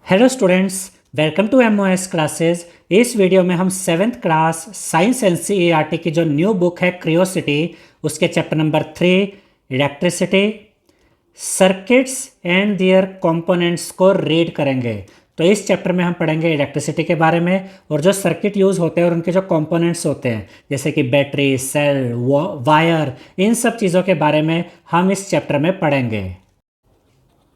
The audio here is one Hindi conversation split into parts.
Hello students, welcome to MOS classes. इस वीडियो में हम सेवेंथ क्लास साइंस एनसीईआरटी की जो न्यू बुक है क्रियोसिटी, उसके chapter number 3 electricity circuits and their components को रीड करेंगे। तो इस चैप्टर में हम पढ़ेंगे इलेक्ट्रिसिटी के बारे में और जो सर्किट यूज़ होते हैं और उनके जो कंपोनेंट्स होते हैं जैसे कि बैटरी, सेल, वायर, इन सब चीज़ों के बारे में हम इस चैप्टर में पढ़ेंगे।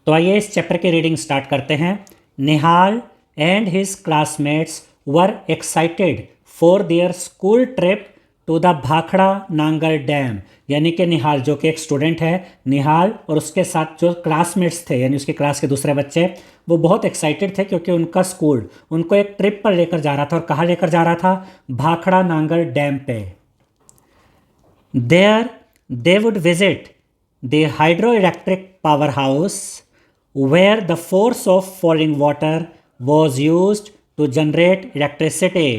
तो आइए इस चैप्टर की रीडिंग स्टार्ट करते हैं। Nihal and his classmates were excited for their school trip to the Bhakra Nangal dam. यानी कि निहाल जो कि एक स्टूडेंट है, निहाल और उसके साथ जो क्लासमेट्स थे यानी उसकी क्लास के दूसरे बच्चे, वो बहुत एक्साइटेड थे क्योंकि उनका स्कूल उनको एक ट्रिप पर लेकर जा रहा था। और कहाँ लेकर जा रहा था? भाखड़ा नांगल डैम पे। There they would visit the hydroelectric power house where the force of falling water was used to generate electricity।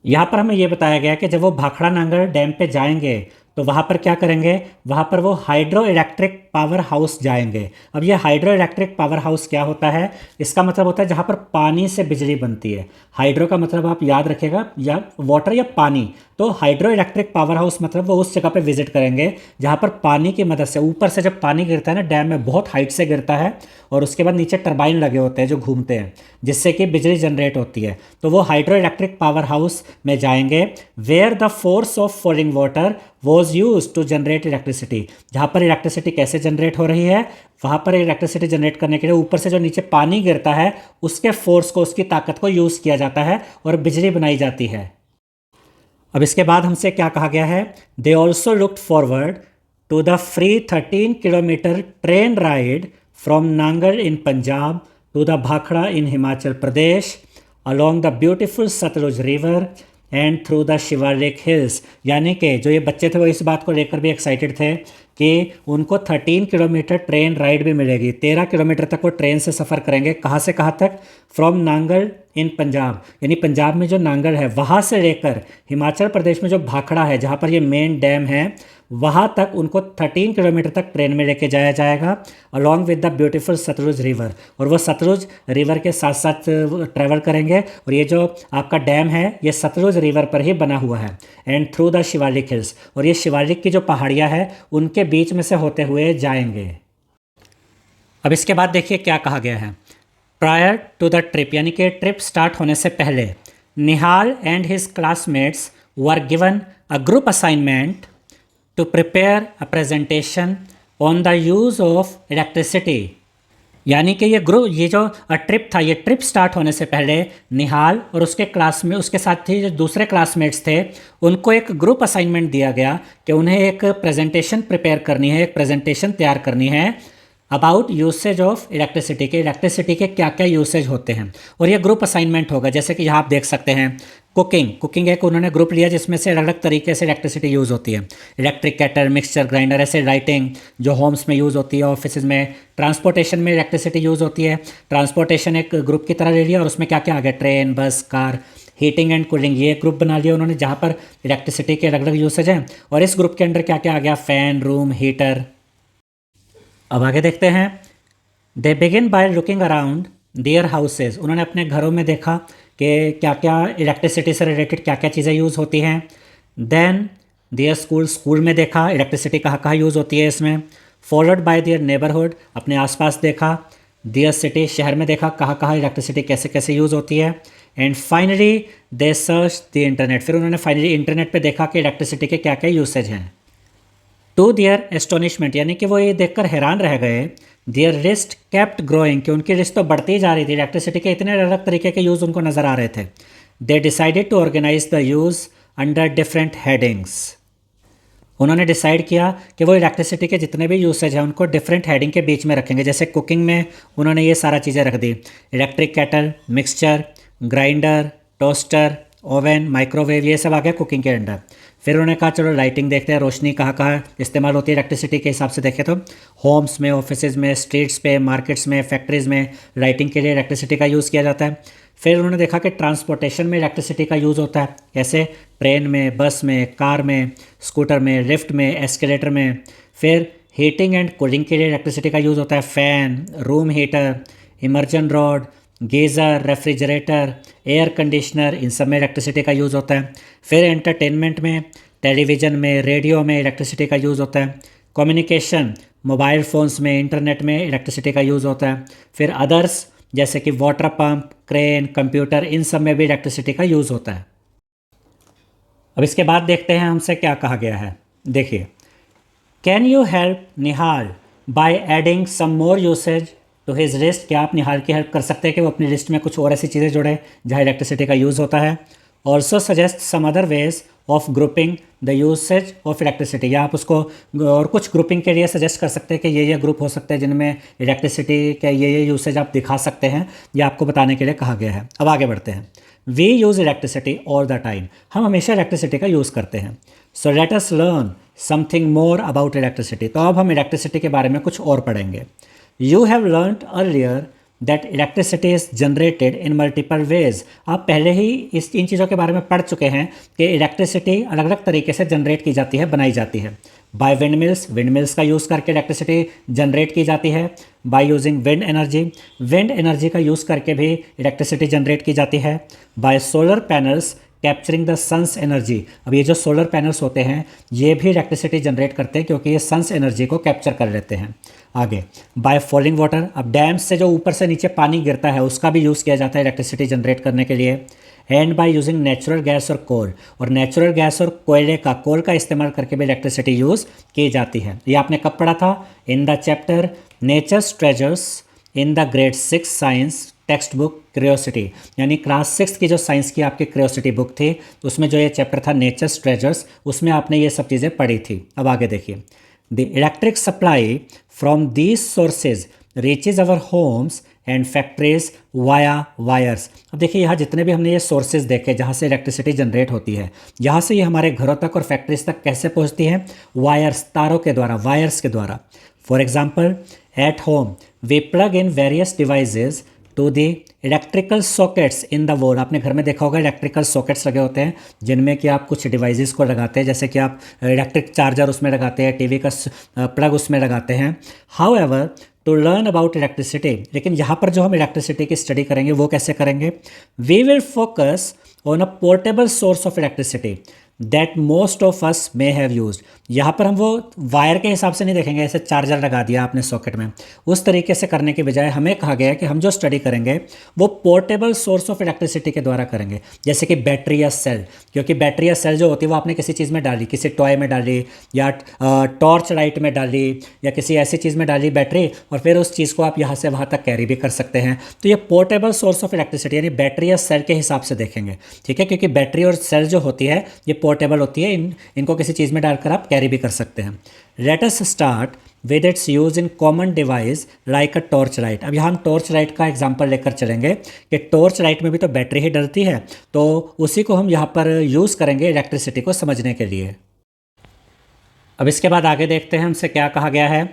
यहाँ पर हमें ये बताया गया कि जब वो भाखड़ा नांगल डैम पे जाएंगे तो वहाँ पर क्या करेंगे? वहाँ पर वो हाइड्रो इलेक्ट्रिक पावर हाउस जाएंगे। अब ये हाइड्रो इलेक्ट्रिक पावर हाउस क्या होता है? इसका मतलब होता है जहाँ पर पानी से बिजली बनती है। हाइड्रो का मतलब आप याद रखिएगा, या वाटर या पानी। तो हाइड्रो इलेक्ट्रिक पावर हाउस मतलब वो उस जगह पे विजिट करेंगे जहाँ पर पानी की मदद से, ऊपर से जब पानी गिरता है ना डैम में, बहुत हाइट से गिरता है और उसके बाद नीचे टरबाइन लगे होते हैं जो घूमते हैं जिससे कि बिजली जनरेट होती है। तो वो हाइड्रो इलेक्ट्रिक पावर हाउस में जाएंगे where the force of falling water was used to generate electricity. जहाँ पर इलेक्ट्रिसिटी कैसे जनरेट हो रही है, वहाँ पर इलेक्ट्रिसिटी जनरेट करने के लिए ऊपर से जो नीचे पानी गिरता है उसके फोर्स को, उसकी ताकत को यूज़ किया जाता है और बिजली बनाई जाती है। अब इसके बाद हमसे क्या कहा गया है? They also looked forward to the free 13 kilometre train ride from Nangal in Punjab to the Bhakra in Himachal Pradesh along the beautiful Sutlej river and through the Shivalik hills. यानी कि जो ये बच्चे थे वो इस बात को लेकर भी एक्साइटेड थे कि उनको 13 किलोमीटर ट्रेन राइड भी मिलेगी। 13 किलोमीटर तक वो ट्रेन से सफ़र करेंगे। कहाँ से कहाँ तक? फ्रॉम नांगल इन पंजाब, यानी पंजाब में जो नांगल है वहाँ से लेकर हिमाचल प्रदेश में जो भाखड़ा है जहाँ पर ये मेन डैम है वहाँ तक उनको 13 किलोमीटर तक ट्रेन में लेके जाया जाएगा along with the beautiful Sutlej river. और वो सतलुज रिवर के साथ साथ ट्रैवल करेंगे और ये जो आपका डैम है ये सतलुज रिवर पर ही बना हुआ है। And through the Shivalik hills, और ये शिवालिक की जो पहाड़ियाँ हैं उनके बीच में से होते हुए जाएंगे। अब इसके बाद देखिए क्या कहा गया है। प्रायर टू द ट्रिप, यानी कि ट्रिप स्टार्ट होने से पहले, Nihal and his classmates were given a group assignment to prepare a presentation on the use of electricity. यानी कि ये जो ट्रिप था, ये ट्रिप स्टार्ट होने से पहले निहाल और उसके क्लास में उसके साथ ही जो दूसरे क्लासमेट्स थे उनको एक ग्रुप असाइनमेंट दिया गया कि उन्हें एक प्रेजेंटेशन प्रिपेयर करनी है, एक प्रेजेंटेशन तैयार करनी है अबाउट यूसेज ऑफ इलेक्ट्रिसिटी के क्या क्या यूसेज होते हैं। और ये ग्रुप असाइनमेंट होगा। जैसे कि यहाँ आप देख सकते हैं कुकिंग एक उन्होंने ग्रुप लिया जिसमें से अलग अलग तरीके से इलेक्ट्रिसिटी यूज़ होती है। इलेक्ट्रिक केटल, मिक्सचर ग्राइंडर, ऐसे राइटिंग जो होम्स में यूज़ होती है, ऑफिस में। ट्रांसपोर्टेशन में इलेक्ट्रिसिटी यूज़ होती है। ट्रांसपोर्टेशन एक ग्रुप की तरह ले लिया और उसमें क्या क्या आ गया? ट्रेन, बस, कार। हीटिंग एंड कूलिंग, ये ग्रुप बना लिया उन्होंने जहाँ पर इलेक्ट्रिसिटी के अलग अलग यूसेज हैं। और इस ग्रुप के अंदर क्या क्या आ गया? Fan, room heater. अब आगे देखते हैं। They begin by looking around their houses. उन्होंने अपने घरों में देखा कि क्या क्या इलेक्ट्रिसिटी से रिलेटेड क्या क्या चीज़ें यूज़ होती हैं। देन देयर स्कूल में देखा इलेक्ट्रिसिटी कहाँ कहाँ यूज़ होती है इसमें। फॉलोड बाय देयर नेबरहुड, अपने आसपास देखा। देयर सिटी, शहर में देखा कहाँ कहाँ इलेक्ट्रिसिटी कैसे कैसे यूज़ होती है। And finally they search the internet, फिर उन्होंने फाइनली इंटरनेट पे देखा कि इलेक्ट्रिसिटी के क्या क्या यूसेज हैं। टू देयर एस्टोनिशमेंट, यानी कि वो ये देखकर हैरान रह गए। देयर लिस्ट केप्ट ग्रोइंग, कि उनकी लिस्ट तो बढ़ती ही जा रही थी। इलेक्ट्रिसिटी के इतने अलग तरीके के यूज़ उनको नज़र आ रहे थे। They decided to organise the uses under different headings. उन्होंने डिसाइड किया कि वो इलेक्ट्रिसिटी के जितने भी यूसेज हैं उनको डिफरेंट हेडिंग के बीच में रखेंगे। जैसे कुकिंग में उन्होंने ये सारा चीज़ें रख दी, electric kettle, mixture grinder, toaster, oven, microwave, ये सब आ गया कुकिंग के अंडर। फिर उन्होंने कहा चलो लाइटिंग देखते हैं, रोशनी कहाँ कहाँ इस्तेमाल होती है इलेक्ट्रिसिटी के हिसाब से देखें तो होम्स में, ऑफिसेज में, स्ट्रीट्स पे, मार्केट्स में, फैक्ट्रीज़ में लाइटिंग के लिए इलेक्ट्रिसिटी का यूज़ किया जाता है। फिर उन्होंने देखा कि ट्रांसपोर्टेशन में इलेक्ट्रिसिटी का यूज़ होता है। कैसे? ट्रेन में, बस में, कार में, स्कूटर में, लिफ्ट में, एस्केलेटर में। फिर हीटिंग एंड कूलिंग के लिए इलेक्ट्रिसिटी का यूज़ होता है। Fan, room heater, immersion rod, geyser, refrigerator, air conditioner, इन सब में इलेक्ट्रिसिटी का यूज़ होता है। फिर एंटरटेनमेंट में, टेलीविज़न में, रेडियो में इलेक्ट्रिसिटी का यूज़ होता है। कम्युनिकेशन, मोबाइल फ़ोन्स में, इंटरनेट में इलेक्ट्रिसिटी का यूज़ होता है। फिर अदर्स जैसे कि वाटर पंप, क्रेन, कंप्यूटर, इन सब में भी इलेक्ट्रिसिटी का यूज़ होता है। अब इसके बाद देखते हैं हमसे क्या कहा गया है। देखिए, can you help Nihal by adding some more usage to his list. क्या आप निहाल की हेल्प कर सकते हैं कि वो अपनी लिस्ट में कुछ और ऐसी चीज़ें जोड़े जहाँ इलेक्ट्रिसिटी का यूज़ होता है। Also suggest some other ways of grouping the usage of electricity. या आप उसको और कुछ ग्रुपिंग के लिए सजेस्ट कर सकते हैं कि ये ग्रुप हो सकते हैं जिनमें इलेक्ट्रिसिटी के ये यूसेज आप दिखा सकते हैं, ये आपको बताने के लिए कहा गया है। अब आगे बढ़ते हैं। We use electricity all the time. हम हमेशा इलेक्ट्रिसिटी का यूज़ करते हैं। So let us learn something more about electricity. तो अब हम इलेक्ट्रिसिटी के बारे में कुछ और पढ़ेंगे। You have learned earlier that electricity is generated in multiple ways. आप पहले ही इन चीज़ों के बारे में पढ़ चुके हैं कि इलेक्ट्रिसिटी अलग अलग तरीके से जनरेट की जाती है, बनाई जाती है। बाय विंड मिल्स का यूज़ करके इलेक्ट्रिसिटी जनरेट की जाती है। बाय यूजिंग विंड एनर्जी का यूज़ करके भी इलेक्ट्रिसिटी जनरेट की जाती है। By solar panels capturing the sun's energy. अब ये जो सोलर पैनल्स होते हैं ये भी इलेक्ट्रिसिटी जनरेट करते हैं क्योंकि ये सन्स एनर्जी को कैप्चर कर लेते हैं। आगे, बाय फॉलिंग वाटर। अब डैम्स से जो ऊपर से नीचे पानी गिरता है उसका भी यूज़ किया जाता है इलेक्ट्रिसिटी जनरेट करने के लिए। And by using natural gas और कोल। और नेचुरल गैस और कोल का इस्तेमाल करके भी इलेक्ट्रिसिटी यूज़ की जाती है। ये आपने कब पढ़ा था? In the chapter nature's treasures in the grade 6 science textbook curiosity. यानी क्लास 6 की जो साइंस की आपकी क्यूरियोसिटी बुक थी उसमें जो ये चैप्टर था नेचर्स ट्रेजर्स, उसमें आपने ये सब चीज़ें पढ़ी थी। अब आगे देखिए, the electric supply from these sources reaches our homes and factories via wires. अब देखिए यहाँ जितने भी हमने ये सोर्सेज देखे जहाँ से इलेक्ट्रिसिटी जनरेट होती है, यहाँ से ये हमारे घरों तक और फैक्ट्रीज तक कैसे पहुँचती है? वायर्स, तारों के द्वारा, वायर्स के द्वारा। For example, at home we plug in various devices to the electrical sockets in the wall. आपने घर में देखा होगा इलेक्ट्रिकल सॉकेट्स लगे होते हैं जिनमें कि आप कुछ डिवाइसेस को लगाते हैं, जैसे कि आप इलेक्ट्रिक चार्जर उसमें लगाते हैं, टीवी का प्लग उसमें लगाते हैं। However, to learn about electricity, लेकिन यहाँ पर जो हम इलेक्ट्रिसिटी की स्टडी करेंगे वो कैसे करेंगे? We will focus on a portable source of electricity that most of us may have used. यहाँ पर हम वो वायर के हिसाब से नहीं देखेंगे, ऐसे चार्जर लगा दिया आपने सॉकेट में, उस तरीके से करने के बजाय हमें कहा गया है कि हम जो स्टडी करेंगे वो पोर्टेबल सोर्स ऑफ इलेक्ट्रिसिटी के द्वारा करेंगे, जैसे कि बैटरी या सेल। क्योंकि बैटरी या सेल जो होती है वो आपने किसी चीज़ में डाली, किसी टॉय में डाली या टॉर्च लाइट में डाली या किसी ऐसी चीज़ में डाली बैटरी, और फिर उस चीज़ को आप यहाँ से वहाँ तक कैरी भी कर सकते हैं। तो ये पोर्टेबल सोर्स ऑफ इलेक्ट्रिसिटी यानी बैटरी या सेल के हिसाब से देखेंगे, ठीक है, क्योंकि बैटरी और सेल जो होती है ये पोर्टेबल होती है, इनको किसी चीज़ में डालकर आप कैरी भी कर सकते हैं। Let us start with its use in common device like a torch light. अब यहाँ हम टॉर्च लाइट का एग्जांपल लेकर चलेंगे कि टॉर्च लाइट में भी तो बैटरी ही डलती है, तो उसी को हम यहाँ पर यूज़ करेंगे इलेक्ट्रिसिटी को समझने के लिए। अब इसके बाद आगे देखते हैं हमसे क्या कहा गया है।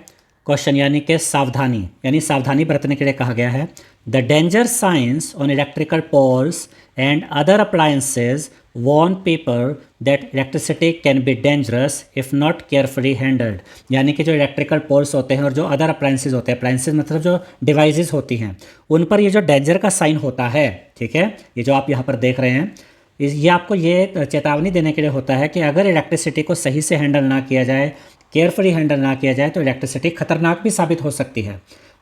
क्वेश्चन यानी कि सावधानी, यानी सावधानी बरतने के लिए कहा गया है। The danger signs on electrical poles and other appliances warn people that electricity can be dangerous if not carefully handled। यानी कि जो इलेक्ट्रिकल पोल्स होते हैं और जो अदर अप्लायंसेज होते हैं, अप्लायंसेज मतलब जो डिवाइसेस होती हैं, उन पर ये जो डेंजर का साइन होता है, ठीक है, ये जो आप यहाँ पर देख रहे हैं, ये आपको ये चेतावनी देने के लिए होता है कि अगर इलेक्ट्रिसिटी को सही से हैंडल ना किया जाए, केयरफुली हैंडल ना किया जाए, तो इलेक्ट्रिसिटी खतरनाक भी साबित हो सकती है।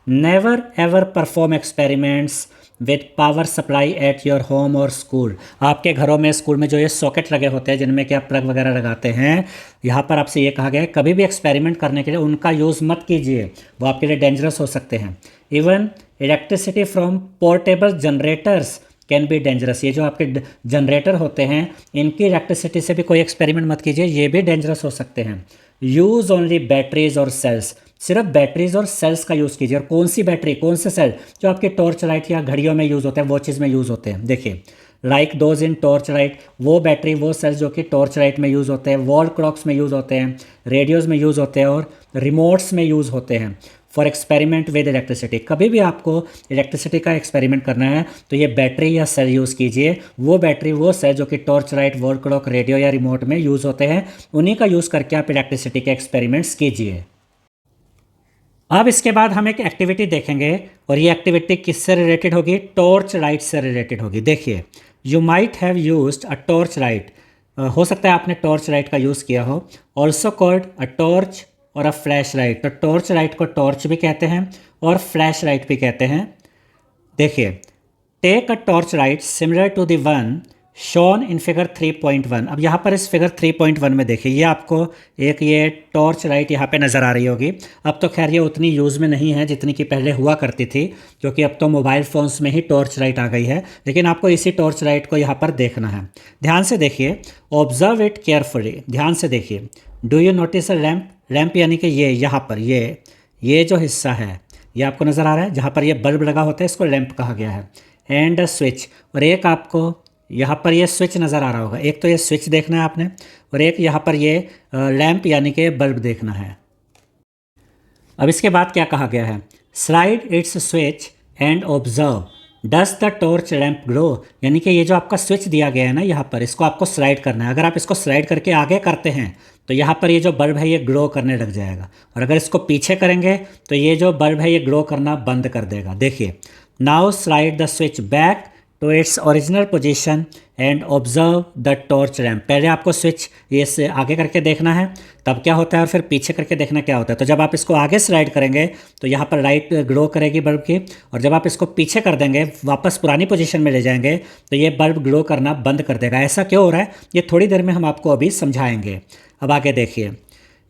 Never ever perform experiments with power supply at your home और स्कूल। आपके घरों में, स्कूल में जो ये सॉकेट लगे होते हैं जिनमें कि आप प्लग वगैरह लगाते हैं, यहाँ पर आपसे ये कहा गया है कभी भी एक्सपेरिमेंट करने के लिए उनका यूज़ मत कीजिए, वो आपके लिए डेंजरस हो सकते हैं। Even electricity from portable generators can be dangerous. ये जो आपके जनरेटर होते हैं इनकी इलेक्ट्रिसिटी से भी कोई एक्सपेरिमेंट मत कीजिए, ये भी डेंजरस हो सकते हैं। यूज़ ओनली बैटरीज और सेल्स, सिर्फ बैटरीज और सेल्स का यूज़ कीजिए। और कौन सी बैटरी, कौन से सेल? जो आपके टॉर्च लाइट या घड़ियों में यूज़ होते हैं, वॉचेज़ में यूज़ होते हैं। देखिए, like those in torch light, वो बैटरी, वो सेल्स जो कि टॉर्च लाइट में यूज़ होते हैं, वॉल क्लॉक्स में यूज़ होते हैं, रेडियोज़ में यूज़ होते हैं और रिमोट्स में यूज़ होते हैं फॉर एक्सपेरिमेंट विद इलेक्ट्रिसिटी। कभी भी आपको इलेक्ट्रिसिटी का एक्सपेरिमेंट करना है तो ये बैटरी या सेल यूज़ कीजिए। वो बैटरी, वो सेल जो कि torch light, wall clock, radio या रिमोट में यूज़ होते हैं, उन्हीं का यूज़ करके आप इलेक्ट्रिसिटी के एक्सपेरिमेंट्स कीजिए। अब इसके बाद हम एक एक्टिविटी देखेंगे और ये एक्टिविटी किससे रिलेटेड होगी? टॉर्च लाइट से रिलेटेड होगी। देखिए, you might have used a torch light, हो सकता है आपने टॉर्च लाइट का यूज़ किया हो। ऑल्सो कॉल्ड अ टॉर्च और अ फ्लैश लाइट। तो टॉर्च लाइट को टॉर्च भी कहते हैं और फ्लैश लाइट भी कहते हैं। देखिए, take a torch light similar to the one shown in figure 3.1। अब यहाँ पर इस फिगर 3.1 में देखिए, ये आपको एक ये टॉर्च लाइट यहाँ पे नज़र आ रही होगी। अब तो खैर ये उतनी यूज़ में नहीं है जितनी कि पहले हुआ करती थी, क्योंकि अब तो मोबाइल फ़ोन्स में ही टॉर्च लाइट आ गई है। लेकिन आपको इसी टॉर्च लाइट को यहाँ पर देखना है। ध्यान से देखिए, ऑब्जर्व इट केयरफुली, ध्यान से देखिए। Do you notice a lamp? Lamp यानी कि ये यहाँ पर ये जो हिस्सा है ये आपको नज़र आ रहा है, जहाँ पर ये बल्ब लगा होता है इसको लैम्प कहा गया है। एंड अ स्विच, और एक आपको यहाँ पर ये स्विच नज़र आ रहा होगा। एक तो ये स्विच देखना है आपने, और एक यहाँ पर ये लैम्प यानी कि बल्ब देखना है। अब इसके बाद क्या कहा गया है? Slide it's switch and observe does the torch lamp glow. यानी कि ये जो आपका स्विच दिया गया है ना यहाँ पर, इसको आपको स्लाइड करना है। अगर आप इसको स्लाइड करके आगे करते हैं तो यहाँ पर ये जो बल्ब है ये ग्लो करने लग जाएगा, और अगर इसको पीछे करेंगे तो ये जो बल्ब है ये ग्लो करना बंद कर देगा। देखिए, now slide the switch back to its original position and observe the torch lamp. पहले आपको स्विच ये से आगे करके देखना है, तब क्या होता है, और फिर पीछे करके देखना क्या होता है। तो जब आप इसको आगे स्लाइड करेंगे तो यहाँ पर लाइट ग्लो करेगी बल्ब की, और जब आप इसको पीछे कर देंगे, वापस पुरानी पोजीशन में ले जाएंगे, तो ये बल्ब ग्लो करना बंद कर देगा। ऐसा क्यों हो रहा है ये थोड़ी देर में हम आपको अभी समझाएंगे। अब आगे देखिए,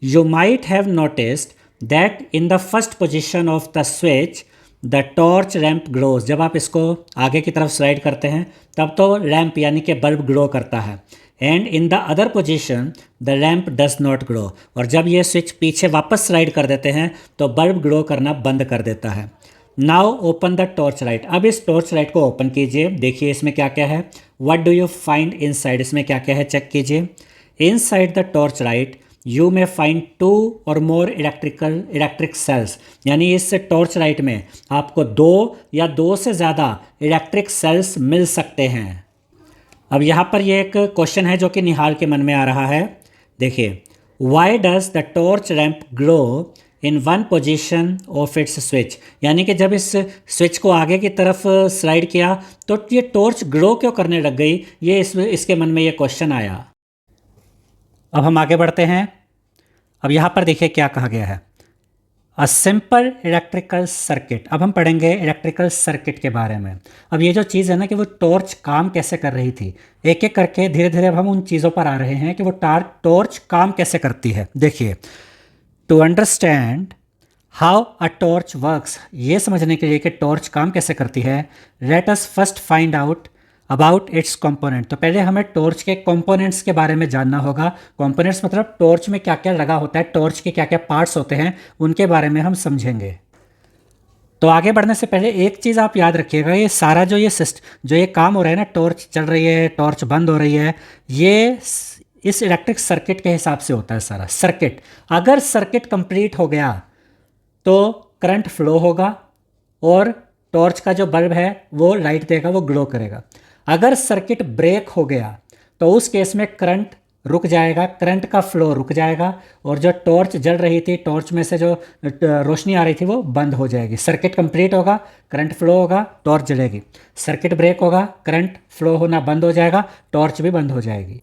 you might have noticed that in the first position of the switch the torch lamp glows. जब आप इसको आगे की तरफ स्लाइड करते हैं तब तो लैम्प यानी कि बल्ब ग्लो करता है। And in the other position the lamp does not glow, और जब ये स्विच पीछे वापस स्लाइड कर देते हैं तो बल्ब ग्लो करना बंद कर देता है। Now open the torch light. अब इस टॉर्च लाइट को ओपन कीजिए, देखिए इसमें क्या क्या है। What do you find inside, इसमें क्या क्या है चेक कीजिए। Inside the torch light you में फाइंड 2 और मोर इलेक्ट्रिक सेल्स, यानी इस टॉर्च लाइट में आपको 2 या 2 से ज़्यादा इलेक्ट्रिक सेल्स मिल सकते हैं। अब यहाँ पर ये एक क्वेश्चन है जो कि निहाल के मन में आ रहा है। देखिए, why does the torch lamp glow in one position of its switch, यानी कि जब इस स्विच को आगे की तरफ स्लाइड किया तो ये टॉर्च ग्लो क्यों करने लग गई, ये इसके मन में ये क्वेश्चन आया। अब हम आगे बढ़ते हैं। अब यहाँ पर देखिए क्या कहा गया है, अ सिंपल इलेक्ट्रिकल सर्किट। अब हम पढ़ेंगे इलेक्ट्रिकल सर्किट के बारे में। अब ये जो चीज़ है ना कि वो टॉर्च काम कैसे कर रही थी, एक एक करके धीरे धीरे अब हम उन चीज़ों पर आ रहे हैं कि वो टॉर्च काम कैसे करती है। देखिए, to understand how a torch works, ये समझने के लिए कि टॉर्च काम कैसे करती है, let us first find out about it's component. तो पहले हमें टॉर्च के कंपोनेंट्स के बारे में जानना होगा। कंपोनेंट्स मतलब टॉर्च में क्या क्या लगा होता है, टॉर्च के क्या क्या पार्ट्स होते हैं, उनके बारे में हम समझेंगे। तो आगे बढ़ने से पहले एक चीज़ आप याद रखिएगा, ये सारा जो ये काम हो रहा है ना, टॉर्च चल रही है, टॉर्च बंद हो रही है, ये इस इलेक्ट्रिक सर्किट के हिसाब से होता है सारा सर्किट। अगर सर्किट कंप्लीट हो गया तो करंट फ्लो होगा और टॉर्च का जो बल्ब है वो लाइट देगा, वो ग्लो करेगा। अगर सर्किट ब्रेक हो गया तो उस केस में करंट रुक जाएगा, करंट का फ्लो रुक जाएगा, और जो टॉर्च जल रही थी, टॉर्च में से जो रोशनी आ रही थी वो बंद हो जाएगी। सर्किट कंप्लीट होगा, करंट फ्लो होगा, टॉर्च जलेगी। सर्किट ब्रेक होगा, करंट फ्लो होना बंद हो जाएगा, टॉर्च भी बंद हो जाएगी।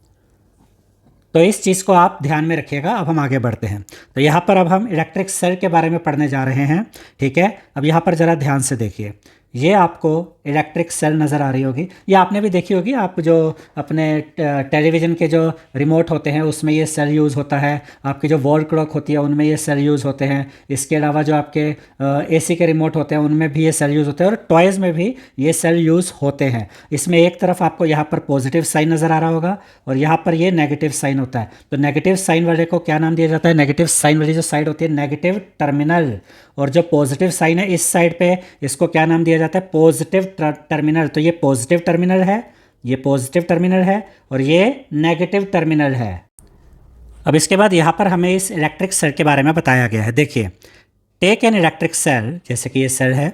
तो इस चीज़ को आप ध्यान में रखिएगा। अब हम आगे बढ़ते हैं। तो यहाँ पर अब हम इलेक्ट्रिक सेल के बारे में पढ़ने जा रहे हैं, ठीक है। अब यहाँ पर ज़रा ध्यान से देखिए, ये आपको इलेक्ट्रिक सेल नज़र आ रही होगी, ये आपने भी देखी होगी। आप जो अपने टेलीविज़न के जो रिमोट होते हैं उसमें ये सेल यूज़ होता है, आपकी जो वॉल क्लॉक होती है उनमें ये सेल यूज़ होते हैं। इसके अलावा जो आपके एसी के रिमोट होते हैं उनमें भी ये सेल यूज़ होते हैं, और टॉयज़ में भी ये सेल यूज़ होते हैं। इसमें एक तरफ आपको यहाँ पर पॉजिटिव साइन नज़र आ रहा होगा और यहाँ पर ये नेगेटिव साइन होता है। तो नेगेटिव साइन वाले को क्या नाम दिया जाता है? नेगेटिव साइन वाली जो साइड होती है नेगेटिव टर्मिनल, और जो पॉजिटिव साइन है इस साइड पे, इसको क्या नाम दिया जाता है? Positive terminal. तो ये पॉजिटिव टर्मिनल है, ये पॉजिटिव टर्मिनल है, और ये नेगेटिव टर्मिनल है। अब इसके बाद यहाँ पर हमें इस इलेक्ट्रिक सेल के बारे में बताया गया है। देखिए, टेक एन इलेक्ट्रिक सेल, जैसे कि ये सेल है,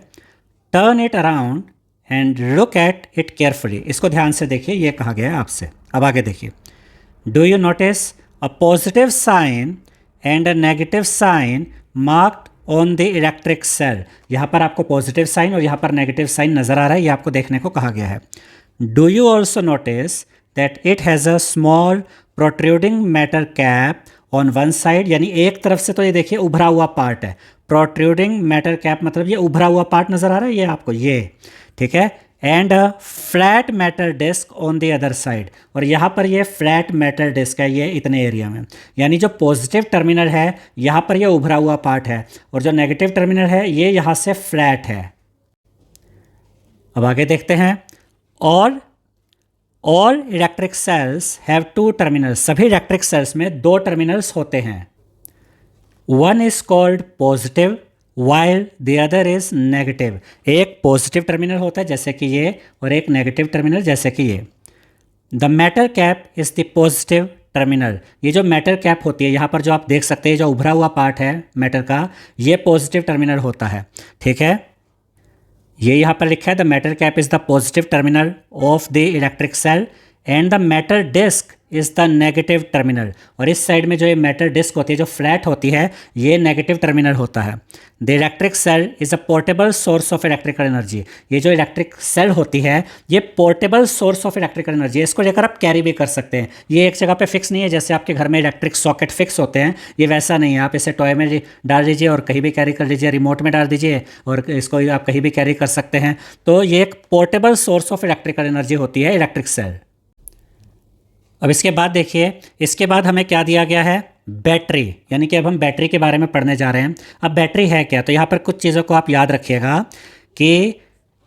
turn it around and look at it carefully. इसको ध्यान से देखिए, ये कहा गया है आपसे। अब आगे देखिए, do you notice a positive sign and a negative sign marked on the electric cell. यहाँ पर आपको पॉजिटिव साइन और यहाँ पर नेगेटिव साइन नज़र आ रहा है, ये आपको देखने को कहा गया है। Do you also notice that it has a small protruding metal cap on one side, यानी एक तरफ से तो ये देखिए उभरा हुआ पार्ट है। प्रोट्रूडिंग मेटल कैप मतलब ये उभरा हुआ पार्ट नज़र आ रहा है ये आपको, ये ठीक है। And a flat metal disc on the other side, और यहाँ पर ये फ्लैट मेटल डिस्क है ये इतने एरिया में, यानी जो पॉजिटिव टर्मिनल है यहाँ पर ये उभरा हुआ पार्ट है और जो नेगेटिव टर्मिनल है ये यहाँ से फ्लैट है। अब आगे देखते हैं। All electric cells have two terminals, सभी इलेक्ट्रिक सेल्स में दो टर्मिनल्स होते हैं। One is called positive while the other is negative. एक पॉजिटिव टर्मिनल होता है जैसे कि ये, और एक नेगेटिव टर्मिनल जैसे कि ये। The metal cap is the positive terminal, ये जो मेटल कैप होती है यहाँ पर जो आप देख सकते हैं जो उभरा हुआ पार्ट है मेटल का, ये पॉजिटिव टर्मिनल होता है, ठीक है। ये यहाँ पर लिखा है the metal cap is the positive terminal of the electric cell and the metal disc is the negative terminal, और इस साइड में जो ये मेटल डिस्क होती है जो फ्लैट होती है ये नेगेटिव टर्मिनल होता है। The electric cell is a portable source of electrical energy, ये जो इलेक्ट्रिक सेल होती है ये portable source of electrical energy है, इसको लेकर आप कैरी भी कर सकते हैं। ये एक जगह पे फिक्स नहीं है जैसे आपके घर में इलेक्ट्रिक सॉकेट फिक्स होते हैं, ये वैसा नहीं है। आप इसे टॉय में डाल दीजिए और कहीं भी कैरी कर लीजिए, रिमोट में डाल दीजिए और इसको आप कहीं भी कैरी कर सकते हैं। तो ये एक portable source of electrical energy होती है इलेक्ट्रिक सेल। अब इसके बाद देखिए, इसके बाद हमें क्या दिया गया है, बैटरी, यानी कि अब हम बैटरी के बारे में पढ़ने जा रहे हैं। अब बैटरी है क्या, तो यहाँ पर कुछ चीज़ों को आप याद रखिएगा कि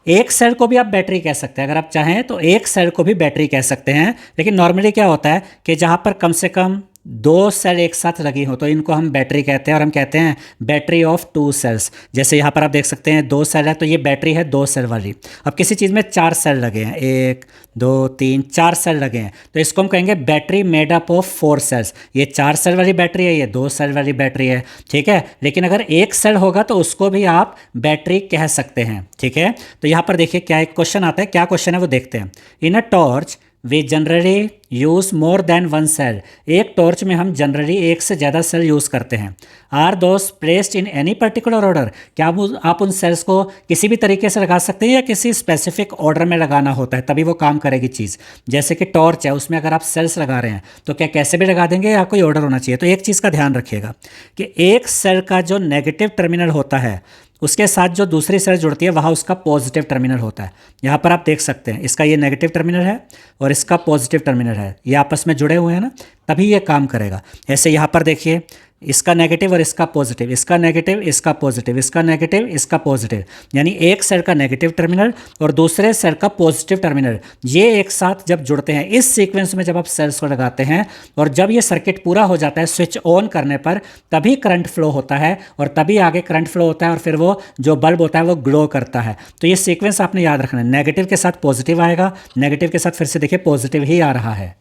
एक सेल को भी आप बैटरी कह सकते हैं, अगर आप चाहें तो एक सेल को भी बैटरी कह सकते हैं। लेकिन नॉर्मली क्या होता है कि जहाँ पर कम से कम दो सेल एक साथ लगी हो तो इनको हम बैटरी कहते हैं, और हम कहते हैं बैटरी ऑफ टू सेल्स। जैसे यहाँ पर आप देख सकते हैं दो सेल है तो ये बैटरी है दो सेल वाली। अब किसी चीज़ में चार सेल लगे हैं, एक दो तीन चार सेल लगे हैं, तो इसको हम कहेंगे battery made up of four cells. ये चार सेल वाली बैटरी है, ये दो सेल वाली बैटरी है, ठीक है। लेकिन अगर एक सेल होगा तो उसको भी आप बैटरी कह सकते हैं, ठीक है। तो यहाँ पर देखिए क्या एक क्वेश्चन आता है, क्या क्वेश्चन है वो देखते हैं। In a torch we generally use more than one cell, एक टॉर्च में हम जनरली एक से ज़्यादा सेल यूज़ करते हैं। Are those placed in any particular order, क्या आप उन सेल्स को किसी भी तरीके से लगा सकते हैं या किसी स्पेसिफिक ऑर्डर में लगाना होता है तभी वो काम करेगी चीज़। जैसे कि टॉर्च है उसमें अगर आप सेल्स लगा रहे हैं तो क्या कैसे भी लगा देंगे या कोई ऑर्डर होना चाहिए। तो एक चीज़ का ध्यान रखिएगा कि एक सेल का जो नेगेटिव टर्मिनल होता है उसके साथ जो दूसरी सेल जुड़ती है वहाँ उसका पॉजिटिव टर्मिनल होता है। यहाँ पर आप देख सकते हैं इसका ये नेगेटिव टर्मिनल है और इसका पॉजिटिव टर्मिनल है, ये आपस में जुड़े हुए हैं ना, तभी ये काम करेगा। ऐसे यहाँ पर देखिए इसका नेगेटिव और इसका पॉजिटिव, इसका नेगेटिव इसका पॉजिटिव, इसका नेगेटिव इसका पॉजिटिव, यानी एक सेल का नेगेटिव टर्मिनल और दूसरे सेल का पॉजिटिव टर्मिनल, ये एक साथ जब जुड़ते हैं इस सीक्वेंस में जब आप सेल्स को लगाते हैं और जब ये सर्किट पूरा हो जाता है स्विच ऑन करने पर तभी करंट फ्लो होता है और तभी आगे करंट फ्लो होता है और फिर वो जो बल्ब होता है वो ग्लो करता है। तो ये सीक्वेंस आपने याद रखना है, नेगेटिव के साथ पॉजिटिव आएगा, नेगेटिव के साथ फिर से देखिए पॉजिटिव ही आ रहा है।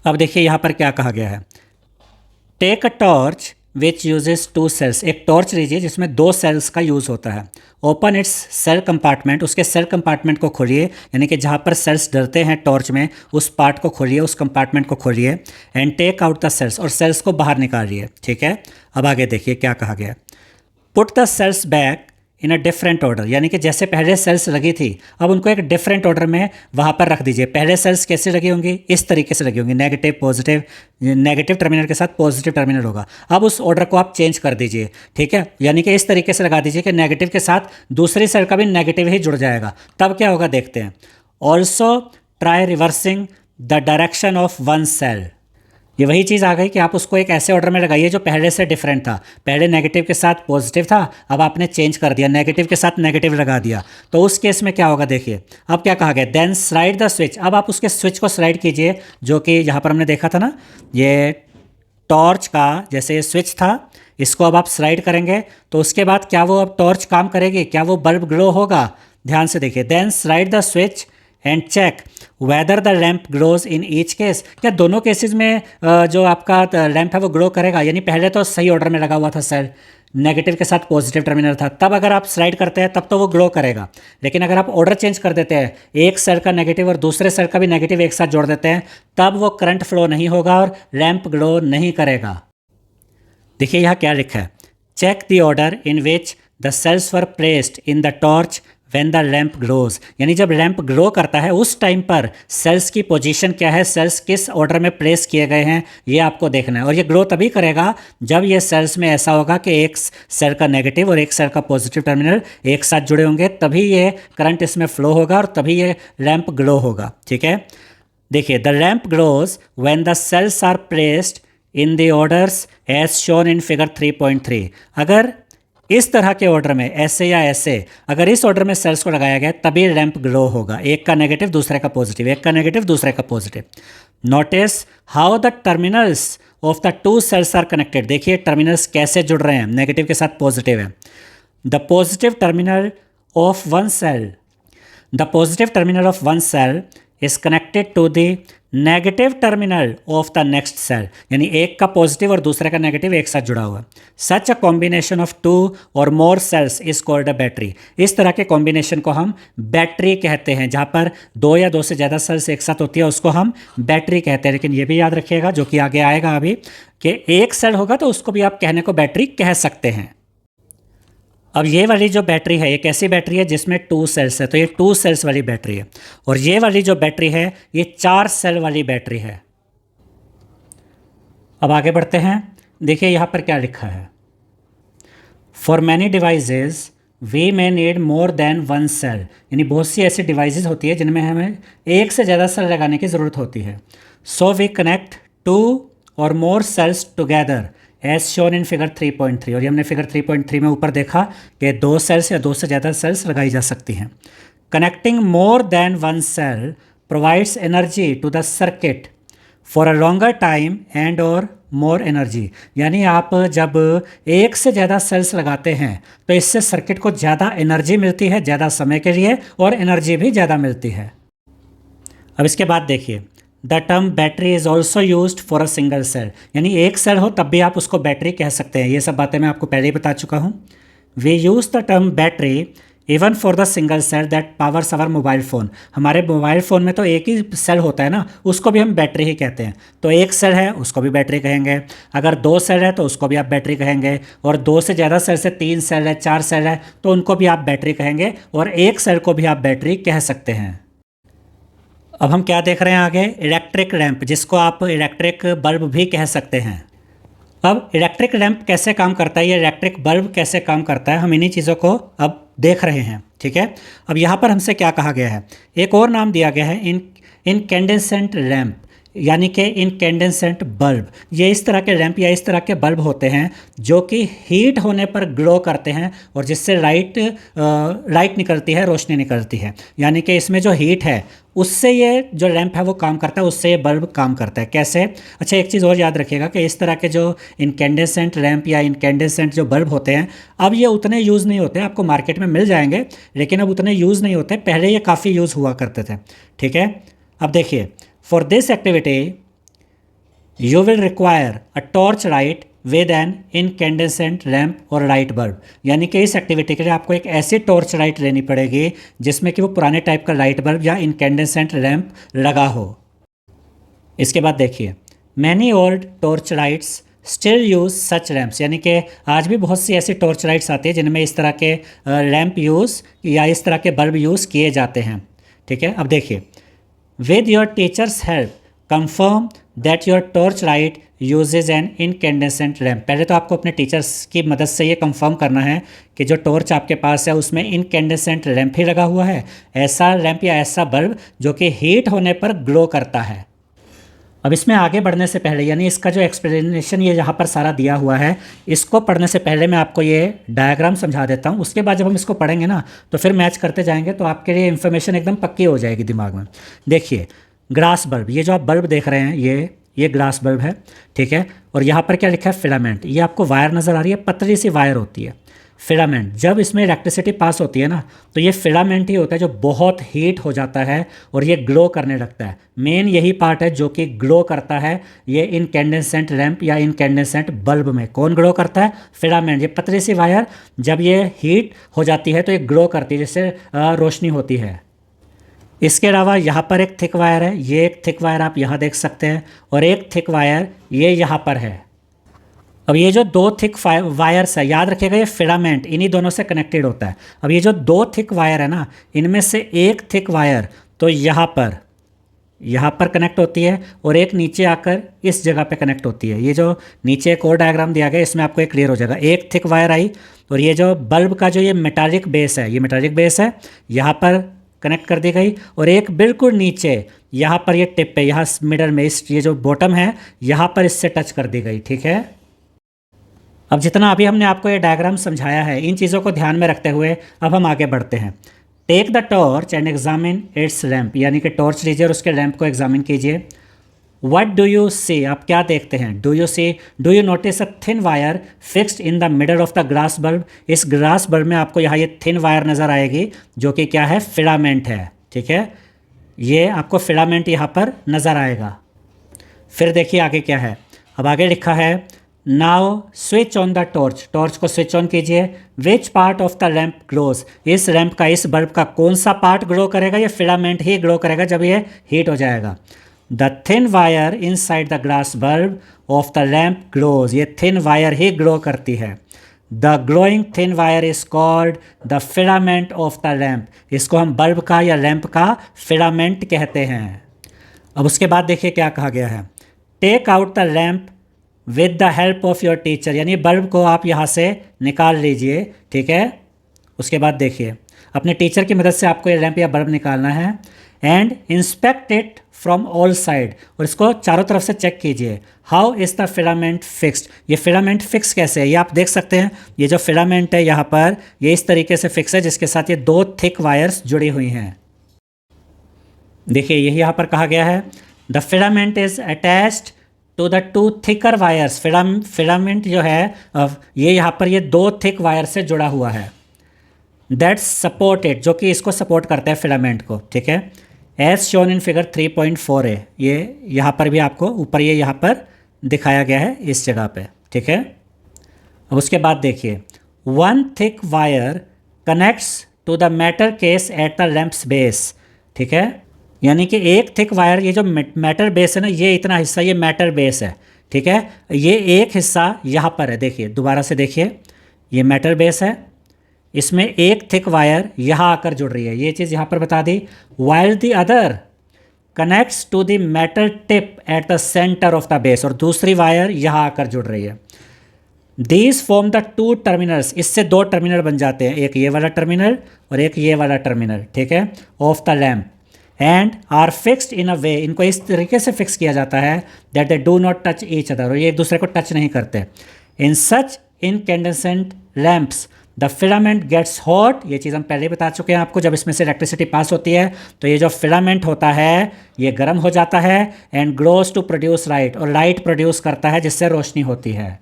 अब देखिए यहाँ पर क्या कहा गया है, take a torch which uses two cells, एक टॉर्च लीजिए जिसमें दो सेल्स का यूज़ होता है। ओपन इट्स सेल कंपार्टमेंट, उसके सेल कंपार्टमेंट को खोलिए, यानी कि जहाँ पर सेल्स डलते हैं टॉर्च में उस पार्ट को खोलिए, उस कंपार्टमेंट को खोलिए। And take out the cells, और सेल्स को बाहर निकालिए, ठीक है। अब आगे देखिए क्या कहा गया, put the cells back in a different order, यानी कि जैसे पहले सेल्स लगी थी अब उनको एक डिफरेंट ऑर्डर में वहाँ पर रख दीजिए। पहले सेल्स कैसे लगी होंगी, इस तरीके से लगी होंगी, नेगेटिव पॉजिटिव, नेगेटिव टर्मिनल के साथ पॉजिटिव टर्मिनल होगा। अब उस ऑर्डर को आप चेंज कर दीजिए, ठीक है, यानी कि इस तरीके से लगा दीजिए कि नेगेटिव के साथ दूसरी सेल का भी नेगेटिव ही जुड़ जाएगा। तब क्या होगा देखते हैं। Also try reversing the direction of one cell, ये वही चीज़ आ गई कि आप उसको एक ऐसे ऑर्डर में लगाइए जो पहले से डिफरेंट था। पहले नेगेटिव के साथ पॉजिटिव था, अब आपने चेंज कर दिया, नेगेटिव के साथ नेगेटिव लगा दिया। तो उस केस में क्या होगा देखिए, अब क्या कहा गया, देन स्लाइड द स्विच, अब आप उसके स्विच को स्लाइड कीजिए, जो कि यहाँ पर हमने देखा था ना, ये टॉर्च का जैसे ये स्विच था इसको अब आप स्लाइड करेंगे तो उसके बाद क्या वो अब टॉर्च काम करेगी, क्या वो बल्ब ग्लो होगा। ध्यान से देखिए, then slide the switch and check whether the lamp glows in each case, क्या दोनों केसेस में जो आपका लैम्प है वो ग्लो करेगा। यानी पहले तो सही ऑर्डर में लगा हुआ था सेल, नेगेटिव के साथ पॉजिटिव टर्मिनल था, तब अगर आप स्लाइड करते हैं तब तो वो ग्लो करेगा। लेकिन अगर आप ऑर्डर चेंज कर देते हैं, एक सेल का नेगेटिव और दूसरे सेल का भी नेगेटिव एक साथ जोड़ देते हैं, तब वो करंट फ्लो नहीं होगा और लैम्प ग्लो नहीं करेगा। देखिए यहाँ क्या लिखा है, check the order in which the cells were placed in the torch when the lamp glows, यानी जब लैंप ग्रो करता है उस टाइम पर सेल्स की पोजीशन क्या है, सेल्स किस ऑर्डर में प्लेस किए गए हैं, ये आपको देखना है। और ये ग्रो तभी करेगा जब ये सेल्स में ऐसा होगा कि एक सेल का नेगेटिव और एक सेल का पॉजिटिव टर्मिनल एक साथ जुड़े होंगे, तभी ये करंट इसमें फ्लो होगा और तभी ये लैंप ग्लो होगा। ठीक है, देखिए the lamp glows when the cells are placed in the orders as shown in figure 3.3। अगर इस तरह के ऑर्डर में ऐसे या ऐसे, अगर इस ऑर्डर में सेल्स को लगाया गया तभी लैंप ग्लो होगा, एक का नेगेटिव दूसरे का पॉजिटिव, एक का नेगेटिव दूसरे का positive. Notice how the terminals of the two cells are connected, देखिए टर्मिनल्स कैसे जुड़ रहे हैं, नेगेटिव के साथ पॉजिटिव है। The positive terminal of one cell, the positive terminal of one cell is connected to the negative terminal of the next cell, यानी एक का पॉजिटिव और दूसरे का नेगेटिव एक साथ जुड़ा हुआ। Such a combination of two or more cells is called a battery, इस तरह के कॉम्बिनेशन को हम बैटरी कहते हैं, जहाँ पर दो या दो से ज़्यादा सेल्स एक साथ होती है उसको हम बैटरी कहते हैं। लेकिन ये भी याद रखिएगा, जो कि आगे आएगा अभी, कि एक सेल होगा तो उसको भी आप कहने को बैटरी कह सकते हैं। अब ये वाली जो बैटरी है एक ऐसी बैटरी है जिसमें टू सेल्स है, तो ये टू सेल्स वाली बैटरी है। और ये वाली जो बैटरी है ये 4 सेल वाली बैटरी है। अब आगे बढ़ते हैं, देखिए यहाँ पर क्या लिखा है, for many devices we may need more than one cell, यानी बहुत सी ऐसी डिवाइसेस होती है जिनमें हमें एक से ज़्यादा सेल लगाने की ज़रूरत होती है। So we connect two or more cells together as shown in figure 3.3, और ये हमने फिगर 3.3 में ऊपर देखा कि 2 सेल्स या 2 से ज़्यादा सेल्स लगाई जा सकती हैं। Connecting more than one cell provides energy to the circuit for a longer time and और मोर एनर्जी, यानी आप जब एक से ज़्यादा सेल्स लगाते हैं तो इससे सर्किट को ज़्यादा एनर्जी मिलती है, ज़्यादा समय के लिए, और एनर्जी भी ज़्यादा मिलती है। अब इसके बाद देखिए, the term battery is also used for a single cell, यानी एक सेल हो तब भी आप उसको बैटरी कह सकते हैं। ये सब बातें मैं आपको पहले ही बता चुका हूँ। We use the term battery even for the single cell that powers our mobile phone, हमारे मोबाइल फ़ोन में तो एक ही सेल होता है ना, उसको भी हम बैटरी ही कहते हैं। तो एक सेल है उसको भी बैटरी कहेंगे, अगर 2 सेल है तो उसको भी आप बैटरी कहेंगे, और 2 से ज़्यादा सेल से 3 सेल है, 4 सेल है तो उनको भी आप बैटरी कहेंगे, और एक सेल को भी आप बैटरी कह सकते हैं। अब हम क्या देख रहे हैं आगे, इलेक्ट्रिक लैंप, जिसको आप इलेक्ट्रिक बल्ब भी कह सकते हैं। अब इलेक्ट्रिक लैंप कैसे काम करता है, ये इलेक्ट्रिक बल्ब कैसे काम करता है, हम इन्हीं चीज़ों को अब देख रहे हैं। ठीक है, अब यहाँ पर हमसे क्या कहा गया है, एक और नाम दिया गया है इनकैंडेसेंट लैंप, यानी कि इनकैंडेसेंट बल्ब। ये इस तरह के लैंप या इस तरह के बल्ब होते हैं जो कि हीट होने पर ग्लो करते हैं और जिससे लाइट निकलती है, रोशनी निकलती है, यानी कि इसमें जो हीट है उससे ये जो लैंप है वो काम करता है, उससे ये बल्ब काम करता है। कैसे? अच्छा, एक चीज़ और याद रखिएगा कि इस तरह के जो इनकैंडेसेंट लैंप या इनकैंडेसेंट जो बल्ब होते हैं अब ये उतने यूज़ नहीं होते, आपको मार्केट में मिल जाएंगे लेकिन अब उतने यूज़ नहीं होते, पहले ये काफ़ी यूज़ हुआ करते थे। ठीक है, अब देखिए, for this activity you will require a torch light with an incandescent lamp और लाइट बल्ब, यानी कि इस एक्टिविटी के लिए आपको एक ऐसी टॉर्च लाइट लेनी पड़ेगी जिसमें कि वो पुराने टाइप का लाइट बल्ब या इनकैंडेसेंट लैंप लगा हो। इसके बाद देखिए, many old torch lights still use such lamps, यानी कि आज भी बहुत सी ऐसी टॉर्च लाइट्स आती है जिनमें इस तरह के लैंप यूज़ या इस तरह के बल्ब यूज़ किए जाते हैं। ठीक है, अब देखिए, with your teacher's help confirm that your torch light uses an incandescent lamp. पहले तो आपको अपने टीचर्स की मदद से ये कंफर्म करना है कि जो टॉर्च आपके पास है उसमें इनकैंडेसेंट लैंप ही लगा हुआ है, ऐसा लैंप या ऐसा बल्ब जो कि हीट होने पर ग्लो करता है। अब इसमें आगे बढ़ने से पहले, यानी इसका जो एक्सप्लेनेशन ये यहाँ पर सारा दिया हुआ है, इसको पढ़ने से पहले मैं आपको ये डायग्राम समझा देता हूँ। उसके बाद जब हम इसको पढ़ेंगे ना तो फिर मैच करते जाएंगे तो आपके लिए इन्फॉर्मेशन एकदम पक्की हो जाएगी दिमाग में। देखिए, ग्लास बल्ब, ये जो आप बल्ब देख रहे हैं ये ग्लास बल्ब है। ठीक है, और यहाँ पर क्या लिखा है, फिलामेंट। ये आपको वायर नज़र आ रही है, पतली सी वायर होती है फिलामेंट। जब इसमें इलेक्ट्रिसिटी पास होती है ना तो ये फिलामेंट ही होता है जो बहुत हीट हो जाता है और ये ग्लो करने लगता है। मेन यही पार्ट है जो कि ग्लो करता है ये इनकैंडेसेंट लैंप या इनकैंडेसेंट बल्ब में। कौन ग्लो करता है? फिलामेंट। ये पतली सी वायर जब ये हीट हो जाती है तो ये ग्लो करती है, जिससे रोशनी होती है। इसके अलावा यहाँ पर एक थिक वायर है, ये एक थिक वायर आप यहाँ देख सकते हैं, और एक थिक वायर ये यहाँ पर है। अब ये जो दो थिक वायर्स है, याद रखिएगा ये फिलामेंट इन्हीं दोनों से कनेक्टेड होता है। अब ये जो दो थिक वायर है ना, इनमें से एक थिक वायर तो यहाँ पर कनेक्ट होती है और एक नीचे आकर इस जगह पे कनेक्ट होती है। ये जो नीचे एक और डायग्राम दिया गया है इसमें आपको ये क्लियर हो जाएगा। एक थिक वायर आई और ये जो बल्ब का जो ये मेटालिक बेस है, ये मेटालिक बेस है, यहाँ पर कनेक्ट कर दी गई, और एक बिल्कुल नीचे यहाँ पर ये टिप है, यहाँ मिडल में इस ये जो बॉटम है यहाँ पर इससे टच कर दी गई। ठीक है, अब जितना अभी हमने आपको ये डायग्राम समझाया है, इन चीज़ों को ध्यान में रखते हुए अब हम आगे बढ़ते हैं। Take the torch and examine its lamp, यानी कि टॉर्च लीजिए और उसके लैम्प को एग्जामिन कीजिए। व्हाट डू यू सी, आप क्या देखते हैं? Do you notice a thin wire fixed in the middle of the glass bulb. इस ग्लास बल्ब में आपको यहाँ ये थिन वायर नज़र आएगी जो कि क्या है, फिलामेंट है। ठीक है, ये आपको फिलामेंट यहाँ पर नज़र आएगा। फिर देखिए आगे क्या है, अब आगे लिखा है now switch on the torch, torch को स्विच ऑन कीजिए। Which part of the lamp glows, इस लैम्प का, इस बल्ब का कौन सा पार्ट ग्लो करेगा? ये फिलामेंट ही ग्लो करेगा जब ये हीट हो जाएगा। The thin wire inside the glass bulb of the lamp glows, ये थिन वायर ही ग्लो करती है। The glowing thin wire is called the filament of the lamp, इसको हम बल्ब का या लैम्प का फिलामेंट कहते हैं। अब उसके बाद देखिए क्या कहा गया है, take out the lamp with the help of your teacher, यानी बल्ब को आप यहाँ से निकाल लीजिए। ठीक है, उसके बाद देखिए अपने टीचर की मदद से आपको ये लैम्प या बल्ब निकालना है। And inspect it from all side, और इसको चारों तरफ से चेक कीजिए। How is the filament fixed, ये फिलामेंट फिक्स कैसे है? ये आप देख सकते हैं, ये जो फिलामेंट है यहाँ पर ये इस तरीके से फिक्स है जिसके साथ ये दो थिक वायर्स जुड़ी हुई हैं। देखिए यही यहाँ पर कहा गया है, the filament is attached to the two thicker wires. Filament जो है ये यहाँ पर ये दो थिक वायर से जुड़ा हुआ है। दैट्स सपोर्टेड, जो कि इसको सपोर्ट करता है फिलामेंट को। ठीक है, एज शोन इन फिगर 3.4 है, ये यहाँ पर भी आपको ऊपर ये यहाँ पर दिखाया गया है इस जगह पे। ठीक है, अब उसके बाद देखिए one thick wire connects to the metal case at the lamp's base. ठीक है, यानी कि एक थिक वायर, ये जो मेटल बेस है ना, ये इतना हिस्सा ये मेटल बेस है। ठीक है, ये एक हिस्सा यहाँ पर है, देखिए दोबारा से देखिए, ये मेटल बेस है, इसमें एक थिक वायर यहाँ आकर जुड़ रही है, ये चीज़ यहाँ पर बता दी। While the other connects to the metal tip at the centre of the base, और दूसरी वायर यहाँ आकर जुड़ रही है। These form the two terminals, इससे दो टर्मिनल बन जाते हैं, एक ये वाला टर्मिनल और एक ये वाला टर्मिनल। ठीक है, of the lamp, and are fixed in a way, इनको इस तरीके से फिक्स किया जाता है that they do not touch each other, और ये एक दूसरे को टच नहीं करते। In such incandescent lamps the filament gets hot, ये चीज़ हम पहले ही बता चुके हैं आपको, जब इसमें से इलेक्ट्रिसिटी पास होती है तो ये जो फिलामेंट होता है ये गर्म हो जाता है। And glows to produce light, और लाइट प्रोड्यूस करता है जिससे रोशनी होती है।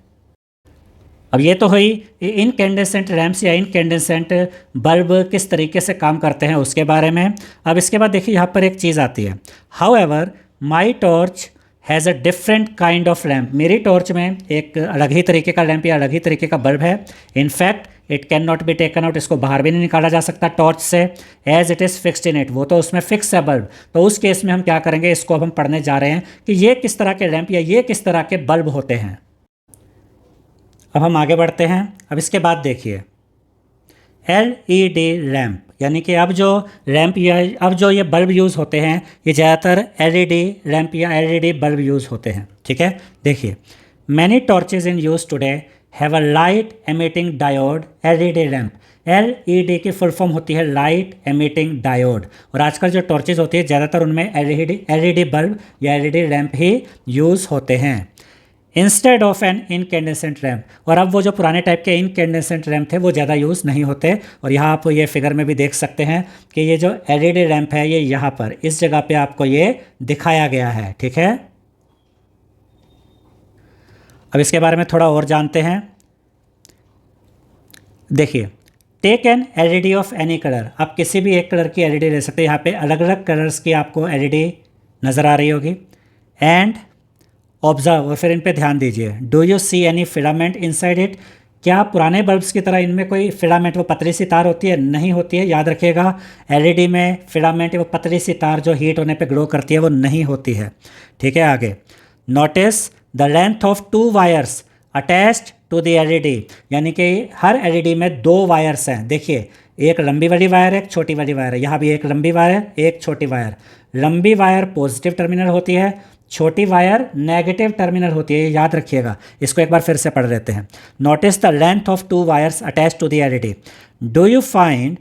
अब ये तो हुई इनकैंडेसेंट लैम्प्स या इनकैंडेसेंट बल्ब किस तरीके से काम करते हैं उसके बारे में। अब इसके बाद देखिए यहाँ पर एक चीज़ आती है, how ever my torch has a different kind of lamp, मेरी टॉर्च में एक अलग ही तरीके का लैम्प या अलग ही तरीके का बल्ब है। In fact it can not be taken out, इसको बाहर भी नहीं निकाला जा सकता टॉर्च से, as it is fixed in it, वो तो उसमें फिक्स है बल्ब। तो उस केस में हम क्या करेंगे, इसको अब हम पढ़ने जा रहे हैं कि ये किस तरह के लैम्प या ये किस तरह के बल्ब होते हैं। अब हम आगे बढ़ते हैं। अब इसके बाद देखिए LED लैम्प, यानी कि अब जो लैम्प या अब जो ये बल्ब यूज़ होते हैं ये ज़्यादातर LED लैम्प या LED बल्ब यूज़ होते हैं। ठीक है, देखिए many torches in use today have a light emitting diode LED lamp. LED की फुल फॉर्म होती है लाइट एमिटिंग डायोड, और आजकल जो टॉर्चेज होती है ज़्यादातर उनमें LED बल्ब या LED लैम्प ही यूज़ होते हैं instead of an incandescent lamp. और अब वो जो पुराने टाइप के इनकैंडेसेंट लैम्प थे वो ज़्यादा यूज़ नहीं होते, और यहाँ आप ये फिगर में भी देख सकते हैं कि ये जो LED लैम्प है ये यहाँ पर इस जगह पे आपको ये दिखाया गया है। ठीक है, अब इसके बारे में थोड़ा और जानते हैं। देखिए take an LED of any colour, आप किसी भी एक कलर की LED ले सकते हैं, यहाँ पे अलग अलग कलर्स की आपको LED नज़र आ रही होगी। एंड ऑब्जर्व, और फिर इन पे ध्यान दीजिए, do you see any filament inside it, क्या पुराने बल्ब्स की तरह इनमें कोई फिलामेंट, वो पतली सी तार होती है? नहीं होती है, याद रखिएगा LED में फिलामेंट वो पतली सी तार जो हीट होने पे ग्लो करती है वो नहीं होती है। ठीक है, आगे notice the length of two wires attached to the LED, यानी कि हर एलईडी में 2 वायर्स हैं। देखिए, एक लंबी वाली वायर है, एक छोटी वाली वायर है। यहाँ भी एक लंबी वायर है, एक छोटी वायर। लंबी वायर पॉजिटिव टर्मिनल होती है, छोटी वायर नेगेटिव टर्मिनल होती है, याद रखिएगा। इसको एक बार फिर से पढ़ लेते हैं। Notice the length of 2 wires attach to the LED. Do you find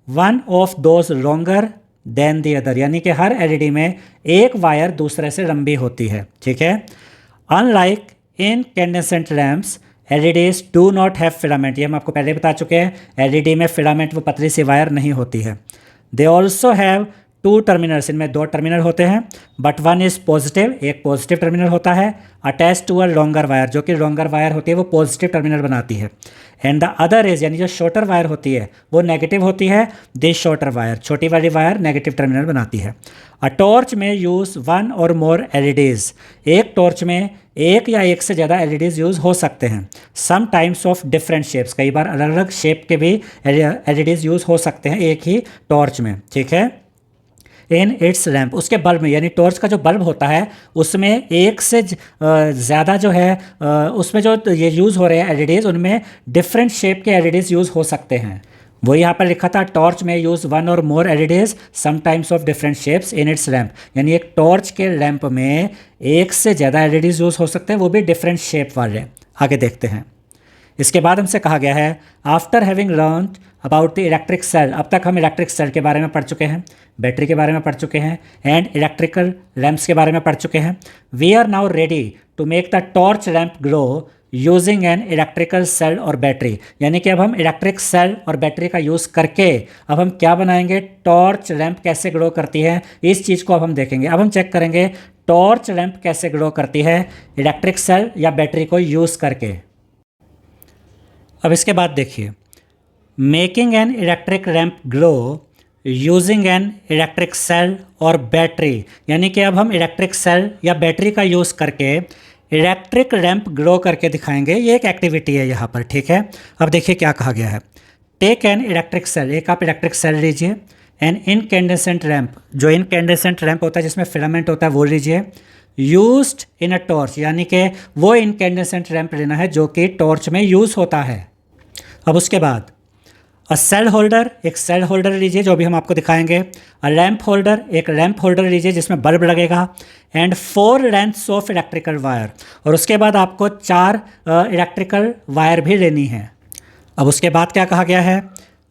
one of those longer than the other, यानी कि हर एलईडी में एक वायर दूसरे से लंबी होती है, ठीक है। Unlike incandescent lamps, LEDs do not have filament, ये हम आपको पहले बता चुके हैं। एलईडी में फिलामेंट, वो पतली सी वायर नहीं होती है। दे ऑल्सो हैव 2 टर्मिनल्स, इनमें 2 टर्मिनल होते हैं, बट वन इज पॉजिटिव, एक पॉजिटिव टर्मिनल होता है, attach to a longer wire, जो कि लॉन्गर वायर होती है वो पॉजिटिव टर्मिनल बनाती है। एंड द अदर इज, यानी जो शॉर्टर वायर होती है वो नेगेटिव होती है। दिस शॉर्टर वायर, छोटी वाली वायर नेगेटिव टर्मिनल बनाती है। अ टॉर्च में यूज़ 1 और मोर एलईडीज, एक टॉर्च में एक या एक से ज़्यादा एलईडीज यूज़ हो सकते हैं। Sometimes of different shapes, कई बार अलग अलग शेप के भी एलईडीज यूज़ हो सकते हैं एक ही टॉर्च में, ठीक है। इन इट्स लैम्प, उसके बल्ब में, यानी टॉर्च का जो बल्ब होता है उसमें एक से ज़्यादा जो है उसमें जो ये यूज़ हो रहे हैं एलईडीज़, उनमें डिफरेंट शेप के एलईडीज़ यूज़ हो सकते हैं। वो यहाँ पर लिखा था टॉर्च में use 1 or more LEDs sometimes of different shapes in its lamp, यानी एक टॉर्च के लैंप में एक से ज़्यादा एलईडीज़ यूज़ हो सकते हैं, वो भी डिफरेंट शेप वाले। आगे देखते हैं। इसके बाद हमसे कहा गया है after having learn about the electric cell, अब तक हम इलेक्ट्रिक सेल के बारे में पढ़ चुके हैं, बैटरी के बारे में पढ़ चुके हैं, एंड इलेक्ट्रिकल लैंप्स के बारे में पढ़ चुके हैं। We are now ready to make the torch lamp glow using an electrical cell और बैटरी, यानी कि अब हम इलेक्ट्रिक सेल और बैटरी का यूज़ करके अब हम क्या बनाएंगे, टॉर्च लैंप कैसे ग्लो करती है, इस चीज़ को अब हम देखेंगे। अब हम चेक करेंगे टॉर्च लैंप कैसे ग्लो करती है इलेक्ट्रिक सेल या बैटरी को यूज़ करके। अब इसके बाद देखिए, making an electric lamp glow using an electric cell और बैटरी, यानी कि अब हम इलेक्ट्रिक सेल या बैटरी का यूज़ करके इलेक्ट्रिक लैंप ग्लो करके दिखाएंगे। ये एक एक्टिविटी है यहाँ पर, ठीक है। अब देखिए क्या कहा गया है। टेक एन इलेक्ट्रिक सेल, एक आप इलेक्ट्रिक सेल लीजिए, एन इनकैंडेसेंट लैंप, जो इनकैंडेसेंट लैंप होता है जिसमें फिलामेंट होता है वो लीजिए। यूज्ड इन अ टॉर्च, यानी कि वो इनकैंडेसेंट लैंप लेना है जो कि टॉर्च में यूज़ होता है। अब उसके बाद अ सेल होल्डर, एक सेल होल्डर लीजिए जो भी हम आपको दिखाएंगे। अ लैंप होल्डर, एक लैंप होल्डर लीजिए जिसमें बल्ब लगेगा। And 4 lengths of electrical wire, और उसके बाद आपको 4 इलेक्ट्रिकल वायर भी लेनी है। अब उसके बाद क्या कहा गया है,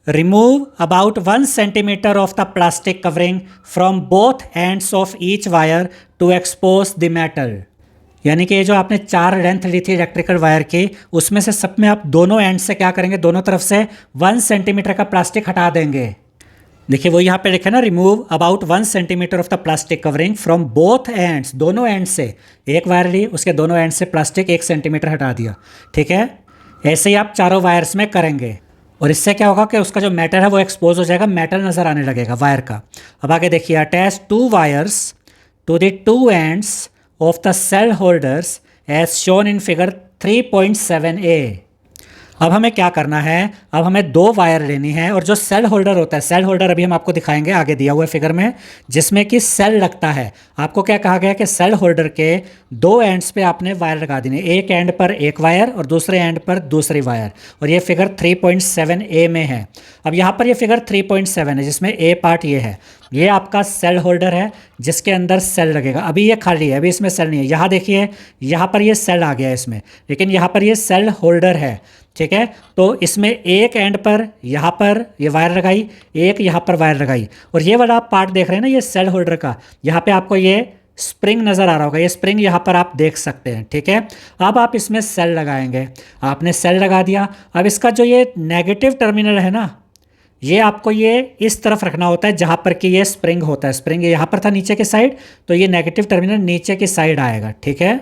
remove about 1 centimetre of the plastic covering from both ends of each wire to expose the metal, यानी कि ये जो आपने 4 लेंथ ली थी इलेक्ट्रिकल वायर की, उसमें से सब में आप दोनों एंड से क्या करेंगे, दोनों तरफ से 1 सेंटीमीटर का प्लास्टिक हटा देंगे। देखिए वो यहाँ पे लिखा ना, remove about 1 centimetre of the plastic covering from both ends, दोनों एंड से। एक वायर ली, उसके दोनों एंड से प्लास्टिक 1 सेंटीमीटर हटा दिया, ठीक है। ऐसे ही आप चारों वायर्स में करेंगे, और इससे क्या होगा कि उसका जो मेटल है वो एक्सपोज हो जाएगा, मेटल नज़र आने लगेगा वायर का। अब आगे देखिए, attach 2 wires to the 2 ends of the cell holders as shown in figure 3.7a। अब हमें क्या करना है, अब हमें 2 वायर लेनी है, और जो सेल होल्डर होता है, सेल होल्डर अभी हम आपको दिखाएंगे आगे दिया हुआ है फिगर में, जिसमें कि सेल लगता है। आपको क्या कहा गया कि सेल होल्डर के 2 एंड्स पे आपने वायर लगा देनी है, एक एंड पर एक वायर और दूसरे एंड पर दूसरी वायर, और ये फिगर 3.7a में है। अब यहाँ पर ये फिगर 3.7 है जिसमें ए पार्ट ये है, ये आपका सेल होल्डर है जिसके अंदर सेल लगेगा। अभी ये खाली है, अभी इसमें सेल नहीं है। यहाँ देखिए, यहाँ पर ये सेल आ गया है इसमें, लेकिन यहाँ पर ये सेल होल्डर है, ठीक है। तो इसमें एक एंड पर यहाँ पर ये वायर लगाई, एक यहाँ पर वायर लगाई, और ये वाला आप पार्ट देख रहे हैं ना, ये सेल होल्डर का, यहाँ पे आपको ये स्प्रिंग नज़र आ रहा होगा, ये स्प्रिंग यहाँ पर आप देख सकते हैं, ठीक है। अब आप इसमें सेल लगाएंगे, आपने सेल लगा दिया। अब इसका जो ये नेगेटिव टर्मिनल है ना, ये आपको ये इस तरफ रखना होता है जहाँ पर कि ये स्प्रिंग होता है। स्प्रिंग यहाँ पर था नीचे के साइड, तो ये नेगेटिव टर्मिनल नीचे की साइड आएगा, ठीक है।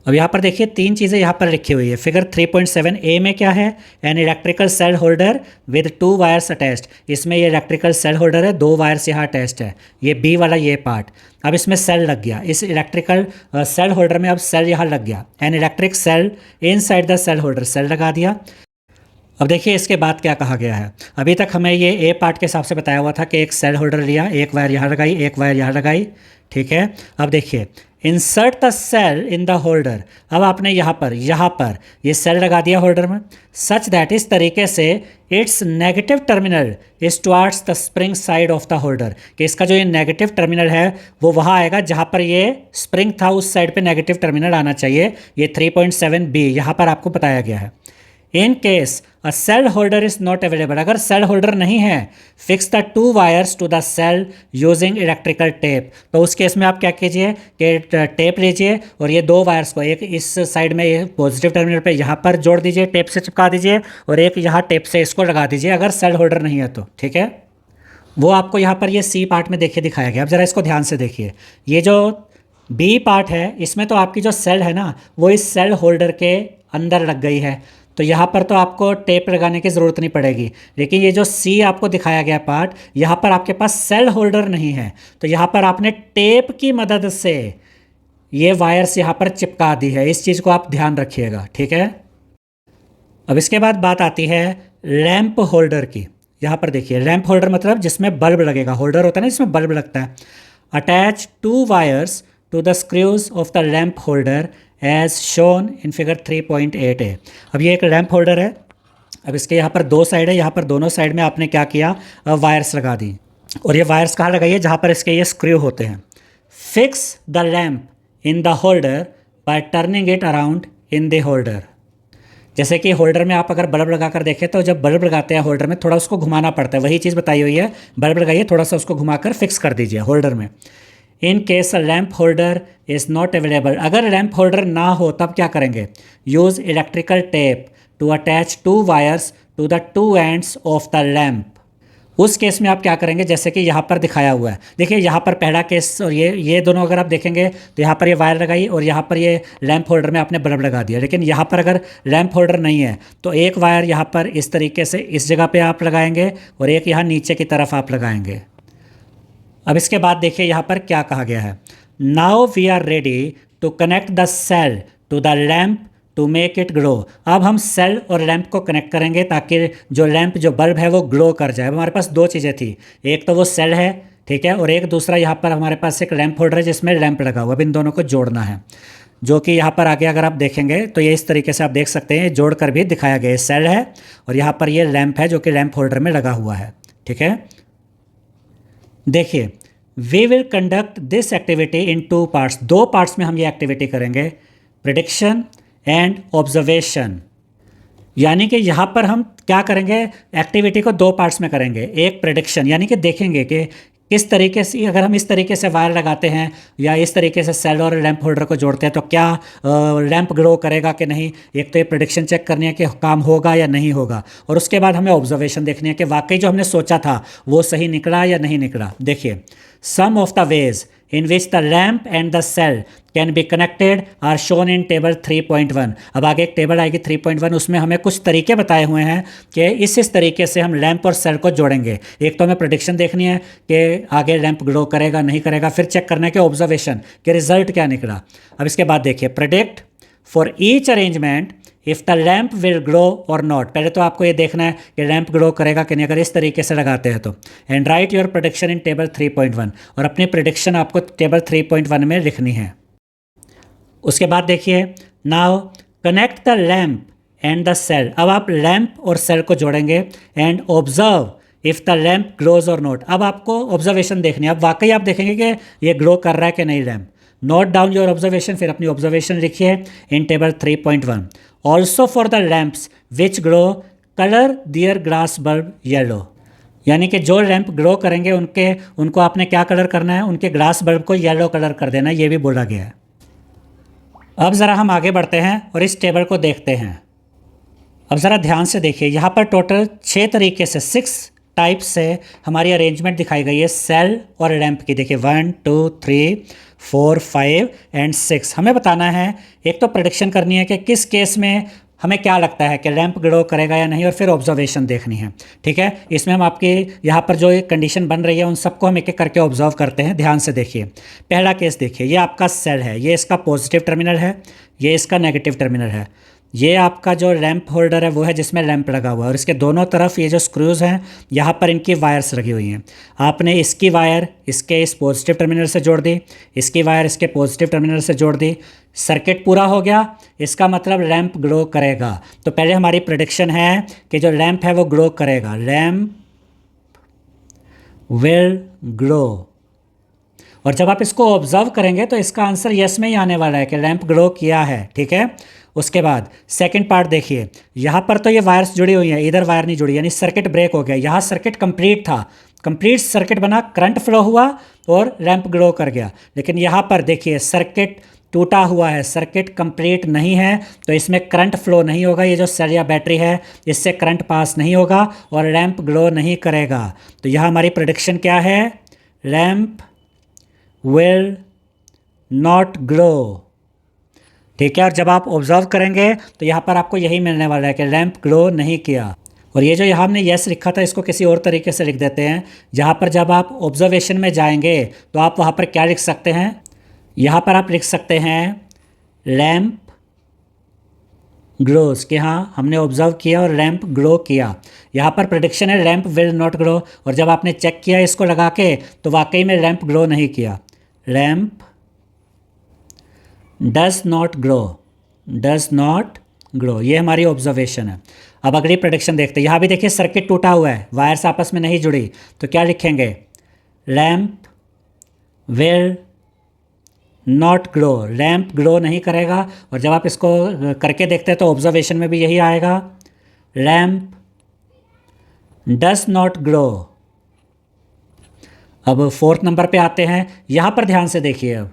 अब यहाँ पर देखिए 3 चीज़ें यहाँ पर लिखी हुई है। फिगर 3.7a में क्या है, an electrical cell holder with 2 wires attached, इसमें ये इलेक्ट्रिकल सेल होल्डर है, 2 वायर्स यहाँ अटैच्ड है, ये बी वाला ये पार्ट। अब इसमें सेल लग गया, इस इलेक्ट्रिकल सेल होल्डर में अब सेल यहाँ लग गया। An electric cell inside the cell holder, cell लगा दिया। अब देखिए इसके बाद क्या कहा गया है। अभी तक हमें ये ए पार्ट के हिसाब से बताया हुआ था कि एक सेल होल्डर लिया, एक वायर यहाँ लगाई, एक वायर यहाँ लगाई, ठीक है। अब देखिए, insert the cell in the holder. अब आपने यहाँ पर ये सेल लगा दिया होल्डर में, सच दैट इस तरीके से it's negative terminal is towards the spring side of the holder, कि इसका जो ये नेगेटिव टर्मिनल है वो वहाँ आएगा जहाँ पर ये स्प्रिंग था, उस साइड पे नेगेटिव टर्मिनल आना चाहिए। ये 3.7b यहाँ पर आपको बताया गया है। In case a cell holder is not available, अगर सेल होल्डर नहीं है, fix the 2 wires to the cell using electrical tape. तो उस केस में आप क्या कीजिए कि टेप लीजिए और ये 2 वायर्स को, एक इस साइड में ये पॉजिटिव टर्मिनल पे यहाँ पर जोड़ दीजिए, टेप से चिपका दीजिए, और एक यहाँ टेप से इसको लगा दीजिए अगर सेल होल्डर नहीं है तो, ठीक है। वो आपको यहाँ पर ये सी पार्ट में देखिए दिखाया गया। अब ज़रा इसको ध्यान से देखिए, ये जो बी पार्ट है इसमें तो आपकी जो सेल है ना वो इस सेल होल्डर के अंदर लग गई है, तो यहाँ पर तो आपको टेप लगाने की ज़रूरत नहीं पड़ेगी। लेकिन ये जो सी आपको दिखाया गया पार्ट, यहाँ पर आपके पास सेल होल्डर नहीं है, तो यहाँ पर आपने टेप की मदद से ये वायर्स यहाँ पर चिपका दी है। इस चीज़ को आप ध्यान रखिएगा, ठीक है। अब इसके बाद बात आती है लैंप होल्डर की। यहाँ पर देखिए, लैंप होल्डर मतलब जिसमें बल्ब लगेगा, होल्डर होता है ना जिसमें बल्ब लगता है। Attach 2 wires to the screws of the lamp holder as shown in figure 3.8 है। अब ये एक लैंप होल्डर है। अब इसके यहाँ पर 2 साइड है, यहाँ पर दोनों साइड में आपने क्या किया, वायर्स लगा दी, और ये वायर्स कहाँ लगाइए, जहाँ पर इसके ये स्क्रू होते हैं। Fix the lamp in the holder bye turning it around in the holder. जैसे कि होल्डर में आप अगर बल्ब लगा कर देखें तो जब बल्ब लगाते हैं होल्डर में थोड़ा उसको घुमाना पड़ता है, वही चीज़ बताई हुई है। बल्ब लगाइए, थोड़ा सा उसको घुमाकर फिक्स कर दीजिए होल्डर में। In case a lamp holder is not available, अगर लैंप होल्डर ना हो तब क्या करेंगे, use electrical tape to attach 2 wires to the 2 ends of the lamp. उस केस में आप क्या करेंगे, जैसे कि यहाँ पर दिखाया हुआ है, देखिए यहाँ पर पहला केस और ये दोनों अगर आप देखेंगे तो यहाँ पर ये वायर लगाई और यहाँ पर ये लैंप होल्डर में आपने बल्ब लगा दिया। लेकिन यहाँ पर अगर लैंप होल्डर नहीं है तो एक वायर यहाँ पर इस तरीके से इस जगह पे आप लगाएंगे और एक यहाँ नीचे की तरफ आप लगाएंगे। अब इसके बाद देखिए यहाँ पर क्या कहा गया है, now we are ready to connect the cell to the lamp to make it glow. अब हम सेल और लैंप को कनेक्ट करेंगे ताकि जो लैंप जो बल्ब है वो ग्लो कर जाए। हमारे पास 2 चीज़ें थी, एक तो वो सेल है, ठीक है, और एक दूसरा यहाँ पर हमारे पास एक लैंप होल्डर है जिसमें लैंप लगा हुआ। अब इन दोनों को जोड़ना है, जो कि यहाँ पर आगे अगर आप देखेंगे तो ये इस तरीके से आप देख सकते हैं, जोड़ कर भी दिखाया गया है। सेल है और यहाँ पर ये लैंप है जो कि लैंप होल्डर में लगा हुआ है, ठीक है। देखिए, we will conduct this activity in 2 parts, 2 parts में हम ये एक्टिविटी करेंगे, प्रेडिक्शन एंड ऑब्जर्वेशन। यानी कि यहाँ पर हम क्या करेंगे, एक्टिविटी को 2 पार्ट्स में करेंगे। एक प्रेडिक्शन, यानी कि देखेंगे कि किस तरीके से अगर हम इस तरीके से वायर लगाते हैं या इस तरीके से सेल और लैंप होल्डर को जोड़ते हैं तो क्या लैंप ग्लो करेगा कि नहीं। एक तो ये प्रेडिक्शन चेक करनी है कि काम होगा या नहीं होगा, और उसके बाद हमें ऑब्जर्वेशन देखनी है कि वाकई जो हमने सोचा था वो सही निकला या नहीं निकला। देखिए, some of the ways in which the lamp and the cell can be connected are shown in table 3.1। अब आगे एक टेबल आएगी 3.1, उसमें हमें कुछ तरीके बताए हुए हैं कि इस तरीके से हम लैंप और सेल को जोड़ेंगे। एक तो हमें प्रेडिक्शन देखनी है कि आगे लैंप ग्लो करेगा नहीं करेगा, फिर चेक करना है कि ऑब्जर्वेशन के रिजल्ट क्या निकला। अब इसके बाद देखिए, predict for each arrangement if the lamp will glow और नॉट। पहले तो आपको ये देखना है कि लैंप ग्लो करेगा कि नहीं, अगर इस तरीके से लगाते हैं तो। And right your prediction in table 3.1, और अपनी प्रेडिक्शन आपको टेबल 3.1 में लिखनी है। उसके बाद देखिए, now connect the lamp and the cell. अब आप लैंप और सेल को जोड़ेंगे and observe if the lamp glows और नॉट। अब आपको ऑब्जर्वेशन देखनी है, अब वाकई आप देखेंगे कि ये ग्लो कर रहा है कि नहीं lamp. Note down your observation, फिर अपनी ऑब्जर्वेशन लिखिए in table 3.1। Also for the lamps which glow colour their glass bulb yellow. यानी कि जो लैंप ग्लो करेंगे उनको आपने क्या कलर करना है, उनके ग्लास बल्ब को येलो कलर कर देना, ये भी बोला गया है। अब ज़रा हम आगे बढ़ते हैं और इस टेबल को देखते हैं। अब ज़रा ध्यान से देखिए, यहाँ पर टोटल 6 तरीके से 6 टाइप से हमारी अरेंजमेंट दिखाई गई है सेल और लैंप की। देखिए 1 2 3 4 5 एंड 6। हमें बताना है, एक तो प्रेडिक्शन करनी है कि किस केस में हमें क्या लगता है कि लैंप ग्लो करेगा या नहीं, और फिर ऑब्जर्वेशन देखनी है, ठीक है। इसमें हम आपके यहाँ पर जो एक कंडीशन बन रही है उन सबको हम एक एक करके ऑब्जर्व करते हैं। ध्यान से देखिए, पहला केस देखिए, ये आपका सेल है, ये इसका पॉजिटिव टर्मिनल है, ये इसका नेगेटिव टर्मिनल है। ये आपका जो लैंप होल्डर है वो है जिसमें लैंप लगा हुआ है, और इसके दोनों तरफ ये जो स्क्रूज़ हैं यहाँ पर इनकी वायर्स लगी हुई हैं। आपने इसकी वायर इसके इस पॉजिटिव टर्मिनल से जोड़ दी, इसकी वायर इसके पॉजिटिव टर्मिनल से जोड़ दी, सर्किट पूरा हो गया। इसका मतलब लैंप ग्लो करेगा। तो पहले हमारी प्रेडिक्शन है कि जो लैंप है वो ग्लो करेगा, लैंप विल ग्लो। और जब आप इसको ऑब्जर्व करेंगे तो इसका आंसर यस में ही आने वाला है कि लैंप ग्लो किया है, ठीक है। उसके बाद सेकंड पार्ट देखिए, यहाँ पर तो ये वायर्स जुड़ी हुई हैं, इधर वायर नहीं जुड़ी, यानी सर्किट ब्रेक हो गया। यहाँ सर्किट कंप्लीट था, कंप्लीट सर्किट बना, करंट फ्लो हुआ और लैंप ग्लो कर गया। लेकिन यहाँ पर देखिए सर्किट टूटा हुआ है, सर्किट कंप्लीट नहीं है, तो इसमें करंट फ्लो नहीं होगा। ये जो सेल या बैटरी है इससे करंट पास नहीं होगा और लैंप ग्लो नहीं करेगा। तो यहाँ हमारी प्रेडिक्शन क्या है, लैंप विल नॉट ग्लो, ठीक है। और जब आप ऑब्जर्व करेंगे तो यहाँ पर आपको यही मिलने वाला है कि लैंप ग्लो नहीं किया। और ये जो यहाँ हमने यस लिखा था इसको किसी और तरीके से लिख देते हैं, जहाँ पर जब आप ऑब्जर्वेशन में जाएंगे तो आप वहाँ पर क्या लिख सकते हैं, यहाँ पर आप लिख सकते हैं लैंप ग्लोस, कि हाँ हमने ऑब्जर्व किया और लैंप ग्लो किया। यहाँ पर प्रेडिक्शन है लैंप विल नॉट ग्लो, और जब आपने चेक किया इसको लगा के तो वाकई में लैंप ग्लो नहीं किया, lamp does not glow, does not glow. ये हमारी ऑब्जर्वेशन है। अब अगली प्रेडिक्शन देखते हैं। यहाँ भी देखिए सर्किट टूटा हुआ है, वायर्स आपस में नहीं जुड़ी, तो क्या लिखेंगे, lamp will not glow, lamp glow नहीं करेगा। और जब आप इसको करके देखते हैं तो ऑब्जर्वेशन में भी यही आएगा, लैंप डज नॉट ग्लो। अब फोर्थ नंबर पे आते हैं, यहाँ पर ध्यान से देखिए।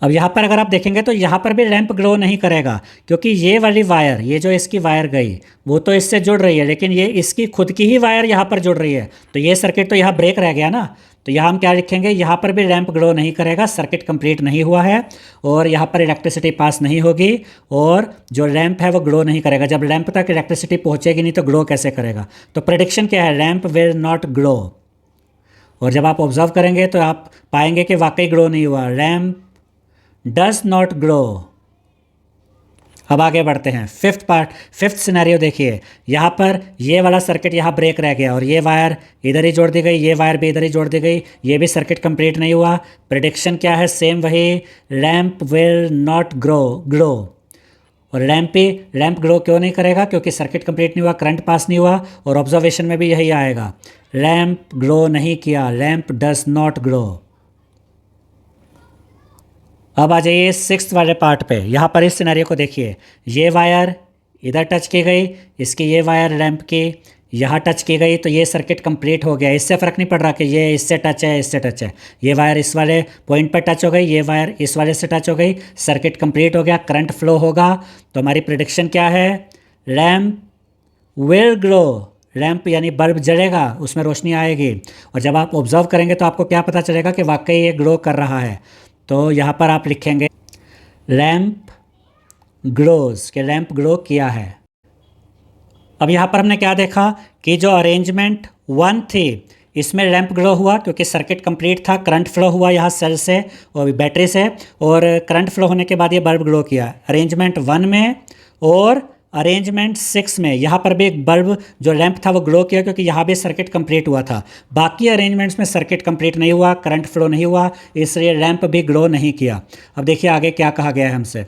अब यहाँ पर अगर आप देखेंगे तो यहाँ पर भी लैंप ग्लो नहीं करेगा, क्योंकि ये वाली वायर, ये जो इसकी वायर गई वो तो इससे जुड़ रही है, लेकिन ये इसकी खुद की ही वायर यहाँ पर जुड़ रही है, तो ये सर्किट तो यहाँ ब्रेक रह गया ना। तो यहाँ हम क्या लिखेंगे, यहाँ पर भी लैंप ग्लो नहीं करेगा, सर्किट कंप्लीट नहीं हुआ है और यहाँ पर इलेक्ट्रिसिटी पास नहीं होगी, और जो लैंप है वो ग्लो नहीं करेगा। जब लैंप तक इलेक्ट्रिसिटी पहुँचेगी नहीं तो ग्लो कैसे करेगा। तो प्रेडिक्शन क्या है, लैंप विल नॉट ग्लो। और जब आप ऑब्जर्व करेंगे तो आप पाएंगे कि वाकई ग्लो नहीं हुआ, लैंप डज नॉट ग्लो। अब आगे बढ़ते हैं, फिफ्थ सिनेरियो देखिए। यहाँ पर ये वाला सर्किट यहाँ ब्रेक रह गया और ये वायर इधर ही जोड़ दी गई, ये वायर भी इधर ही जोड़ दी गई, ये भी सर्किट कंप्लीट नहीं हुआ। प्रेडिक्शन क्या है, सेम वही, लैंप विल नॉट ग्लो। और लैंप ग्लो क्यों नहीं करेगा, क्योंकि सर्किट कंप्लीट नहीं हुआ, करंट पास नहीं हुआ, और ऑब्जर्वेशन में भी यही आएगा, लैंप ग्लो नहीं किया, लैंप डज नॉट ग्लो। अब आ जाइए सिक्स्थ वाले पार्ट पे। यहाँ पर इस सिनेरियो को देखिए, ये वायर इधर टच की गई, इसकी ये वायर लैंप की यहाँ टच की गई, तो ये सर्किट कंप्लीट हो गया। इससे फ़र्क नहीं पड़ रहा कि ये इससे टच है इससे टच है, ये वायर इस वाले पॉइंट पर टच हो गई, ये वायर इस वाले से टच हो गई, सर्किट कंप्लीट हो गया, करंट फ्लो होगा। तो हमारी प्रेडिक्शन क्या है, लैंप विल ग्लो, लैंप यानी बल्ब जलेगा, उसमें रोशनी आएगी। और जब आप ऑब्जर्व करेंगे तो आपको क्या पता चलेगा कि वाकई ये ग्लो कर रहा है। तो यहाँ पर आप लिखेंगे लैंप ग्लोज, के लैंप ग्लो किया है। अब यहाँ पर हमने क्या देखा कि जो अरेंजमेंट 1 थी इसमें लैंप ग्लो हुआ क्योंकि सर्किट कंप्लीट था, करंट फ्लो हुआ यहाँ सेल से और बैटरी से, और करंट फ्लो होने के बाद ये बल्ब ग्लो किया। अरेंजमेंट 1 में और अरेंजमेंट 6 में यहाँ पर भी एक बल्ब जो लैंप था वो ग्लो किया, क्योंकि यहाँ भी सर्किट कंप्लीट हुआ था। बाकी अरेंजमेंट्स में सर्किट कंप्लीट नहीं हुआ, करंट फ्लो नहीं हुआ, इसलिए लैंप भी ग्लो नहीं किया। अब देखिए आगे क्या कहा गया है हमसे,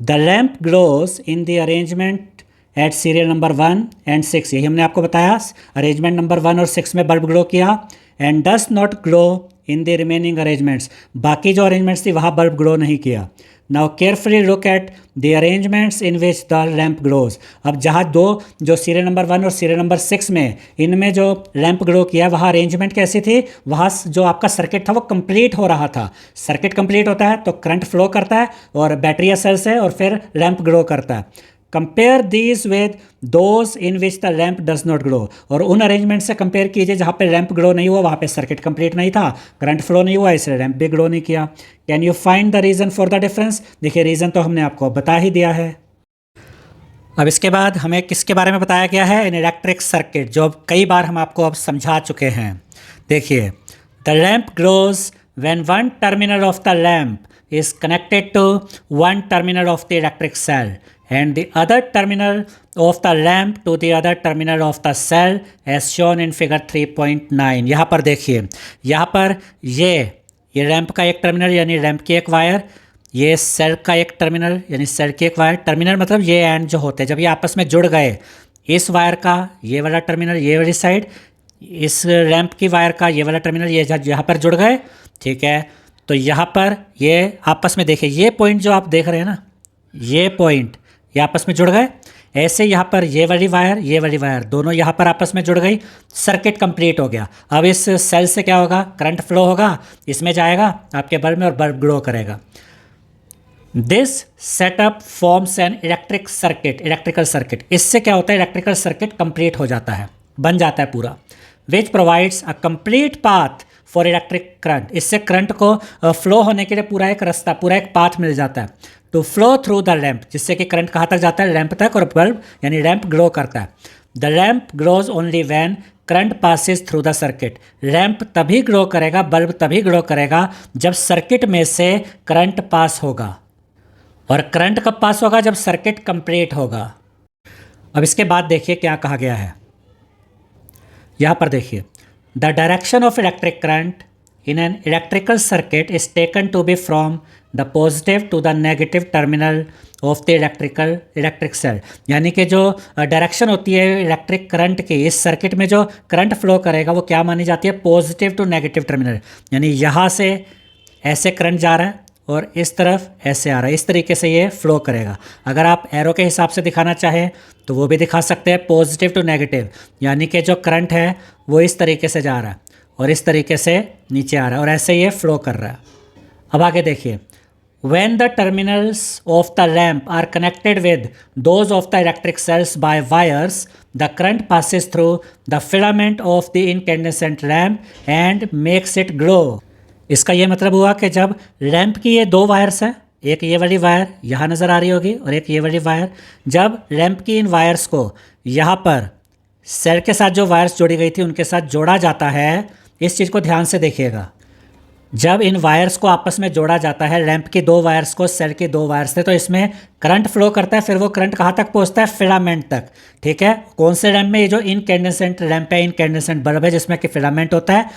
the lamp glows in the arrangement at serial number 1 and 6, यही हमने आपको बताया, अरेंजमेंट नंबर 1 और 6 में बल्ब ग्लो किया, and does not glow in the remaining arrangements, बाकी जो अरेंजमेंट्स थी वहाँ बल्ब ग्लो नहीं किया। Now carefully look at the arrangements in which the lamp glows. अब जहाँ दो जो सीरियल नंबर 1 और सीरियल नंबर 6 में इनमें जो लैंप ग्लो किया वहाँ अरेंजमेंट कैसी थी, वहाँ जो आपका सर्किट था वो कंप्लीट हो रहा था। सर्किट कंप्लीट होता है तो करंट फ्लो करता है और बैटरी या सेल से, और फिर लैंप ग्लो करता है। Compare these with those in which the lamp does not glow, और उन अरेंजमेंट से कंपेयर कीजिए जहाँ पे लैंप ग्लो नहीं हुआ, वहाँ पे सर्किट कंप्लीट नहीं था, करंट फ्लो नहीं हुआ, इसलिए लैंप भी ग्लो नहीं किया। Can you find the reason for the difference. देखिए रीज़न तो हमने आपको बता ही दिया है। अब इसके बाद हमें किसके बारे में बताया गया है, इन इलेक्ट्रिक सर्किट, जो अब कई बार हम आपको अब समझा चुके हैं। देखिए, the lamp glows when one terminal of the lamp is connected to one terminal of the electric cell and the other terminal of the lamp to the other terminal of the cell as shown in figure 3.9। यहाँ पर देखिए, यहाँ पर ये लैंप का एक टर्मिनल यानी लैंप की एक वायर, ये सेल का एक टर्मिनल यानी सेल की एक वायर। टर्मिनल मतलब ये एंड जो होते हैं जब ये आपस में जुड़ गए, इस वायर का ये वाला टर्मिनल ये वाली साइड, इस लैंप की वायर का ये वाला टर्मिनल ये यहाँ पर जुड़ गए, ठीक है। तो यहाँ पर ये आपस में देखिए, ये पॉइंट जो आप देख रहे हैं ना, ये पॉइंट ये आपस में जुड़ गए। ऐसे यहाँ पर ये वाली वायर दोनों यहाँ पर आपस में जुड़ गई, सर्किट कंप्लीट हो गया। अब इस सेल से क्या होगा, करंट फ्लो होगा, इसमें जाएगा आपके बल्ब में और बल्ब ग्लो करेगा। This setup forms an electrical circuit. इससे क्या होता है, इलेक्ट्रिकल सर्किट कंप्लीट हो जाता है, बन जाता है पूरा। Which provides a complete path for electric current. इससे करंट को फ्लो होने के लिए पूरा एक रास्ता, पूरा एक पाथ मिल जाता है to flow through the lamp, जिससे कि करंट कहाँ तक जाता है, लैंप तक, और बल्ब यानी लैंप ग्लो करता है। The lamp glows only when current passes through the circuit. Lamp तभी ग्लो करेगा, बल्ब तभी ग्लो करेगा जब सर्किट में से करंट पास होगा। और करंट कब पास होगा, जब सर्किट कंप्लीट होगा। अब इसके बाद देखिए क्या कहा गया है, यहाँ पर देखिए, the direction of electric current in an electrical circuit is taken to be from the positive to the negative terminal of the electric cell. यानी कि जो डायरेक्शन होती है इलेक्ट्रिक करंट की, इस सर्किट में जो करंट फ्लो करेगा वो क्या मानी जाती है, पॉजिटिव टू नेगेटिव टर्मिनल। यानी यहाँ से ऐसे करंट जा रहा है और इस तरफ ऐसे आ रहा है, इस तरीके से ये फ्लो करेगा। अगर आप एरो के हिसाब से दिखाना चाहें तो वो भी दिखा सकते हैं, पॉजिटिव टू नेगेटिव, यानी कि जो करंट है वो इस तरीके से जा रहा है और इस तरीके से नीचे आ रहा है और ऐसे ये फ्लो कर रहा है। अब आगे देखिए, when the terminals of the lamp are connected with those of the electric cells by wires, the current passes through the filament of the incandescent lamp and makes it glow। इसका ये मतलब हुआ कि जब लैंप की ये दो वायर्स हैं, एक ये वाली वायर यहाँ नज़र आ रही होगी और एक ये वाली वायर, जब लैंप की इन वायर्स को यहाँ पर सेल के साथ जो वायर्स जोड़ी गई थी उनके साथ जोड़ा जाता है, इस चीज़ को ध्यान से देखिएगा। जब इन वायर्स को आपस में जोड़ा जाता है, लैंप की दो वायर्स को सेल की दो वायर्स से, तो इसमें करंट फ्लो करता है। फिर वो करंट कहाँ तक पहुँचता है, फिलामेंट तक, ठीक है। कौन से लैंप में, ये जो इनकैंडेसेंट लैंप है, इनकैंडेसेंट बल्ब है जिसमें कि फिलामेंट होता है,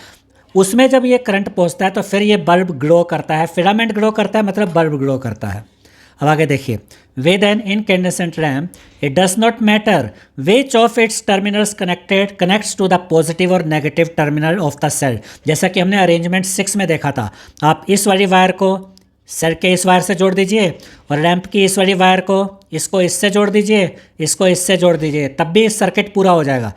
उसमें जब ये करंट पहुँचता है तो फिर ये बल्ब ग्लो करता है। फिलामेंट ग्लो करता है मतलब बल्ब ग्लो करता है। अब आगे देखिए, with an incandescent lamp it does not matter which of its terminals connects to the positive or negative terminal of the cell. जैसा कि हमने अरेंजमेंट 6 में देखा था, आप इस वाली वायर को सेल के इस वायर से जोड़ दीजिए और लैंप की इस वाली वायर को इसको इससे जोड़ दीजिए, इसको इससे जोड़ दीजिए, तब भी सर्किट पूरा हो जाएगा,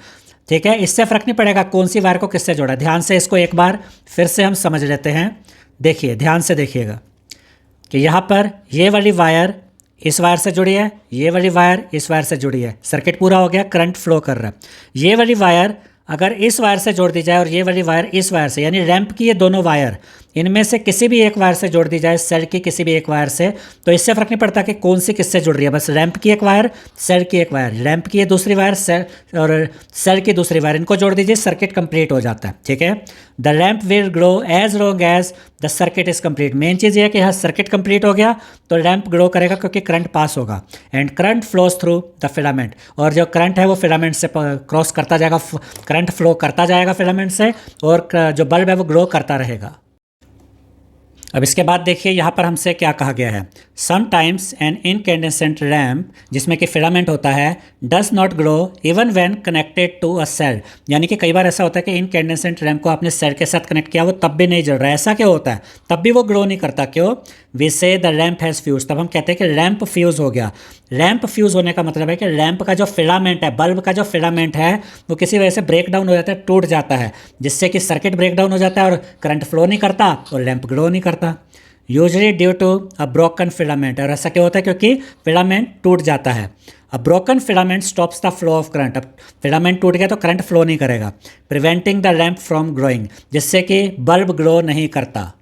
ठीक है। इससे फ़र्क नहीं पड़ेगा कौन सी वायर को किससे जोड़ा। ध्यान से इसको एक बार फिर से हम समझ लेते हैं। देखिए, ध्यान से देखिएगा कि यहाँ पर ये वाली वायर इस वायर से जुड़ी है, ये वाली वायर इस वायर से जुड़ी है, सर्किट पूरा हो गया, करंट फ्लो कर रहा है। ये वाली वायर अगर इस वायर से जोड़ दी जाए और ये वाली वायर इस वायर से, यानी लैंप की ये दोनों वायर, इनमें से किसी भी एक वायर से जोड़ दी जाए, सेल की किसी भी एक वायर से, तो इससे फ़र्क नहीं पड़ता कि कौन सी किससे जुड़ रही है। बस लैंप की एक वायर, सेल की एक वायर, लैंप की ये दूसरी वायर, सेल और सेल की दूसरी वायर, इनको जोड़ दीजिए, सर्किट कंप्लीट हो जाता है, ठीक है। The lamp will glow as long as the circuit is complete. Main चीज़ ये है कि यहाँ सर्किट कंप्लीट हो गया तो लैंप ग्लो करेगा क्योंकि करंट पास होगा। And current flows through the filament, और जो करंट है वो फिलामेंट से क्रॉस करता जाएगा, करंट फ्लो करता जाएगा फिलामेंट से, और जो बल्ब है वो ग्लो करता रहेगा। अब इसके बाद देखिए यहाँ पर हमसे क्या कहा गया है, समटाइम्स एन इनकैंडेसेंट लैम्प, जिसमें कि फिलामेंट होता है, does not glow even when connected to a cell. यानी कि कई बार ऐसा होता है कि इनकैंडेसेंट लैम्प को आपने सेल के साथ कनेक्ट किया, वो तब भी नहीं जल रहा है। ऐसा क्यों होता है, तब भी वो ग्लो नहीं करता, क्यों? वी से द लैम्प हैज़ फ्यूज। तब हम कहते हैं कि लैम्प फ्यूज़ हो गया। लैम्प फ्यूज़ होने का मतलब है कि लैम्प का जो फिलामेंट है, बल्ब का जो फिलामेंट है, वो किसी वजह से ब्रेक डाउन हो जाता है, टूट जाता है, जिससे कि सर्किट ब्रेक डाउन हो जाता है और करंट फ्लो नहीं करता और लैम्प ग्लो नहीं करता। Usually due to a broken filament. और ऐसा क्यों होता है, क्योंकि फिलामेंट टूट जाता है। अ broken filament stops the flow of current. अब फिलामेंट टूट गया तो करंट फ्लो नहीं करेगा, preventing the lamp from glowing, जिससे कि बल्ब ग्लो नहीं करता।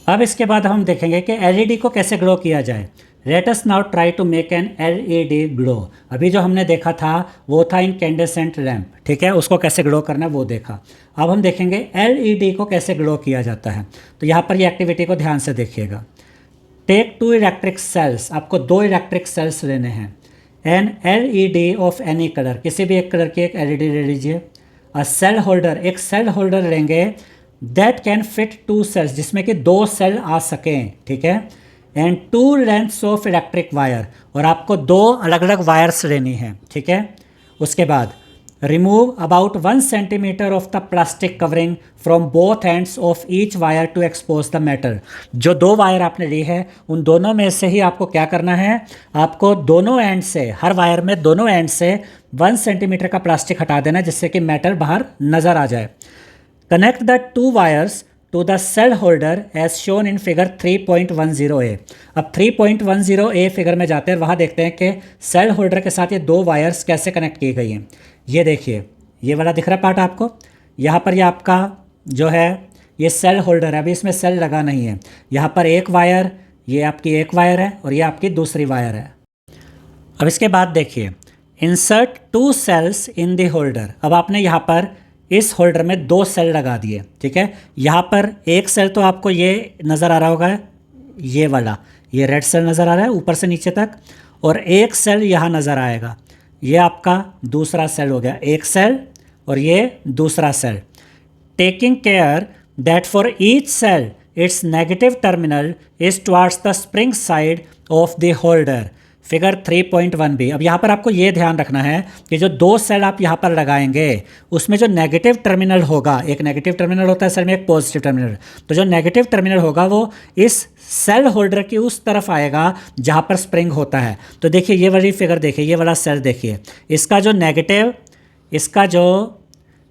अब इसके बाद हम देखेंगे कि एलईडी को कैसे ग्लो किया जाए। Let us now try to make an LED glow. अभी जो हमने देखा था वो था इनकैंडेसेंट लैम्प, ठीक है, उसको कैसे ग्लो करना है वो देखा। अब हम देखेंगे एलईडी को कैसे ग्लो किया जाता है। तो यहाँ पर ये एक्टिविटी को ध्यान से देखिएगा। टेक 2 इलेक्ट्रिक सेल्स, आपको 2 इलेक्ट्रिक सेल्स लेने हैं। An LED of any colour, किसी भी एक कलर की एक LED ले लीजिए। अ सेल होल्डर, एक सेल होल्डर लेंगे दैट कैन फिट 2 सेल्स, जिसमें कि 2 सेल आ सकें, ठीक है। And 2 lengths of electric wire, और आपको 2 अलग अलग वायर्स लेनी है, ठीक है। उसके बाद remove about 1 centimetre of the plastic covering from both ends of each wire to expose the metal. जो 2 वायर आपने ली है उन दोनों में से ही आपको क्या करना है, आपको दोनों एंड से, हर वायर में दोनों एंड से 1 सेंटीमीटर का प्लास्टिक हटा देना, जिससे कि मेटल बाहर नज़र आ जाए। Connect the 2 wires to the cell holder as shown in figure 3.10A। अब 3.10A फिगर में जाते हैं, वहाँ देखते हैं कि सेल होल्डर के साथ ये 2 वायर्स कैसे कनेक्ट की गई हैं। ये देखिए, ये वाला दिख रहा है पार्ट आपको, यहाँ पर ये आपका जो है ये सेल होल्डर है, अभी इसमें सेल लगा नहीं है। यहाँ पर एक वायर, ये आपकी एक वायर है और ये आपकी दूसरी वायर है। अब इसके बाद देखिए, insert 2 cells in the holder. अब आपने यहाँ पर इस होल्डर में 2 सेल लगा दिए, ठीक है। यहाँ पर एक सेल तो आपको ये नज़र आ रहा होगा, ये वाला, ये रेड सेल नज़र आ रहा है ऊपर से नीचे तक, और एक सेल यहाँ नज़र आएगा, ये आपका दूसरा सेल हो गया, एक सेल और ये दूसरा cell. Taking care that for each cell its negative terminal is towards the spring side of the holder, figure 3.1B। अब यहाँ पर आपको ये ध्यान रखना है कि जो 2 सेल आप यहाँ पर लगाएंगे उसमें जो नेगेटिव टर्मिनल होगा, एक नेगेटिव टर्मिनल होता है सेल में, एक पॉजिटिव टर्मिनल, तो जो नेगेटिव टर्मिनल होगा वो इस सेल होल्डर की उस तरफ आएगा जहाँ पर स्प्रिंग होता है। तो देखिए ये वाली फिगर देखिए, ये वाला सेल देखिए, इसका जो नेगेटिव, इसका जो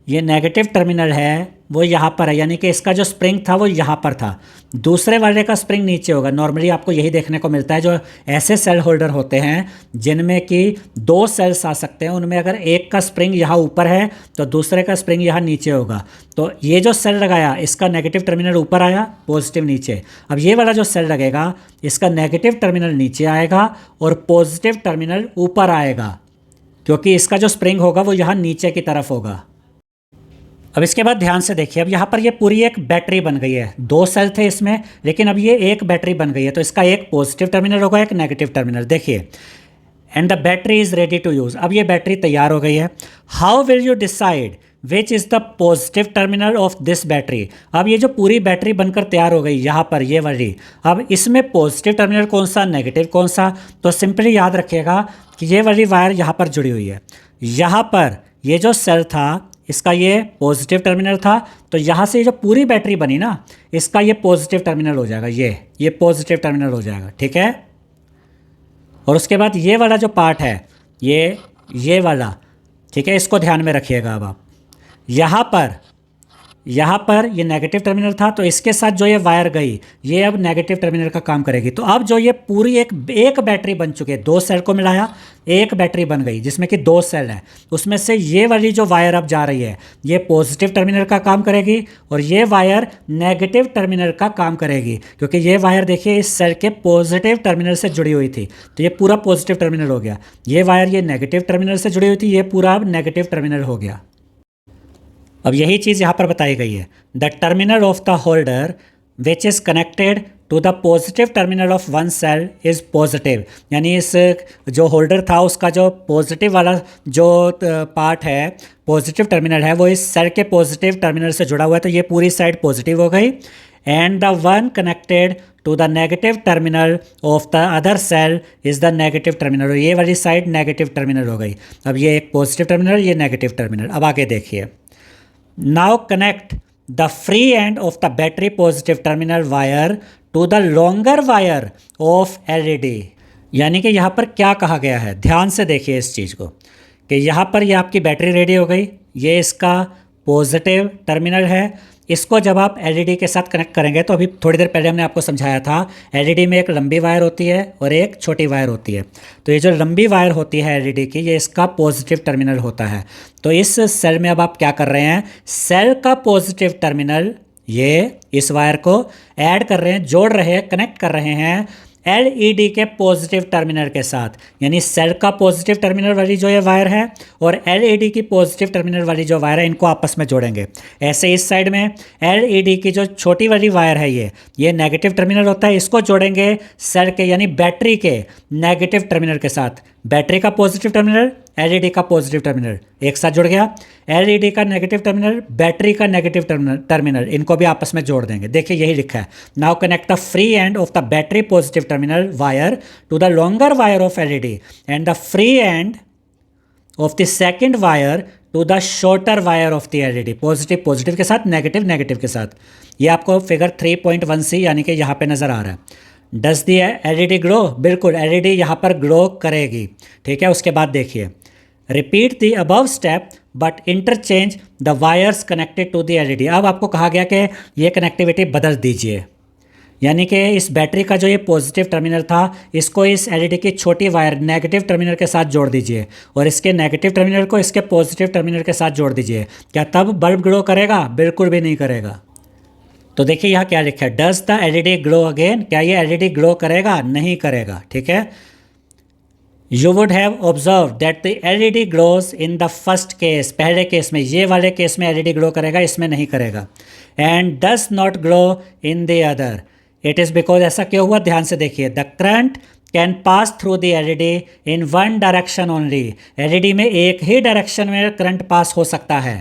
ये नेगेटिव टर्मिनल है वो यहाँ पर है, यानी कि इसका जो स्प्रिंग था वो यहाँ पर था, दूसरे वाले का स्प्रिंग नीचे होगा। नॉर्मली आपको यही देखने को मिलता है, जो ऐसे सेल होल्डर होते हैं जिनमें कि 2 सेल्स आ सकते हैं, उनमें अगर एक का स्प्रिंग यहाँ ऊपर है तो दूसरे का स्प्रिंग यहाँ नीचे होगा। तो ये जो सेल लगाया इसका नेगेटिव टर्मिनल ऊपर आया, पॉजिटिव नीचे। अब ये वाला जो सेल लगेगा इसका नेगेटिव टर्मिनल नीचे आएगा और पॉजिटिव टर्मिनल ऊपर आएगा, क्योंकि इसका जो स्प्रिंग होगा वो यहाँ नीचे की तरफ होगा। अब इसके बाद ध्यान से देखिए, अब यहाँ पर ये पूरी एक बैटरी बन गई है, 2 सेल थे इसमें लेकिन अब ये एक बैटरी बन गई है, तो इसका एक पॉजिटिव टर्मिनल होगा, एक नेगेटिव टर्मिनल। देखिए, and the battery is ready to use. अब ये बैटरी तैयार हो गई है। How will you decide which is the positive terminal of this battery. अब ये जो पूरी बैटरी बनकर तैयार हो गई यहाँ पर ये वाली, अब इसमें पॉजिटिव टर्मिनल कौन सा, नेगेटिव कौन सा, तो सिंपली याद रखिएगा कि ये वाली वायर यहाँ पर जुड़ी हुई है, यहाँ पर ये जो सेल था इसका ये पॉजिटिव टर्मिनल था, तो यहाँ से जो पूरी बैटरी बनी ना इसका ये पॉजिटिव टर्मिनल हो जाएगा, ये पॉजिटिव टर्मिनल हो जाएगा, ठीक है। और उसके बाद ये वाला जो पार्ट है ये वाला, ठीक है, इसको ध्यान में रखिएगा। अब आप यहाँ पर ये नेगेटिव टर्मिनल था, तो इसके साथ जो ये वायर गई ये अब नेगेटिव टर्मिनल का काम करेगी। तो अब जो ये पूरी एक बैटरी बन चुकी है, 2 सेल को मिलाया एक बैटरी बन गई जिसमें कि 2 सेल है, उसमें से ये वाली जो वायर अब जा रही है ये पॉजिटिव टर्मिनल का काम करेगी और ये वायर नेगेटिव टर्मिनल का काम करेगी, क्योंकि ये वायर देखिए इस सेल के पॉजिटिव टर्मिनल से जुड़ी हुई थी, तो ये पूरा पॉजिटिव टर्मिनल हो गया। ये वायर ये नेगेटिव टर्मिनल से जुड़ी हुई थी, ये पूरा अब नेगेटिव टर्मिनल हो गया। अब यही चीज़ यहाँ पर बताई गई है, the terminal of the holder which is connected to the positive terminal of one cell is positive, यानी इस जो होल्डर था उसका जो पॉजिटिव वाला जो पार्ट है, पॉजिटिव टर्मिनल है, वो इस सेल के पॉजिटिव टर्मिनल से जुड़ा हुआ है, तो ये पूरी साइड पॉजिटिव हो गई। And the one connected to the negative terminal of the other cell is the negative terminal, और ये वाली साइड नेगेटिव टर्मिनल हो गई। अब ये एक पॉजिटिव टर्मिनल, ये नेगेटिव टर्मिनल। अब आगे देखिए, now connect the free end of the battery positive terminal wire to the longer wire of LED। यानी कि यहाँ पर क्या कहा गया है, ध्यान से देखिए इस चीज़ को, कि यहाँ पर ये आपकी बैटरी रेडी हो गई, ये इसका पॉजिटिव टर्मिनल है, इसको जब आप LED के साथ कनेक्ट करेंगे, तो अभी थोड़ी देर पहले हमने आपको समझाया था LED में एक लंबी वायर होती है और एक छोटी वायर होती है, तो ये जो लंबी वायर होती है LED की ये इसका पॉजिटिव टर्मिनल होता है। तो इस सेल में अब आप क्या कर रहे हैं, सेल का पॉजिटिव टर्मिनल ये इस वायर को ऐड कर रहे हैं, जोड़ रहे हैं, कनेक्ट कर रहे हैं एलईडी के पॉजिटिव टर्मिनल के साथ, यानी सेल का पॉजिटिव टर्मिनल वाली जो ये वायर है और एलईडी की पॉजिटिव टर्मिनल वाली जो वायर है, इनको आपस में जोड़ेंगे। ऐसे इस साइड में एलईडी की जो छोटी वाली वायर है ये नेगेटिव टर्मिनल होता है, इसको जोड़ेंगे सेल के यानी बैटरी के नेगेटिव टर्मिनल के साथ। बैटरी का पॉजिटिव टर्मिनल, एलईडी का पॉजिटिव टर्मिनल एक साथ जुड़ गया। एलईडी का नेगेटिव टर्मिनल, बैटरी का नेगेटिव टर्मिनल, इनको भी आपस में जोड़ देंगे। देखिए यही लिखा है, now connect the free end of the battery positive terminal wire to the longer wire of LED and the free end of the second wire to the shorter wire of the LED. Positive positive के साथ, नेगेटिव नेगेटिव के साथ। ये आपको फिगर 3.1c यानी कि यहाँ पे नज़र आ रहा है। Does the LED glow? बिल्कुल, एलईडी यहाँ पर ग्लो करेगी। ठीक है, उसके बाद देखिए, repeat the above step but interchange the wires connected to the LED. अब आपको कहा गया कि ये कनेक्टिविटी बदल दीजिए, यानी कि इस बैटरी का जो ये पॉजिटिव टर्मिनल था, इसको इस एलईडी की छोटी वायर नेगेटिव टर्मिनल के साथ जोड़ दीजिए और इसके नेगेटिव टर्मिनल को इसके पॉजिटिव टर्मिनल के साथ जोड़ दीजिए। क्या तब बल्ब ग्लो करेगा? बिल्कुल भी नहीं करेगा। तो देखिए यहाँ क्या लिखा है, does the LED glow again? क्या ये एलईडी ग्लो करेगा? नहीं करेगा। ठीक है, you would have observe that the LED glows in the first case, पहले केस में, ये वाले केस में एलईडी ग्लो करेगा, इसमें नहीं करेगा। And does not glow in the other, it is because, ऐसा क्यों हुआ? ध्यान से देखिए, the current can pass through the LED in one direction only. LED में एक ही डायरेक्शन में करंट पास हो सकता है।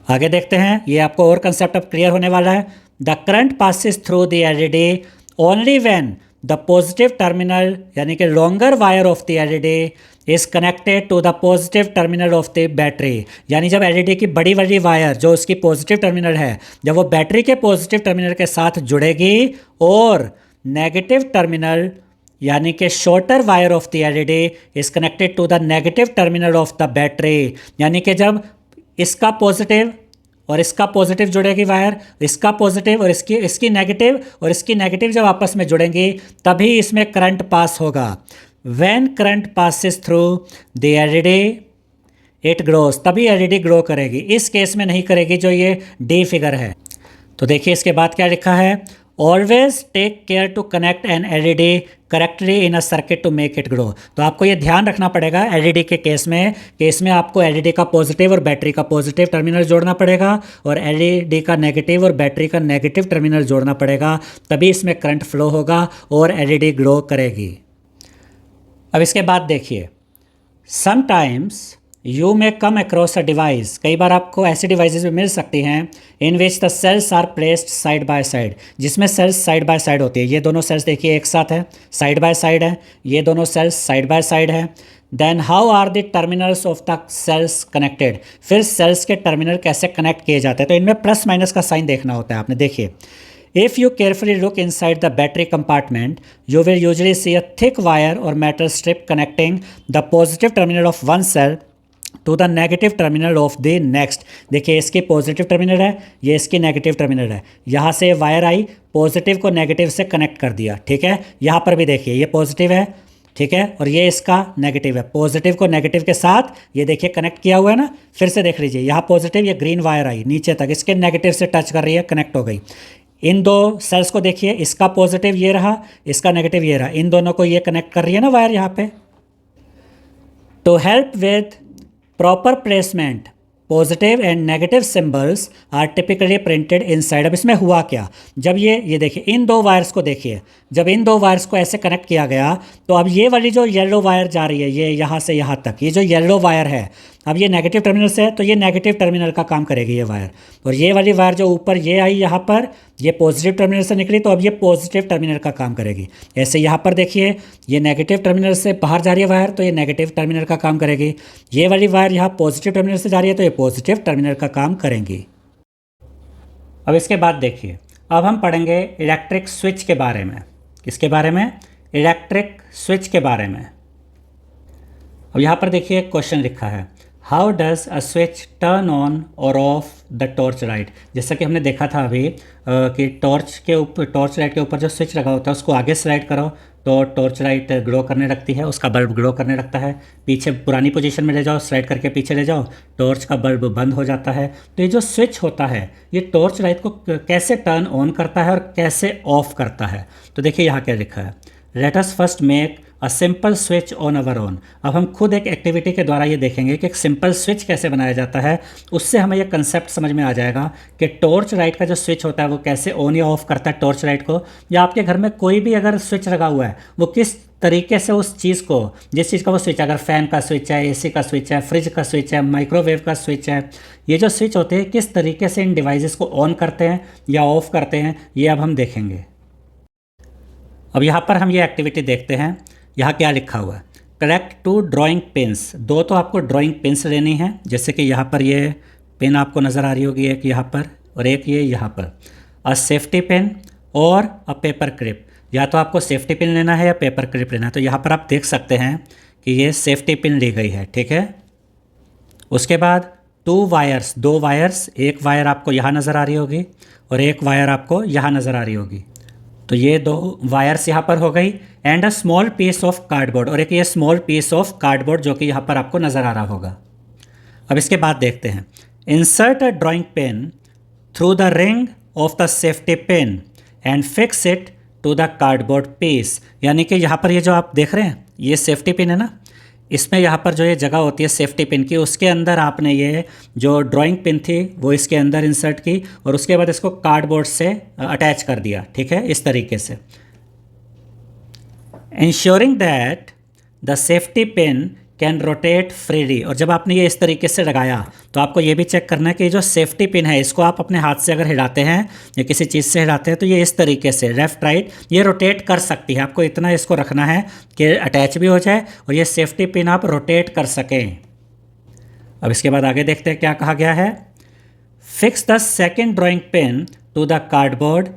आगे देखते हैं, ये आपको और कंसेप्ट अब क्लियर होने वाला है। The current passes through the LED only when the positive terminal यानी कि longer wire of the LED is connected to the positive terminal of the battery. यानी जब एलईडी की बड़ी वाली वायर जो उसकी पॉजिटिव टर्मिनल है, जब वो बैटरी के पॉजिटिव टर्मिनल के साथ जुड़ेगी और नेगेटिव टर्मिनल यानी कि shorter wire of the LED is connected to the negative terminal of the battery, यानी कि जब इसका पॉजिटिव और इसका पॉजिटिव जुड़ेगी वायर, इसका पॉजिटिव और इसकी नेगेटिव और इसकी नेगेटिव जब आपस में जुड़ेंगी तभी इसमें करंट पास होगा। When current passes through the LED it glows, तभी एलईडी ग्रो करेगी। इस केस में नहीं करेगी जो ये डी फिगर है। तो देखिए इसके बाद क्या लिखा है, always take care to connect an LED correctly in a circuit to make it glow. तो आपको ये ध्यान रखना पड़ेगा एलईडी के केस में आपको एलईडी का पॉजिटिव और बैटरी का पॉजिटिव टर्मिनल जोड़ना पड़ेगा और एलईडी का नेगेटिव और बैटरी का नेगेटिव टर्मिनल जोड़ना पड़ेगा, तभी इसमें करंट फ्लो होगा और एलईडी ग्लो करेगी। अब इसके बाद देखिए, sometimes you may come across a device, कई बार आपको ऐसी डिवाइसेस भी मिल सकती हैं in which the cells are placed side by side, जिसमें सेल्स साइड बाय साइड होती है। ये दोनों सेल्स देखिए एक साथ है, साइड बाय साइड है, ये दोनों सेल्स साइड बाय साइड है। Then how are the terminals of the cells connected, फिर सेल्स के टर्मिनल कैसे कनेक्ट किए जाते हैं? तो इनमें प्लस माइनस का साइन देखना होता है आपने। देखिए, if you carefully look inside the battery compartment, you will usually see a thick wire or metal strip connecting the positive terminal of one cell to the negative terminal of the next. देखिए इसकी पॉजिटिव टर्मिनल है, ये इसकी नेगेटिव टर्मिनल है। यहाँ से वायर आई, पॉजिटिव को नेगेटिव से कनेक्ट कर दिया। ठीक है, यहाँ पर भी देखिए ये पॉजिटिव है, ठीक है, और ये इसका नेगेटिव है। पॉजिटिव को नेगेटिव के साथ ये देखिए कनेक्ट किया हुआ है ना। फिर से देख लीजिए, यहाँ पॉजिटिव, ये ग्रीन वायर आई नीचे तक, इसके नेगेटिव से टच कर रही है, कनेक्ट हो गई। इन दो सेल्स को देखिए, इसका पॉजिटिव ये रहा, इसका नेगेटिव ये रहा, इन दोनों को ये कनेक्ट कर रही है ना वायर यहाँ पे। To help with proper placement positive and negative symbols are typically printed inside. अब इसमें हुआ क्या, जब ये देखिए इन दो वायर्स को देखिए, जब इन दो वायर्स को ऐसे कनेक्ट किया गया तो अब ये वाली जो येलो वायर जा रही है, ये यहाँ से यहाँ तक, ये जो येलो वायर है, अब ये नेगेटिव टर्मिनल से है तो ये नेगेटिव टर्मिनल का काम करेगी ये वायर। और ये वाली वायर जो ऊपर ये आई यहाँ पर, ये पॉजिटिव टर्मिनल से निकली तो अब ये पॉजिटिव टर्मिनल का काम करेगी। ऐसे यहाँ पर देखिए, ये नेगेटिव टर्मिनल से बाहर जा रही है वायर तो ये नेगेटिव टर्मिनल का काम करेगी। ये वाली वायर यहाँ पॉजिटिव टर्मिनल से जा रही है तो ये पॉजिटिव टर्मिनल का काम करेंगी। अब इसके बाद देखिए, अब हम पढ़ेंगे इलेक्ट्रिक स्विच के बारे में। किसके बारे में? इलेक्ट्रिक स्विच के बारे में। अब यहाँ पर देखिए क्वेश्चन लिखा है, how does a switch turn on और ऑफ द टॉर्च लाइट। जैसा कि हमने देखा था अभी कि टॉर्च लाइट के ऊपर जो स्विच लगा होता है उसको आगे स्लाइड करो तो टॉर्च लाइट ग्लो करने लगती है, उसका बल्ब ग्लो करने लगता है। पीछे पुरानी पोजीशन में ले जाओ, स्लाइड करके पीछे ले जाओ, टॉर्च का बल्ब बंद हो जाता है। तो ये जो स्विच होता है ये टॉर्च लाइट को कैसे टर्न ऑन करता है और कैसे ऑफ करता है। तो देखिए यहाँ क्या लिखा है, let us first make a simple switch on our own. अब हम खुद एक एक्टिविटी के द्वारा ये देखेंगे कि एक सिंपल स्विच कैसे बनाया जाता है। उससे हमें ये कंसेप्ट समझ में आ जाएगा कि टॉर्च लाइट का जो स्विच होता है वो कैसे ऑन या ऑफ करता है टॉर्च लाइट को, या आपके घर में कोई भी अगर स्विच लगा हुआ है वो किस तरीके से उस चीज़ को, जिस चीज़ का वो स्विच, अगर फ़ैन का स्विच है, एसी का स्विच है, फ्रिज का स्विच है, माइक्रोवेव का स्विच है, ये जो स्विच होते हैं किस तरीके से इन डिवाइसेस को ऑन करते हैं या ऑफ करते हैं, ये अब हम देखेंगे। अब यहाँ पर हम ये एक्टिविटी देखते हैं। यहाँ क्या लिखा हुआ है, कलेक्ट 2 ड्राइंग पिन्स। 2 तो आपको ड्राइंग पिन्स लेनी है, जैसे कि यहाँ पर ये पिन आपको नज़र आ रही होगी, एक यहाँ पर और एक ये यहाँ पर। अ सेफ्टी पिन और अ पेपर क्लिप, या तो आपको सेफ्टी पिन लेना है या पेपर क्लिप लेना है। तो यहाँ पर आप देख सकते हैं कि ये सेफ्टी पिन ली गई है, ठीक है। उसके बाद 2 वायर्स, 2 वायर्स, एक वायर आपको यहाँ नज़र आ रही होगी और एक वायर आपको यहाँ नज़र आ रही होगी। तो ये 2 वायर्स यहाँ पर हो गई। And a small piece of cardboard, और एक ये स्मॉल पीस ऑफ कार्डबोर्ड जो कि यहाँ पर आपको नज़र आ रहा होगा। अब इसके बाद देखते हैं, insert a drawing pin through the ring of the safety pin and fix it to the cardboard piece. यानी कि यहाँ पर ये जो आप देख रहे हैं ये सेफ्टी पिन है ना, इसमें यहाँ पर जो ये जगह होती है सेफ्टी पिन की, उसके अंदर आपने ये जो ड्राइंग पिन थी वो इसके अंदर इंसर्ट की और उसके बाद इसको कार्डबोर्ड से अटैच कर दिया, ठीक है, इस तरीके से। Ensuring that the safety pin can rotate freely. और जब आपने ये इस तरीके से लगाया तो आपको ये भी चेक करना है कि जो सेफ्टी पिन है इसको आप अपने हाथ से अगर हिलाते हैं या किसी चीज़ से हिलाते हैं तो ये इस तरीके से लेफ़्ट राइट ये रोटेट कर सकती है। आपको इतना इसको रखना है कि अटैच भी हो जाए और ये सेफ्टी पिन आप रोटेट कर सकें। अब इसके बाद आगे देखते हैं क्या कहा गया है। Fix the second drawing pin to the cardboard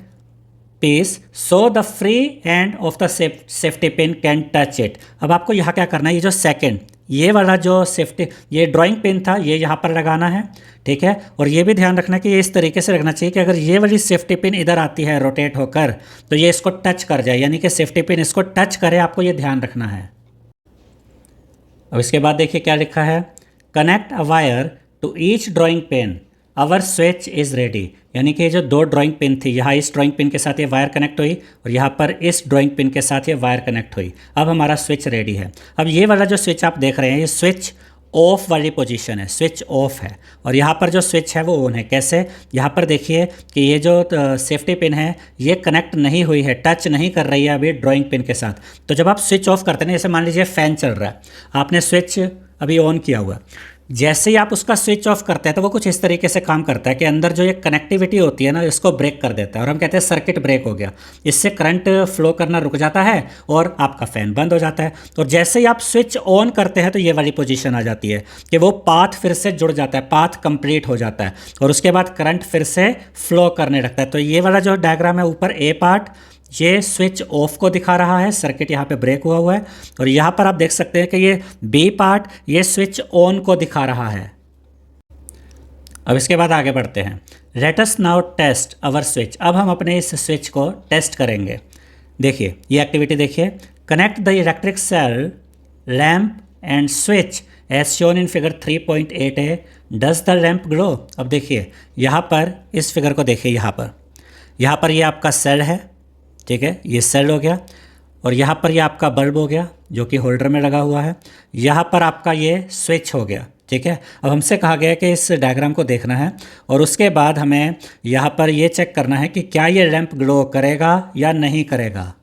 piece so the free end of the safety pin can touch it. अब आपको यहाँ क्या करना है, ये जो सेकेंड ये वाला जो सेफ्टी ये ड्राइंग पिन था ये यहाँ पर लगाना है, ठीक है। और ये भी ध्यान रखना कि ये इस तरीके से रखना चाहिए कि अगर ये वाली सेफ्टी पिन इधर आती है रोटेट होकर तो ये इसको टच कर जाए, यानी कि सेफ्टी पिन इसको टच करे, आपको ये ध्यान रखना है। अब इसके बाद देखिए क्या लिखा है, connect a wire to each drawing pin our switch is ready. यानी कि जो 2 ड्राइंग पिन थी, यहाँ इस ड्राइंग पिन के साथ ये वायर कनेक्ट हुई और यहाँ पर इस ड्राइंग पिन के साथ ये वायर कनेक्ट हुई। अब हमारा स्विच रेडी है। अब ये वाला जो स्विच आप देख रहे हैं ये स्विच ऑफ वाली पोजीशन है, स्विच ऑफ है, और यहाँ पर जो स्विच है वो ऑन है। कैसे, यहाँ पर देखिए कि ये जो सेफ्टी पिन है ये कनेक्ट नहीं हुई है, टच नहीं कर रही है अभी ड्राइंग पिन के साथ। तो जब आप स्विच ऑफ करते हैं, जैसे मान लीजिए फ़ैन चल रहा है, आपने स्विच अभी ऑन किया हुआ, जैसे ही आप उसका स्विच ऑफ करते हैं तो वो कुछ इस तरीके से काम करता है कि अंदर जो ये कनेक्टिविटी होती है ना इसको ब्रेक कर देता है और हम कहते हैं सर्किट ब्रेक हो गया। इससे करंट फ्लो करना रुक जाता है और आपका फ़ैन बंद हो जाता है। तो जैसे ही आप स्विच ऑन करते हैं तो ये वाली पोजीशन आ जाती है कि वो पाथ फिर से जुड़ जाता है, पाथ कंप्लीट हो जाता है और उसके बाद करंट फिर से फ्लो करने लगता है। तो ये वाला जो डायग्राम है ऊपर ए पार्ट ये स्विच ऑफ को दिखा रहा है, सर्किट यहाँ पे ब्रेक हुआ हुआ है, और यहाँ पर आप देख सकते हैं कि ये बी पार्ट ये स्विच ऑन को दिखा रहा है। अब इसके बाद आगे बढ़ते हैं। लेट अस नाउ टेस्ट अवर स्विच। अब हम अपने इस स्विच को टेस्ट करेंगे। देखिए ये एक्टिविटी देखिए, connect the electric cell lamp and switch as shown in figure 3.8a। Does the lamp glow. अब देखिए यहाँ पर इस फिगर को देखिए, यहाँ पर ये आपका सेल है, ठीक है, ये सेल हो गया, और यहाँ पर ये आपका बल्ब हो गया जो कि होल्डर में लगा हुआ है, यहाँ पर आपका ये स्विच हो गया, ठीक है। अब हमसे कहा गया है कि इस डायग्राम को देखना है और उसके बाद हमें यहाँ पर ये चेक करना है कि क्या ये लैंप ग्लो करेगा या नहीं करेगा।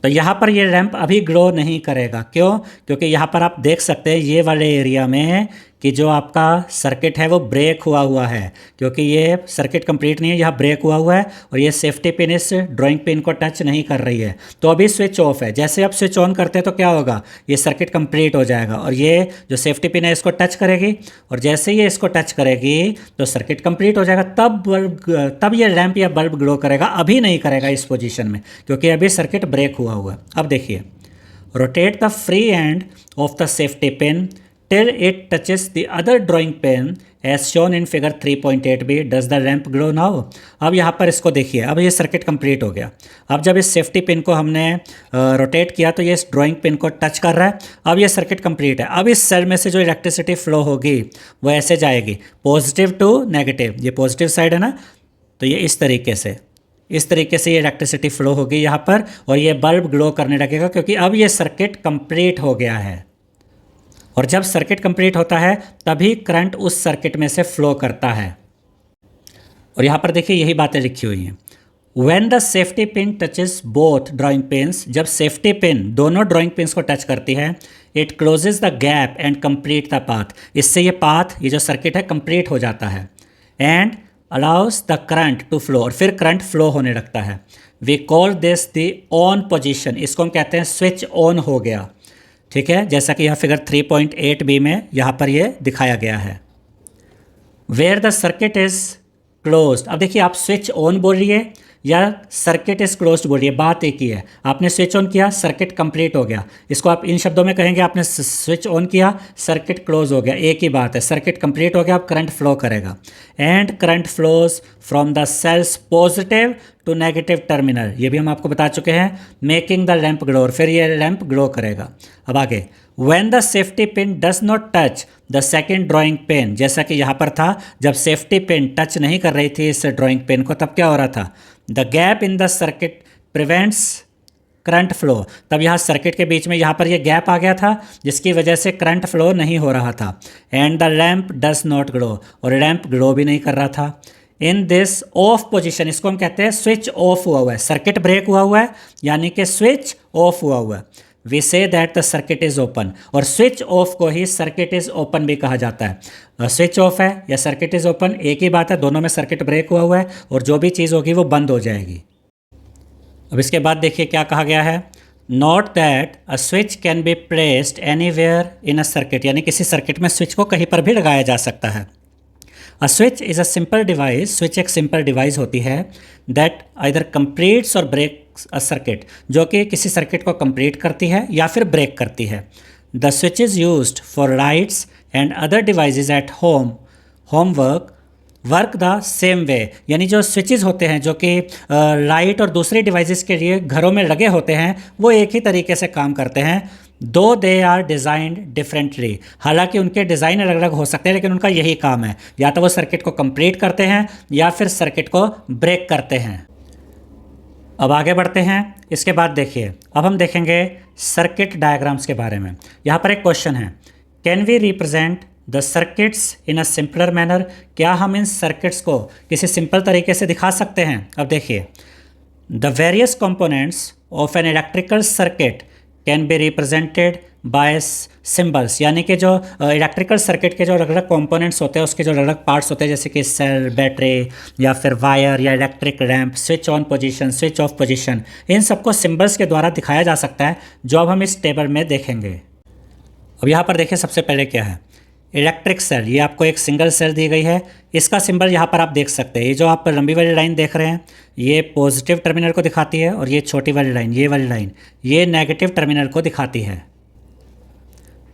तो यहाँ पर ये लैंप अभी ग्लो नहीं करेगा। क्यों? क्योंकि यहाँ पर आप देख सकते हैं ये वाले एरिया में कि जो आपका सर्किट है वो ब्रेक हुआ है, क्योंकि ये सर्किट कंप्लीट नहीं है, यहाँ ब्रेक हुआ है और ये सेफ्टी पिन इस ड्राइंग पिन को टच नहीं कर रही है। तो अभी स्विच ऑफ है। जैसे आप स्विच ऑन करते हैं तो क्या होगा, ये सर्किट कंप्लीट हो जाएगा और ये जो सेफ्टी पिन है इसको टच करेगी, और जैसे ये इसको टच करेगी तो सर्किट कंप्लीट हो जाएगा। तब ये लैंप या बल्ब ग्लो करेगा, अभी नहीं करेगा इस पोजीशन में, क्योंकि अभी सर्किट ब्रेक हुआ है। अब देखिए, rotate the free end of the safety pin till it touches the other drawing pin as shown in figure 3.8b. does the lamp glow now? अब यहाँ पर इसको देखिए, अब ये सर्किट कंप्लीट हो गया। अब जब इस सेफ्टी पिन को हमने रोटेट किया तो ये इस ड्राइंग पिन को टच कर रहा है। अब ये सर्किट कंप्लीट है। अब इस सेल में से जो इलेक्ट्रिसिटी फ्लो होगी वो ऐसे जाएगी, पॉजिटिव टू नेगेटिव। ये पॉजिटिव साइड है ना, तो ये इस तरीके से इस तरीके से ये इलेक्ट्रिसिटी फ्लो होगी यहाँ पर और ये बल्ब ग्लो करने लगेगा, क्योंकि अब ये सर्किट कंप्लीट हो गया है। और जब सर्किट कंप्लीट होता है तभी करंट उस सर्किट में से फ्लो करता है। और यहाँ पर देखिए यही बातें लिखी हुई हैं। When the safety pin touches both drawing pins, जब सेफ्टी पिन दोनों ड्राइंग पिन्स को टच करती है, it closes the gap and complete the path. इससे ये पाथ, ये जो सर्किट है, कंप्लीट हो जाता है। And allows the current to flow, और फिर करंट फ्लो होने लगता है। We call this the on position, इसको हम कहते हैं स्विच ऑन हो गया। ठीक है, जैसा कि यह फिगर 3.8b में यहाँ पर ये दिखाया गया है। Where the circuit is closed, अब देखिए आप स्विच ऑन बोल रही है या सर्किट इज क्लोज्ड बोल रही है, बात एक ही है। आपने स्विच ऑन किया, सर्किट कंप्लीट हो गया। इसको आप इन शब्दों में कहेंगे, आपने स्विच ऑन किया, सर्किट क्लोज हो गया, एक ही बात है। सर्किट कंप्लीट हो गया, अब करंट फ्लो करेगा। And current flows from the cells positive to negative terminal, ये भी हम आपको बता चुके हैं, मेकिंग द लैंप ग्लो, और फिर ये लैंप ग्लो करेगा। अब आगे, When the safety pin does not touch the second drawing pin, जैसा कि यहाँ पर था, जब सेफ्टी पिन टच नहीं कर रही थी इस ड्राइंग पिन को, तब क्या हो रहा था? The gap in the circuit prevents current flow, तब यहाँ सर्किट के बीच में यहाँ पर ये गैप आ गया था, जिसकी वजह से करंट फ्लो नहीं हो रहा था। And the lamp does not glow, और लैम्प ग्लो भी नहीं कर रहा था। इन दिस ऑफ पोजिशन, इसको हम कहते हैं स्विच ऑफ हुआ हुआ है, सर्किट ब्रेक हुआ हुआ है, यानी कि स्विच ऑफ हुआ हुआ है। We say that the circuit is open, और स्विच ऑफ को ही सर्किट इज ओपन भी कहा जाता है। स्विच ऑफ है या सर्किट इज ओपन, एक ही बात है, दोनों में सर्किट ब्रेक हुआ हुआ है और जो भी चीज़ होगी वो बंद हो जाएगी। अब इसके बाद देखिए क्या कहा गया है। Note that a switch can be placed anywhere in a circuit, यानी किसी सर्किट में स्विच को कहीं पर भी लगाया जा सकता है। A switch is a simple device, switch एक सिंपल डिवाइस होती है दैट आइदर कंप्लीट्स और ब्रेक्स अ सर्किट, जो कि किसी सर्किट को कंप्लीट करती है या फिर ब्रेक करती है। The switch is used for lights and other devices at homework work the same way, यानी जो स्विचेस होते हैं जो कि लाइट और दूसरे डिवाइसेस के लिए घरों में लगे होते हैं, वो एक ही तरीके से काम करते हैं। दो दे आर डिज़ाइंड डिफरेंटली, हालांकि उनके डिज़ाइन अलग अलग हो सकते हैं, लेकिन उनका यही काम है, या तो वो सर्किट को कंप्लीट करते हैं या फिर सर्किट को ब्रेक करते हैं। अब आगे बढ़ते हैं। इसके बाद देखिए, अब हम देखेंगे सर्किट डायग्राम्स के बारे में। यहाँ पर एक क्वेश्चन है, can we represent the circuits in a simpler manner, क्या हम इन सर्किट्स को किसी सिंपल तरीके से दिखा सकते हैं? अब देखिए, the various components of N electrical circuit can be represented by symbols, यानी कि जो इलेक्ट्रिकल सर्किट के जो अलग अलग कंपोनेंट्स होते हैं, उसके जो अलग अलग पार्ट्स होते हैं, जैसे कि सेल, बैटरी या फिर वायर या electric lamp, switch on position, switch off position, इन सबको सिंबल्स के द्वारा दिखाया जा सकता है, जो अब हम इस टेबल में देखेंगे। अब यहाँ पर देखिए सबसे पहले क्या है, इलेक्ट्रिक सेल, ये आपको एक सिंगल सेल दी गई है, इसका सिंबल यहाँ पर आप देख सकते हैं। ये जो आप लंबी वाली लाइन देख रहे हैं, ये पॉजिटिव टर्मिनल को दिखाती है, और ये छोटी वाली लाइन, ये वाली लाइन, ये नेगेटिव टर्मिनल को दिखाती है।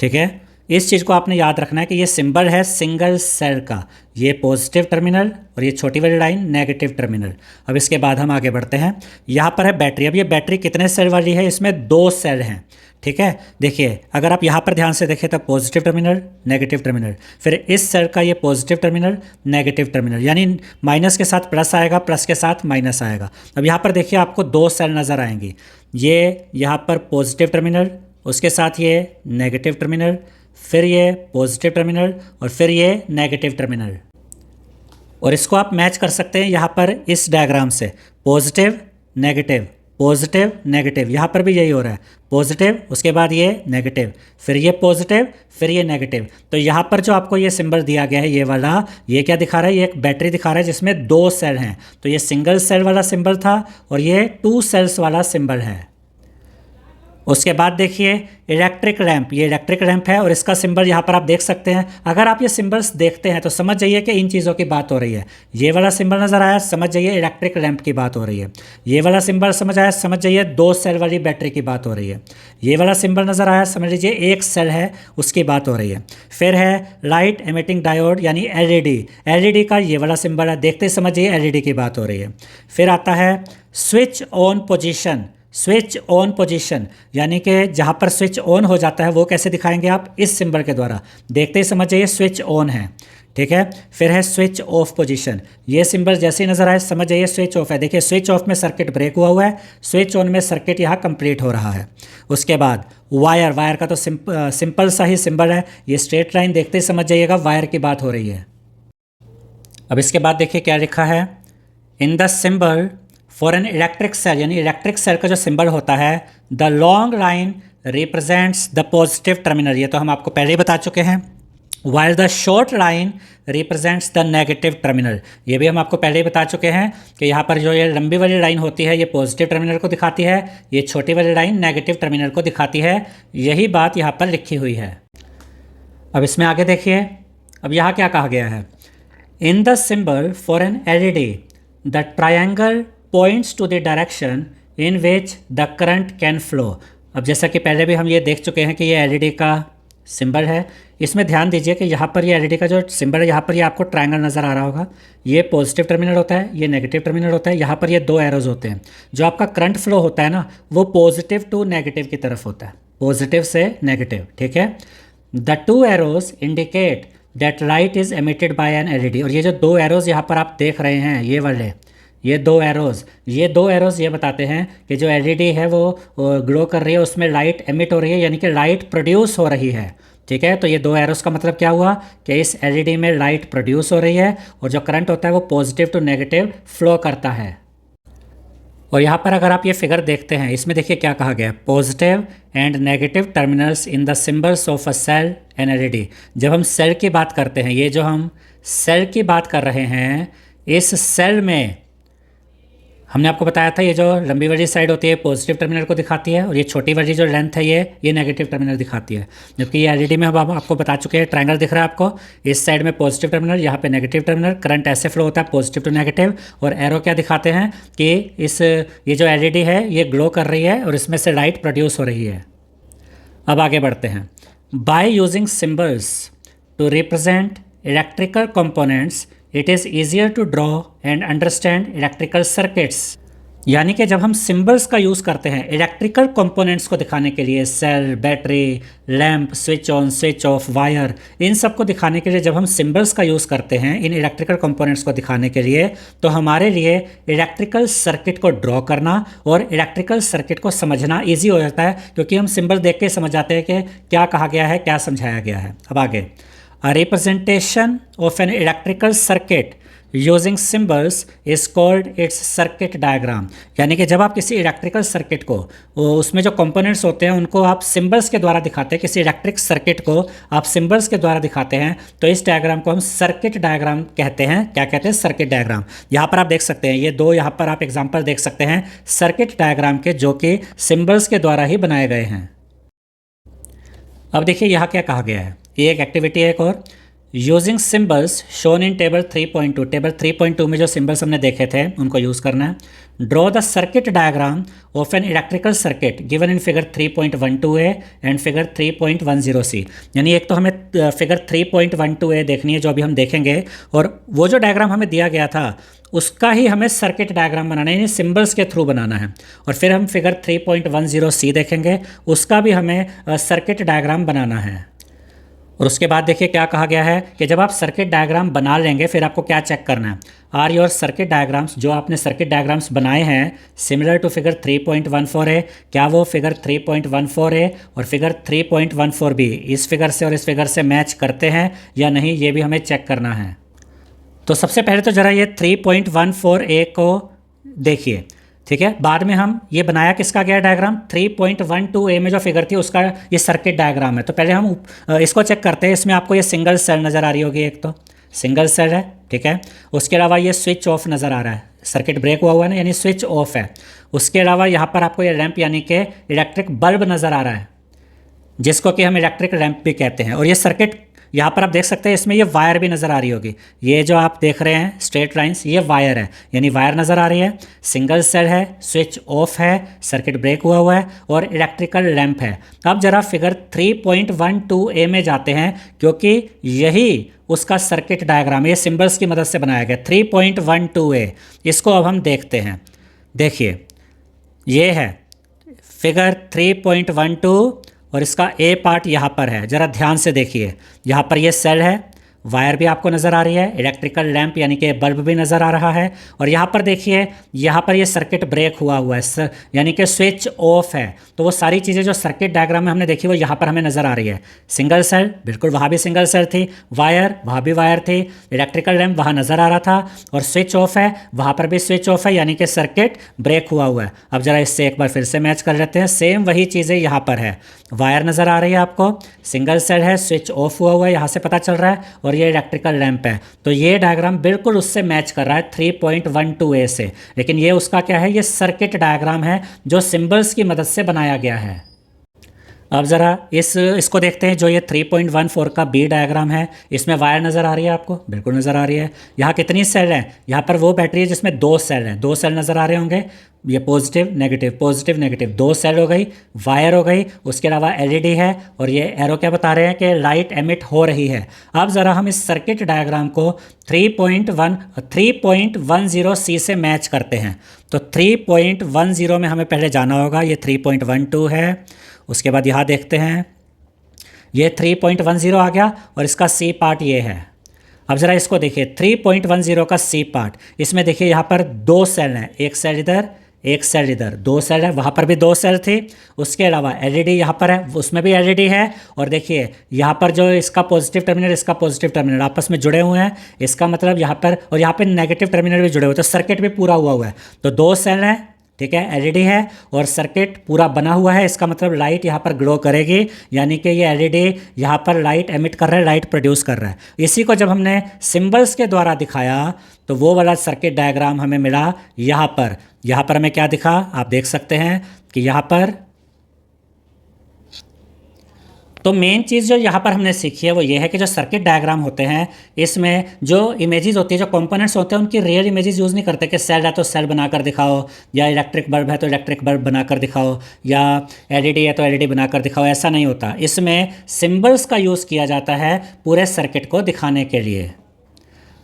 ठीक है, इस चीज़ को आपने याद रखना है कि ये सिंबल है सिंगल सेल का, ये पॉजिटिव टर्मिनल और ये छोटी वाली लाइन नेगेटिव टर्मिनल। अब इसके बाद हम आगे बढ़ते हैं। यहाँ पर है बैटरी। अब ये बैटरी कितने सेल वाली है? इसमें 2 सेल हैं। ठीक है, देखिए अगर आप यहाँ पर ध्यान से देखें तो पॉजिटिव टर्मिनल, नेगेटिव टर्मिनल, फिर इस सेल का ये पॉजिटिव टर्मिनल, नेगेटिव टर्मिनल, यानी माइनस के साथ प्लस आएगा, प्लस के साथ माइनस आएगा। अब यहाँ पर देखिए आपको 2 सेल नज़र आएंगी, ये यहाँ पर पॉजिटिव टर्मिनल, उसके साथ ये नेगेटिव टर्मिनल, फिर ये पॉजिटिव टर्मिनल और फिर ये नेगेटिव टर्मिनल। और इसको आप मैच कर सकते हैं यहाँ पर इस डायग्राम से, पॉजिटिव नेगेटिव, पॉजिटिव नेगेटिव, यहाँ पर भी यही हो रहा है, पॉजिटिव उसके बाद ये नेगेटिव, फिर ये पॉजिटिव, फिर ये नेगेटिव। तो यहाँ पर जो आपको ये सिंबल दिया गया है, ये वाला, ये क्या दिखा रहा है? ये एक बैटरी दिखा रहा है जिसमें 2 सेल हैं। तो ये सिंगल सेल वाला सिंबल था और ये 2 सेल्स वाला सिंबल है। उसके बाद देखिए इलेक्ट्रिक लैंप, ये इलेक्ट्रिक लैंप है और इसका सिंबल यहाँ पर आप देख सकते हैं। अगर आप ये सिंबल्स देखते हैं तो समझ जाइए कि इन चीज़ों की बात हो रही है। ये वाला सिंबल नज़र आया, समझ जाइए इलेक्ट्रिक लैंप की बात हो रही है। ये वाला सिंबल समझ आया, समझ जाइए 2 सेल वाली बैटरी की बात हो रही है। ये वाला सिंबल नज़र आया, समझ लीजिए 1 सेल है, उसकी बात हो रही है। फिर है लाइट एमिटिंग डायोड यानी एलईडी, एलईडी का ये वाला सिंबल है, देखते ही समझ जाइए एलईडी की बात हो रही है। फिर आता है switch on position, switch on position यानी कि जहाँ पर स्विच ऑन हो जाता है वो कैसे दिखाएंगे आप? इस सिंबल के द्वारा, देखते ही समझ जाइए स्विच ऑन है। ठीक है। फिर है स्विच ऑफ पोजीशन, ये सिंबल जैसे ही नजर आए समझ जाइए स्विच ऑफ है। देखिए स्विच ऑफ में सर्किट ब्रेक हुआ हुआ है, स्विच ऑन में सर्किट यहाँ कंप्लीट हो रहा है। उसके बाद वायर, वायर का तो सिंपल सा ही सिंबल है, ये स्ट्रेट लाइन देखते ही समझ जाइएगा वायर की बात हो रही है। अब इसके बाद देखिए क्या लिखा है, in the symbol for an electric cell, यानी इलेक्ट्रिक सेल का जो सिंबल होता है, the long line represents the positive terminal, ये तो हम आपको पहले ही बता चुके हैं। While the short line represents the negative terminal, ये भी हम आपको पहले ही बता चुके हैं कि यहाँ पर जो ये लंबी वाली लाइन होती है ये पॉजिटिव टर्मिनल को दिखाती है, ये छोटी वाली लाइन नेगेटिव टर्मिनल को दिखाती है। यही बात यहाँ पर लिखी हुई है। अब इसमें आगे देखिए, अब यहाँ क्या कहा गया है, in the symbol for an LED the triangle points to the direction in which the current can flow. अब जैसा कि पहले भी हम ये देख चुके हैं कि ये एलईडी का सिंबल है, इसमें ध्यान दीजिए कि यहाँ पर ये एलईडी का जो सिंबल है यहाँ पर ये आपको ट्रायंगल नज़र आ रहा होगा, ये पॉजिटिव टर्मिनल होता है, ये नेगेटिव टर्मिनल होता है, यहाँ पर ये दो एरोज होते हैं। जो आपका करंट फ्लो होता है ना वो पॉजिटिव टू नेगेटिव की तरफ होता है, पॉजिटिव से नेगेटिव, ठीक है। The two arrows indicate that light is emitted by an LED, और ये जो दो एरोज यहाँ पर आप देख रहे हैं ये वाले, ये दो एरोज ये बताते हैं कि जो एलईडी है वो ग्लो कर रही है, उसमें लाइट एमिट हो रही है, यानी कि लाइट प्रोड्यूस हो रही है, ठीक है। तो ये दो एरोज का मतलब क्या हुआ कि इस एलईडी में लाइट प्रोड्यूस हो रही है और जो करंट होता है वो पॉजिटिव टू नेगेटिव फ्लो करता है। और यहाँ पर अगर आप ये फिगर देखते हैं, इसमें देखिए क्या कहा गया है, positive and negative terminals in the symbols of a cell and LED. जब हम सेल की बात करते हैं, ये जो हम सेल की बात कर रहे हैं, इस सेल में हमने आपको बताया था ये जो लंबी वाली साइड होती है पॉजिटिव टर्मिनल को दिखाती है और ये छोटी वाली जो लेंथ है ये नेगेटिव टर्मिनल दिखाती है। जबकि ये एलईडी में हम आपको बता चुके हैं, ट्रायंगल दिख रहा है आपको, इस साइड में पॉजिटिव टर्मिनल, यहाँ पे नेगेटिव टर्मिनल, करंट ऐसे फ्लो होता है पॉजिटिव टू नेगेटिव, और एरो क्या दिखाते हैं कि ये जो एलईडी है ये ग्लो कर रही है और इसमें से लाइट प्रोड्यूस हो रही है। अब आगे बढ़ते हैं, by using symbols to represent electrical components it is easier to draw and understand electrical circuits. यानी कि जब हम सिंबल्स का यूज़ करते हैं इलेक्ट्रिकल कंपोनेंट्स को दिखाने के लिए, cell, battery, lamp, switch on, switch off, wire, इन सब को दिखाने के लिए जब हम सिंबल्स का यूज़ करते हैं इन इलेक्ट्रिकल कंपोनेंट्स को दिखाने के लिए, तो हमारे लिए इलेक्ट्रिकल सर्किट को ड्रॉ करना और इलेक्ट्रिकल सर्किट को समझना ईजी हो जाता है, क्योंकि हम सिंबल देख के समझ जाते हैं कि क्या कहा गया है, क्या समझाया गया है। अब आगे, A representation of an electrical circuit using symbols is called its circuit diagram। यानी कि जब आप किसी इलेक्ट्रिकल सर्किट को, उसमें जो कंपोनेंट्स होते हैं उनको आप सिंबल्स के द्वारा दिखाते हैं, किसी इलेक्ट्रिक सर्किट को आप सिंबल्स के द्वारा दिखाते हैं, तो इस डायग्राम को हम सर्किट डायग्राम कहते हैं। क्या कहते हैं? Circuit diagram. यहाँ पर आप देख सकते हैं, ये दो यहाँ पर आप एग्जाम्पल देख सकते हैं सर्किट डायग्राम के, जो कि सिंबल्स के द्वारा ही बनाए गए हैं। अब देखिए यहाँ क्या कहा गया है, ये एक एक्टिविटी है एक और, using symbols shown in table 3.2। Table 3.2 में जो सिंबल्स हमने देखे थे उनको यूज़ करना है। Draw the circuit diagram of N electrical circuit given in figure 3.12a and figure 3.10c। यानी एक तो हमें फिगर 3.12a देखनी है जो अभी हम देखेंगे, और वो जो डायग्राम हमें दिया गया था उसका ही हमें सर्किट डायग्राम बनाना है, यानी सिंबल्स के थ्रू बनाना है। और फिर हम फिगर 3.10c देखेंगे, उसका भी हमें सर्किट डायग्राम बनाना है। और उसके बाद देखिए क्या कहा गया है कि जब आप सर्किट डायग्राम बना लेंगे फिर आपको क्या चेक करना है, आर योर सर्किट डायग्राम्स, जो आपने सर्किट डायग्राम्स बनाए हैं सिमिलर टू फिगर 3.14 है, क्या वो फिगर 3.14 है और फिगर 3.14 भी इस फिगर से और इस फिगर से मैच करते हैं या नहीं, ये भी हमें चेक करना है। तो सबसे पहले तो ज़रा ये 3.14a को देखिए, ठीक है। बाद में हम ये बनाया किसका गया डायग्राम, 3.12a में जो फिगर थी उसका ये सर्किट डायग्राम है। तो पहले हम इसको चेक करते हैं। इसमें आपको ये सिंगल सेल नज़र आ रही होगी, एक तो सिंगल सेल है, ठीक है। उसके अलावा ये स्विच ऑफ नज़र आ रहा है, सर्किट ब्रेक हुआ है ना, यानी स्विच ऑफ है। उसके अलावा यहाँ पर आपको ये लैंप यानी कि इलेक्ट्रिक बल्ब नज़र आ रहा है, जिसको कि हम इलेक्ट्रिक लैंप भी कहते हैं। और ये सर्किट यहाँ पर आप देख सकते हैं, इसमें ये वायर भी नज़र आ रही होगी, ये जो आप देख रहे हैं स्ट्रेट लाइंस, ये वायर है, यानी वायर नज़र आ रही है। सिंगल सेल है, स्विच ऑफ है, सर्किट ब्रेक हुआ है और इलेक्ट्रिकल लैंप है। अब जरा फिगर 3.12a में जाते हैं, क्योंकि यही उसका सर्किट डायग्राम ये सिंबल्स की मदद से बनाया गया 3.12a। इसको अब हम देखते हैं। देखिए ये है फिगर 3.12 और इसका ए पार्ट यहाँ पर है, ज़रा ध्यान से देखिए। यहाँ पर ये सेल है वायर भी आपको नज़र आ रही है, इलेक्ट्रिकल लैंप यानी कि बल्ब भी नज़र आ रहा है। और यहाँ पर देखिए, यहाँ पर ये सर्किट ब्रेक हुआ हुआ है, यानी कि स्विच ऑफ है। तो वो सारी चीज़ें जो सर्किट डायग्राम में हमने देखी वो यहाँ पर हमें नज़र आ रही है। सिंगल सेल, बिल्कुल वहाँ भी सिंगल सेल थी, वायर वहाँ भी वायर थी, इलेक्ट्रिकल लैंप वहाँ नज़र आ रहा था, और स्विच ऑफ है, वहाँ पर भी स्विच ऑफ है, यानी कि सर्किट ब्रेक हुआ हुआ है। अब ज़रा इससे एक बार फिर से मैच कर लेते हैं, सेम वही चीज़ें यहाँ पर है। वायर नज़र आ रही है आपको, सिंगल सेल है, स्विच ऑफ हुआ हुआ है, यहाँ से पता चल रहा है, और ये इलेक्ट्रिकल लैंप है। तो ये डायग्राम बिल्कुल उससे मैच कर रहा है 3.12a से। लेकिन ये उसका क्या है, ये सर्किट डायग्राम है जो सिंबल्स की मदद से बनाया गया है। अब ज़रा इसको देखते हैं, जो ये 3.14 का बी डायग्राम है, इसमें वायर नज़र आ रही है आपको, बिल्कुल नज़र आ रही है। यहाँ कितनी सेल है, यहाँ पर वो बैटरी है जिसमें 2 सेल हैं, 2 सेल नज़र आ रहे होंगे, ये पॉजिटिव नेगेटिव 2 सेल हो गई, वायर हो गई, उसके अलावा एलईडी है, और ये एरो क्या बता रहे हैं कि लाइट एमिट हो रही है। अब ज़रा हम इस सर्किट डायग्राम को 3.10 सी से मैच करते हैं। तो 3.10 में हमें पहले जाना होगा, ये 3.12 है, उसके बाद यहाँ देखते हैं ये 3.10 आ गया, और इसका सी पार्ट ये है। अब ज़रा इसको देखिए, 3.10 का सी पार्ट, इसमें देखिए यहाँ पर 2 सेल हैं, एक सेल इधर, एक सेल इधर, 2 सेल है, वहाँ पर भी 2 सेल थी। उसके अलावा एलईडी यहाँ पर है, उसमें भी एलईडी है, और देखिए यहाँ पर जो इसका पॉजिटिव टर्मिनल, इसका पॉजिटिव टर्मिनल आपस में जुड़े हुए हैं, इसका मतलब यहाँ पर, और यहाँ पर नेगेटिव टर्मिनल भी जुड़े हुए, तो सर्किट भी पूरा हुआ है। तो 2 सेल हैं, ठीक है, एलईडी है, और सर्किट पूरा बना हुआ है, इसका मतलब लाइट यहाँ पर ग्लो करेगी, यानी कि ये एलईडी यहाँ पर लाइट एमिट कर रहा है, लाइट प्रोड्यूस कर रहा है। इसी को जब हमने सिंबल्स के द्वारा दिखाया तो वो वाला सर्किट डायग्राम हमें मिला यहाँ पर। यहाँ पर हमें क्या दिखा, आप देख सकते हैं कि यहाँ पर, तो मेन चीज़ जो यहाँ पर हमने सीखी है वो ये है कि जो सर्किट डायग्राम होते हैं, इसमें जो इमेजेस होती है, जो कंपोनेंट्स होते हैं, उनकी रियल इमेजेस यूज़ नहीं करते कि सेल है तो सेल बनाकर दिखाओ, या इलेक्ट्रिक बल्ब है तो इलेक्ट्रिक बल्ब बनाकर दिखाओ, या एलईडी है तो एलईडी बनाकर दिखाओ, ऐसा नहीं होता। इसमें सिंबल्स का यूज़ किया जाता है पूरे सर्किट को दिखाने के लिए।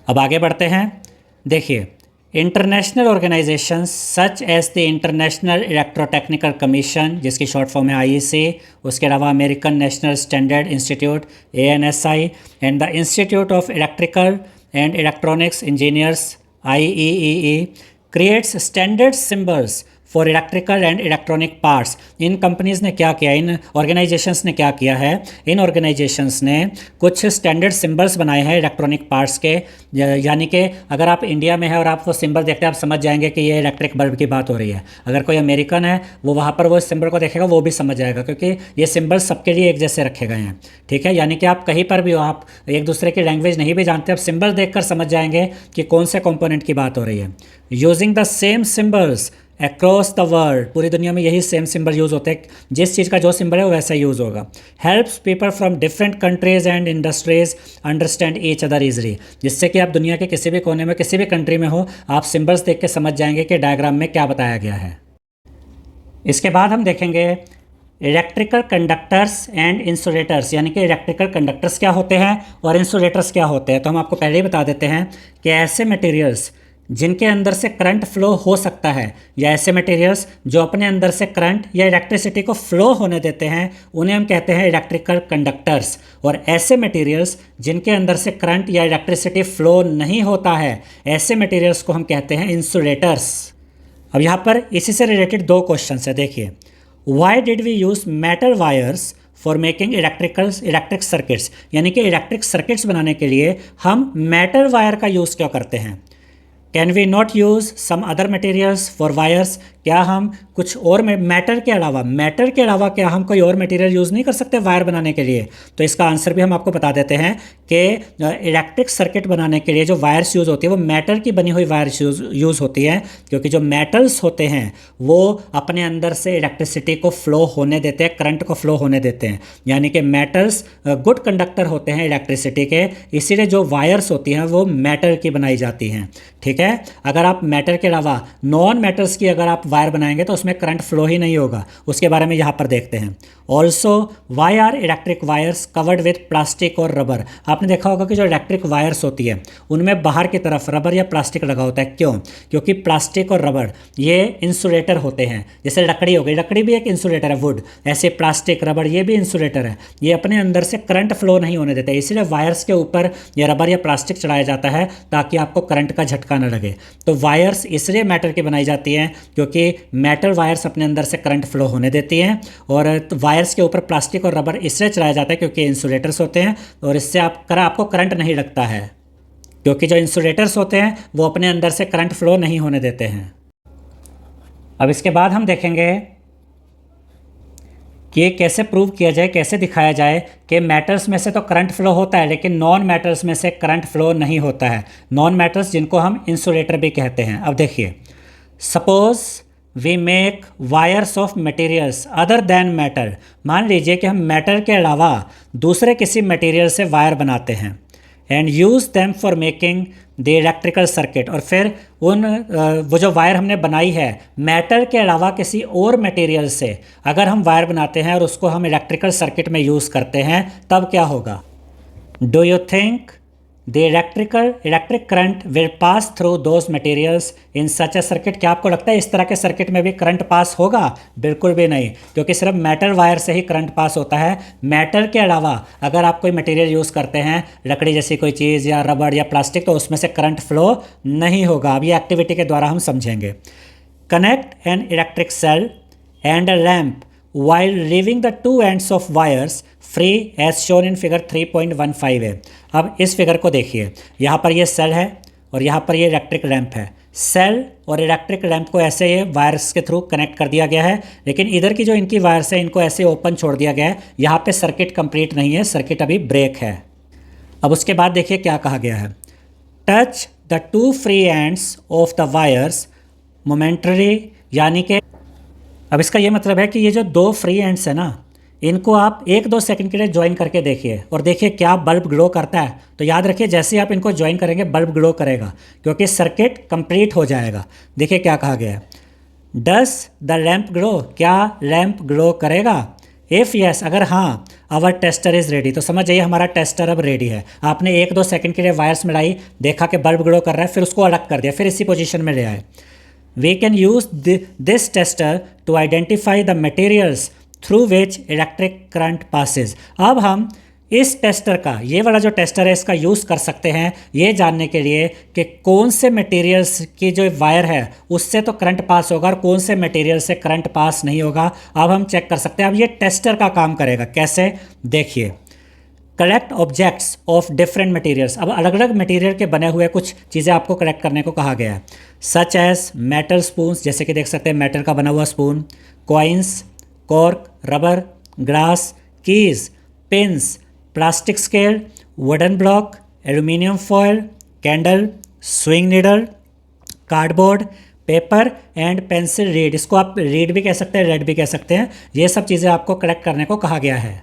अब आगे बढ़ते हैं, देखिए, international organisations such as the International Electrotechnical Commission, जिसकी शॉर्ट फॉर्म है आईईसी, उसके अलावा American National Standard Institute ANSI, and the Institute of Electrical and Electronics Engineers IEEE creates standard symbols for electrical and electronic parts. इन कंपनीज़ ने क्या किया, इन ऑर्गेनाइजेशंस ने क्या किया है, इन ऑर्गेनाइजेशंस ने कुछ स्टैंडर्ड सिंबल्स बनाए हैं इलेक्ट्रॉनिक पार्ट्स के, यानी कि अगर आप इंडिया में है और आप वो सिंबल देखते हैं, आप समझ जाएंगे कि ये इलेक्ट्रिक बल्ब की बात हो रही है। अगर कोई अमेरिकन है, वो वहाँ पर वो सिंबल को देखेगा, वो भी समझ जाएगा, क्योंकि ये सिंबल सबके लिए एक जैसे रखे गए हैं, ठीक है। यानी कि आप कहीं पर भी हो, आप एक दूसरे की लैंग्वेज नहीं भी जानते, आप सिंबल देखकर समझ जाएंगे कि कौन से कंपोनेंट की बात हो रही है। Using the same symbols across the world, पूरी दुनिया में यही सेम सिंबल यूज़ होते हैं, जिस चीज़ का जो सिंबल है वो वैसा यूज़ होगा। Helps people from different countries and industries understand each other easily, जिससे कि आप दुनिया के किसी भी कोने में, किसी भी कंट्री में हो, आप सिंबल्स देख के समझ जाएंगे कि डायग्राम में क्या बताया गया है। इसके बाद हम देखेंगे इलेक्ट्रिकल कंडक्टर्स एंड इंसुलेटर्स, यानी कि इलेक्ट्रिकल कंडक्टर्स क्या होते हैं और इंसुलेटर्स क्या होते हैं। तो हम आपको पहले ही बता देते हैं कि ऐसे मटेरियल्स जिनके अंदर से करंट फ्लो हो सकता है, या ऐसे मटेरियल्स जो अपने अंदर से करंट या इलेक्ट्रिसिटी को फ्लो होने देते हैं, उन्हें हम कहते हैं इलेक्ट्रिकल कंडक्टर्स। और ऐसे मटेरियल्स जिनके अंदर से करंट या इलेक्ट्रिसिटी फ्लो नहीं होता है, ऐसे मटेरियल्स को हम कहते हैं इंसुलेटर्स। अब यहाँ पर इसी से रिलेटेड 2 क्वेश्चन है, देखिए, why did we use metal wires for making electric circuits, यानी कि इलेक्ट्रिक सर्किट्स बनाने के लिए हम मेटल वायर का यूज़ क्यों करते हैं। Can we not use some other materials for wires, क्या हम कुछ और मैटर के अलावा क्या हम कोई और मटेरियल यूज़ नहीं कर सकते वायर बनाने के लिए। तो इसका आंसर भी हम आपको बता देते हैं कि इलेक्ट्रिक सर्किट बनाने के लिए जो वायर्स यूज़ होती है वो मैटर की बनी हुई वायर्स यूज़ होती है, क्योंकि जो मेटल्स होते हैं वो अपने अंदर से इलेक्ट्रिसिटी को फ्लो होने देते हैं, करंट को फ्लो होने देते हैं, यानी कि मेटल्स गुड कंडक्टर होते हैं इलेक्ट्रिसिटी के, इसीलिए जो वायर्स होती हैं वो मैटर की बनाई जाती हैं, ठीक है। ठीक है। अगर आप मेटल के अलावा नॉन मेटल्स की अगर आप वायर बनाएंगे तो उसमें करंट फ्लो ही नहीं होगा। उसके बारे में यहाँ पर देखते हैं। Also why are electric wires covered with plastic और रबर। आपने देखा होगा कि जो इलेक्ट्रिक वायर्स होती है उनमें बाहर की तरफ रबर या प्लास्टिक लगा होता है। क्यों? क्योंकि प्लास्टिक और रबर ये इंसुलेटर होते हैं। जैसे लकड़ी हो गई, लकड़ी भी एक इंसुलेटर है, वुड। ऐसे प्लास्टिक रबर ये भी इंसुलेटर है। ये अपने अंदर से करंट फ्लो नहीं होने देते, इसलिए वायर्स के ऊपर या रबर या प्लास्टिक चढ़ाया जाता है ताकि आपको करंट का झटका न लगे। तो वायर्स इसलिए मेटल की बनाई जाती हैं क्योंकि मेटल वायर्स अपने अंदर से करंट फ्लो होने देती हैं, और वायर्स के ऊपर प्लास्टिक और रबर इसलिए चढ़ाया जाता है क्योंकि इंसुलेटर्स होते हैं और इससे आपको करंट नहीं लगता है, क्योंकि जो इंसुलेटर्स होते हैं वो अपने अंदर से करंट फ्लो नहीं होने देते हैं। अब इसके बाद हम देखेंगे कि ये कैसे प्रूव किया जाए, कैसे दिखाया जाए कि मेटल्स में से तो करंट फ्लो होता है लेकिन नॉन मेटल्स में से करंट फ्लो नहीं होता है। नॉन मेटल्स जिनको हम इंसुलेटर भी कहते हैं। अब देखिए, suppose we make wires of materials other than metal. मान लीजिए कि हम मेटल के अलावा दूसरे किसी मटेरियल से वायर बनाते हैं and use them for making the electrical circuit. और फिर वो जो वायर हमने बनाई है मेटल के अलावा किसी और मटेरियल से अगर हम वायर बनाते हैं और उसको हम इलेक्ट्रिकल सर्किट में यूज़ करते हैं, तब क्या होगा? Do you think the electric current will pass through those materials in such A circuit? क्या आपको लगता है इस तरह के सर्किट में भी करंट पास होगा? बिल्कुल भी नहीं, क्योंकि सिर्फ मेटल वायर से ही करंट पास होता है। मेटल के अलावा अगर आप कोई मटेरियल यूज़ करते हैं, लकड़ी जैसी कोई चीज़ या रबड़ या प्लास्टिक, तो उसमें से करंट फ्लो नहीं होगा। अब ये एक्टिविटी के द्वारा हम समझेंगे। Connect an electric cell and a lamp while leaving the two ends of wires free as shown in figure 3.15 है। अब इस फिगर को देखिए, यहाँ पर ये सेल है और यहाँ पर ये इलेक्ट्रिक लैंप है। सेल और इलेक्ट्रिक लैंप को ऐसे ये वायर्स के थ्रू कनेक्ट कर दिया गया है, लेकिन इधर की जो इनकी वायर्स है इनको ऐसे ओपन छोड़ दिया गया है। यहाँ पे सर्किट कंप्लीट नहीं है, सर्किट अभी ब्रेक है। अब उसके बाद देखिए क्या कहा गया है। Touch the two free ends of the wires momentary, यानी कि अब इसका ये मतलब है कि ये जो दो फ्री एंड्स है ना, इनको आप 1-2 सेकंड के लिए ज्वाइन करके देखिए और देखिए क्या बल्ब ग्लो करता है। तो याद रखिए जैसे ही आप इनको ज्वाइन करेंगे बल्ब ग्लो करेगा, क्योंकि सर्किट कंप्लीट हो जाएगा। देखिए क्या कहा गया है। Does the lamp glow? क्या लैम्प ग्लो करेगा? इफ़ यस, अगर हाँ, आवर टेस्टर इज़ रेडी। तो समझ जाइए हमारा टेस्टर अब रेडी है। आपने 1-2 सेकंड के लिए वायर्स मिलाई, देखा कि बल्ब ग्लो कर रहा है, फिर उसको अलग कर दिया, फिर इसी पोजीशन में ले आए। We can use this tester to identify the materials through which electric current passes. अब हम इस टेस्टर का, ये वाला जो टेस्टर है, इसका यूज़ कर सकते हैं ये जानने के लिए कि कौन से मटेरियल्स की जो वायर है उससे तो करंट पास होगा और कौन से मटेरियल से करंट पास नहीं होगा। अब हम चेक कर सकते हैं। अब ये टेस्टर का काम करेगा कैसे, देखिए। Collect objects of different materials. अब अलग अलग मटेरियल के बने हुए कुछ चीज़ें आपको कलेक्ट करने को कहा गया है। सच एज मेटल स्पून्स, जैसे कि देख सकते हैं मेटल का बना हुआ spoon, coins, cork, rubber, glass, keys, pins, plastic scale, wooden block, aluminium foil, candle, swing needle, cardboard, paper and pencil read. इसको आप रीड भी कह सकते हैं, रेड भी कह सकते हैं। ये सब चीज़ें आपको कलेक्ट करने को कहा गया है।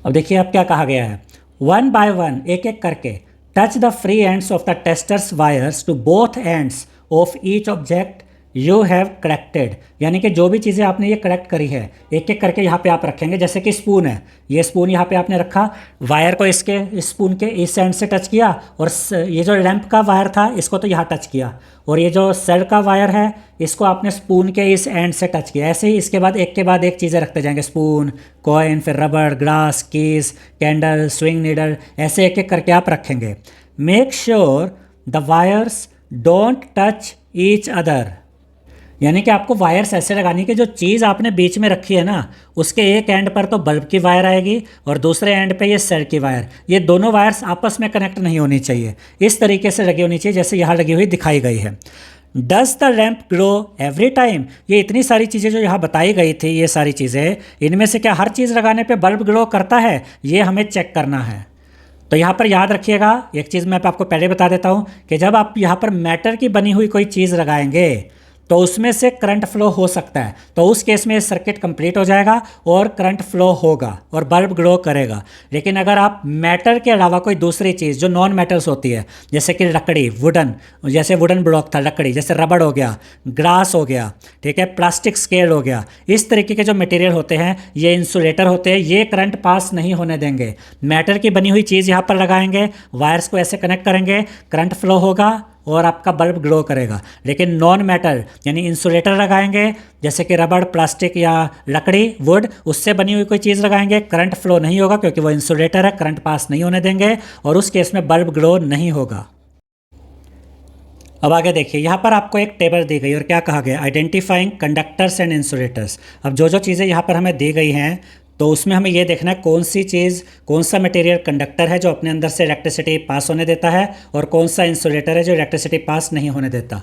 अब देखिए अब क्या कहा गया है। 1 by 1, एक एक करके, touch the free ends of the testers wires to both ends of each object you have collected. यानी कि जो भी चीज़ें आपने ये कलेक्ट करी है एक एक करके यहाँ पे आप रखेंगे। जैसे कि स्पून है, ये स्पून यहाँ पे आपने रखा, वायर को इसके इस स्पून के इस एंड से टच किया, और ये जो लैंप का वायर था इसको तो यहाँ टच किया, और ये जो सेल का वायर है इसको आपने स्पून के इस एंड से टच किया। ऐसे ही इसके बाद एक चीज़ें रखते जाएंगे, स्पून, कॉइन, फिर रबड़, glass, keys, candle, swing needle, ऐसे एक एक करके आप रखेंगे। Make sure the wires don't touch each other. यानी कि आपको वायर्स ऐसे लगानी कि जो चीज़ आपने बीच में रखी है ना, उसके एक एंड पर तो बल्ब की वायर आएगी और दूसरे एंड पे ये सेल की वायर। ये दोनों वायर्स आपस में कनेक्ट नहीं होनी चाहिए, इस तरीके से लगी होनी चाहिए जैसे यहाँ लगी हुई दिखाई गई है। Does the lamp glow every time? ये इतनी सारी चीज़ें जो यहाँ बताई गई थी, ये सारी चीज़ें, इनमें से क्या हर चीज़ लगाने पर बल्ब ग्लो करता है? ये हमें चेक करना है। तो यहाँ पर याद रखिएगा, एक चीज़ मैं आपको पहले बता देता हूँ कि जब आप यहाँ पर मेटल की बनी हुई कोई चीज़ लगाएंगे तो उसमें से करंट फ्लो हो सकता है, तो उस केस में सर्किट कंप्लीट हो जाएगा और करंट फ्लो होगा और बल्ब ग्लो करेगा। लेकिन अगर आप मैटर के अलावा कोई दूसरी चीज़ जो नॉन मेटल्स होती है, जैसे कि लकड़ी, वुडन, जैसे वुडन ब्लॉक था लकड़ी, जैसे रबड़ हो गया, ग्रास हो गया, ठीक है, प्लास्टिक स्केल हो गया, इस तरीके के जो मटेरियल होते हैं ये इंसुलेटर होते हैं, ये करंट पास नहीं होने देंगे। मैटर की बनी हुई चीज़ यहाँ पर लगाएंगे, वायर्स को ऐसे कनेक्ट करेंगे, करंट फ्लो होगा और आपका बल्ब ग्लो करेगा। लेकिन नॉन मेटल यानी इंसुलेटर लगाएंगे, जैसे कि रबड़, प्लास्टिक या लकड़ी, वुड, उससे बनी हुई कोई चीज़ लगाएंगे, करंट फ्लो नहीं होगा क्योंकि वो इंसुलेटर है, करंट पास नहीं होने देंगे और उस केस में बल्ब ग्लो नहीं होगा। अब आगे देखिए, यहाँ पर आपको एक टेबल दी गई और क्या कहा गया, आइडेंटिफाइंग कंडक्टर्स एंड इंसुलेटर्स। अब जो जो चीज़ें यहाँ पर हमें दी गई हैं तो उसमें हमें ये देखना है कौन सी चीज़, कौन सा मटेरियल कंडक्टर है जो अपने अंदर से इलेक्ट्रिसिटी पास होने देता है और कौन सा इंसुलेटर है जो इलेक्ट्रिसिटी पास नहीं होने देता।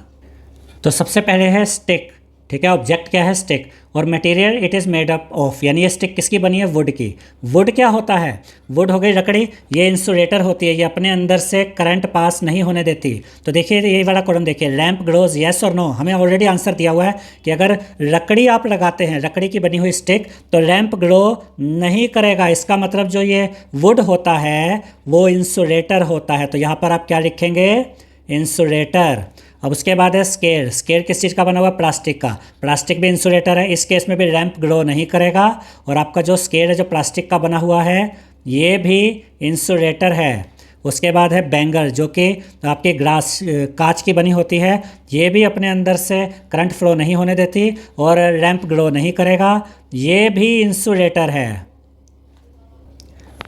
तो सबसे पहले है स्टिक, ठीक है, ऑब्जेक्ट क्या है, स्टिक, और material it is made up of, यानी ये स्टिक किसकी बनी है, वुड की। वुड क्या होता है, वुड हो गई लकड़ी, ये इंसुलेटर होती है, ये अपने अंदर से करंट पास नहीं होने देती। तो देखिए ये वाला कॉलम देखिए, लैंप ग्लोज येस और नो, हमें ऑलरेडी आंसर दिया हुआ है कि अगर लकड़ी आप लगाते हैं, लकड़ी की बनी हुई स्टिक, तो लैंप ग्लो नहीं करेगा। इसका मतलब जो ये वुड होता है वो इंसुलेटर होता है, तो यहाँ पर आप क्या लिखेंगे, इंसुलेटर। अब उसके बाद है स्केल, स्केल किस चीज़ का बना हुआ है, प्लास्टिक का, प्लास्टिक भी इंसुलेटर है, इस केस में भी लैंप ग्लो नहीं करेगा। और आपका जो स्केल है जो प्लास्टिक का बना हुआ है ये भी इंसुलेटर है। उसके बाद है बैंगल, जो कि आपके ग्लास, कांच की बनी होती है, ये भी अपने अंदर से करंट फ्लो नहीं होने देती और लैंप ग्लो नहीं करेगा, ये भी इंसुलेटर है।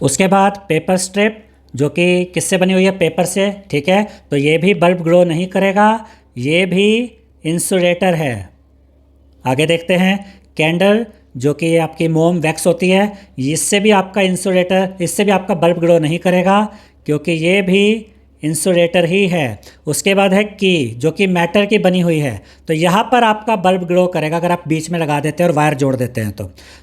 उसके बाद पेपर स्ट्रिप, जो कि किससे बनी हुई है, पेपर से, ठीक है, तो ये भी बल्ब ग्लो नहीं करेगा, ये भी इंसुलेटर है। आगे देखते हैं कैंडल, जो कि आपकी मोम वैक्स होती है, इससे भी आपका इंसुलेटर, इससे भी आपका बल्ब ग्लो नहीं करेगा क्योंकि ये भी इंसुलेटर ही है। उसके बाद है की, जो कि मैटर की बनी हुई है, तो यहाँ पर आपका बल्ब ग्लो करेगा अगर आप बीच में लगा देते हैं और वायर जोड़ देते हैं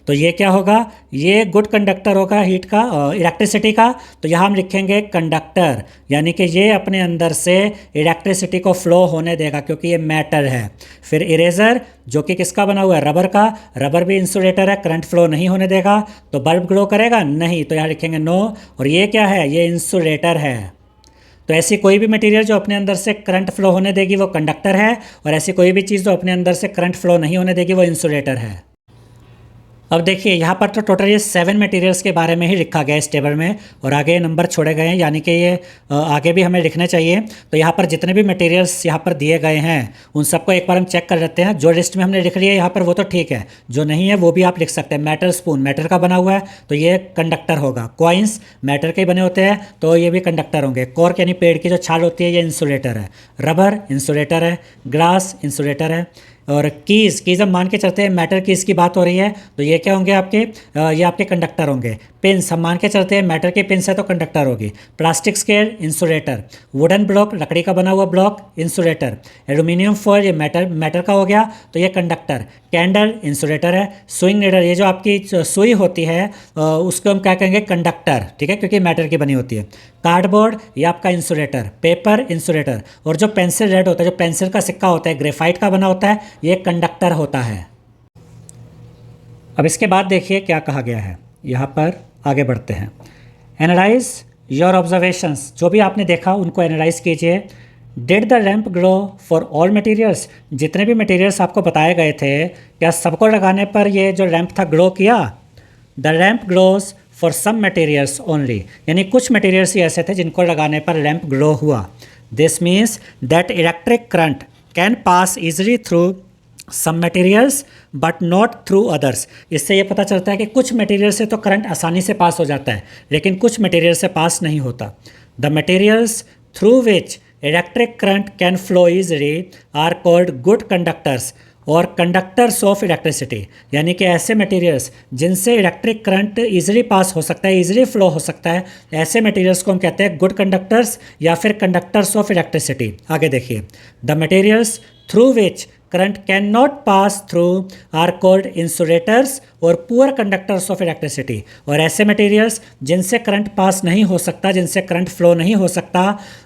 तो ये क्या होगा, ये गुड कंडक्टर होगा हीट का, इलेक्ट्रिसिटी का। तो यहाँ हम लिखेंगे कंडक्टर, यानी कि ये अपने अंदर से इलेक्ट्रिसिटी को फ्लो होने देगा क्योंकि ये मैटर है। फिर इरेजर, जो कि किसका बना हुआ है, रबर का, रबर भी इंसुलेटर है, करंट फ्लो नहीं होने देगा, तो बल्ब ग्लो करेगा नहीं, तो यहाँ लिखेंगे नो। और ये क्या है, ये इंसुलेटर है। तो ऐसी कोई भी मटेरियल जो अपने अंदर से करंट फ्लो होने देगी वो कंडक्टर है, और ऐसी कोई भी चीज़ जो अपने अंदर से करंट फ्लो नहीं होने देगी वो इंसुलेटर है। अब देखिए यहाँ पर तो टोटल ये 7 मटेरियल्स के बारे में ही लिखा गया है इस टेबल में, और आगे नंबर छोड़े गए हैं, यानी कि ये आगे भी हमें लिखने चाहिए। तो यहाँ पर जितने भी मटेरियल्स यहाँ पर दिए गए हैं उन सबको एक बार हम चेक कर लेते हैं। जो लिस्ट में हमने लिख लिया है यहाँ पर वो तो ठीक है, जो नहीं है वो भी आप लिख सकते हैं। मेटल स्पून मैटर का बना हुआ है तो ये कंडक्टर होगा। कॉइन्स मैटर के बने होते हैं तो ये भी कंडक्टर होंगे। कॉर्क यानी पेड़ की जो छाल होती है ये इंसुलेटर है। रबर इंसुलेटर है। ग्लास इंसुलेटर है। और कीज़ हम मान के चलते हैं मैटर कीज़ की बात हो रही है तो ये क्या होंगे आपके, ये आपके कंडक्टर होंगे। पिन्स हम मान के चलते हैं मैटर के पिन्स है तो कंडक्टर होगी। Plastic scale insulator. Wooden block लकड़ी का बना हुआ ब्लॉक इंसुलेटर। एल्यूमिनियम फॉयल ये मैटर का हो गया तो ये कंडक्टर। कैंडल इंसुलेटर है। सुइंग नीडल ये जो आपकी सुई होती है उसको हम क्या कहेंगे, कंडक्टर, ठीक है, क्योंकि मैटर की बनी होती है। कार्डबोर्ड ये आपका इंसुलेटर। Paper insulator. और जो पेंसिल रेड होता है, जो पेंसिल का सिक्का होता है, ग्रेफाइट का बना होता है, ये कंडक्टर होता है। अब इसके बाद देखिए क्या कहा गया है, यहाँ पर आगे बढ़ते हैं। एनालाइज योर ऑब्जर्वेशंस, जो भी आपने देखा उनको एनालाइज कीजिए। Did the lamp glow for all materials, जितने भी मटेरियल्स आपको बताए गए थे क्या सबको लगाने पर ये जो लैम्प था ग्लो किया। The lamp glows for some materials only, यानी कुछ मटेरियल्स ही ऐसे थे जिनको लगाने पर लैम्प ग्लो हुआ। This means that electric current can pass easily through some materials but not through others. इससे ये पता चलता है कि कुछ मटेरियल से तो करंट आसानी से पास हो जाता है लेकिन कुछ मटेरियल से पास नहीं होता। The materials through which electric current can flow easily are called good conductors और कंडक्टर्स ऑफ इलेक्ट्रिसिटी, यानी कि ऐसे मटेरियल्स जिनसे इलेक्ट्रिक करंट ईजिली पास हो सकता है, ईजिली फ्लो हो सकता है, ऐसे मटेरियल्स को हम कहते हैं गुड कंडक्टर्स या फिर कंडक्टर्स ऑफ इलेक्ट्रिसिटी। आगे देखिए, the materials through which current cannot pass through are called insulators or poor conductors of electricity. और ऐसे मटेरियल्स जिनसे करंट पास नहीं हो सकता, जिनसे करंट फ्लो नहीं हो सकता,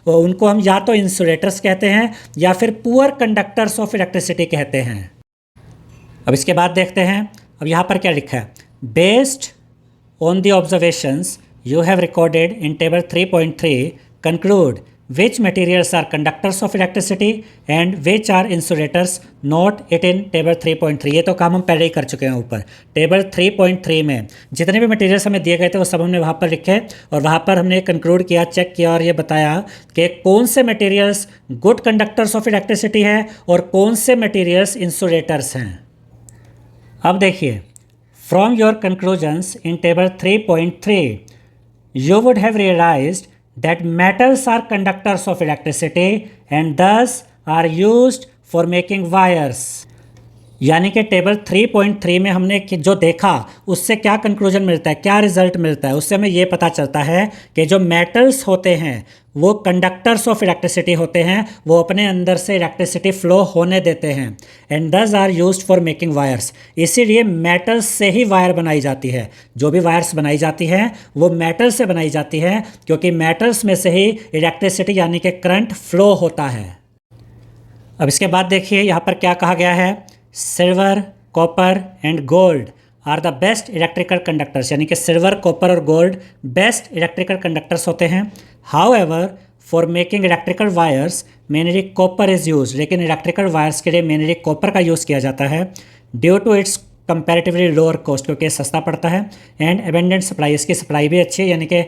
उनको हम या तो इंसुलेटर्स कहते हैं या फिर पुअर कंडक्टर्स ऑफ इलेक्ट्रिसिटी कहते हैं। अब इसके बाद देखते हैं, अब यहाँ पर क्या लिखा है, based on the observations you have recorded in table 3.3 conclude which materials are conductors of electricity and which are insulators, not it in table 3.3। ये तो काम हम पहले ही कर चुके हैं। ऊपर टेबल 3.3 में जितने भी मटेरियल्स हमें दिए गए थे वो सब हमने वहाँ पर लिखे और वहाँ पर हमने कंक्लूड किया, चेक किया और ये बताया कि कौन से materials good conductors of electricity हैं और कौन से मटेरियल्स इंसुलेटर्स हैं। अब देखिए, from your conclusions in table 3.3 you would have realized that metals are conductors of electricity and thus are used for making wires। यानी कि टेबल 3.3 में हमने जो देखा उससे क्या कंक्लूजन मिलता है, क्या रिजल्ट मिलता है, उससे हमें ये पता चलता है कि जो मेटल्स होते हैं वो कंडक्टर्स ऑफ इलेक्ट्रिसिटी होते हैं, वो अपने अंदर से इलेक्ट्रिसिटी फ्लो होने देते हैं and these are used for making wires. इसीलिए मेटल्स से ही वायर बनाई जाती है। जो भी वायर्स बनाई जाती हैं वो मेटल से बनाई जाती है क्योंकि मेटल्स में से ही इलेक्ट्रिसिटी यानी कि करंट फ्लो होता है। अब इसके बाद देखिए यहाँ पर क्या कहा गया है, silver, copper and gold are the best electrical conductors. यानी कि सिल्वर, कॉपर और गोल्ड बेस्ट इलेक्ट्रिकल कंडक्टर्स होते हैं। However for making electrical wires mainly copper is use. लेकिन इलेक्ट्रिकल वायर्स के लिए मेनली कॉपर का यूज़ किया जाता है due to its comparatively lower cost, क्योंकि सस्ता पड़ता है एंड एबेंडेंट सप्लाई, इसकी सप्लाई भी अच्छी है यानी कि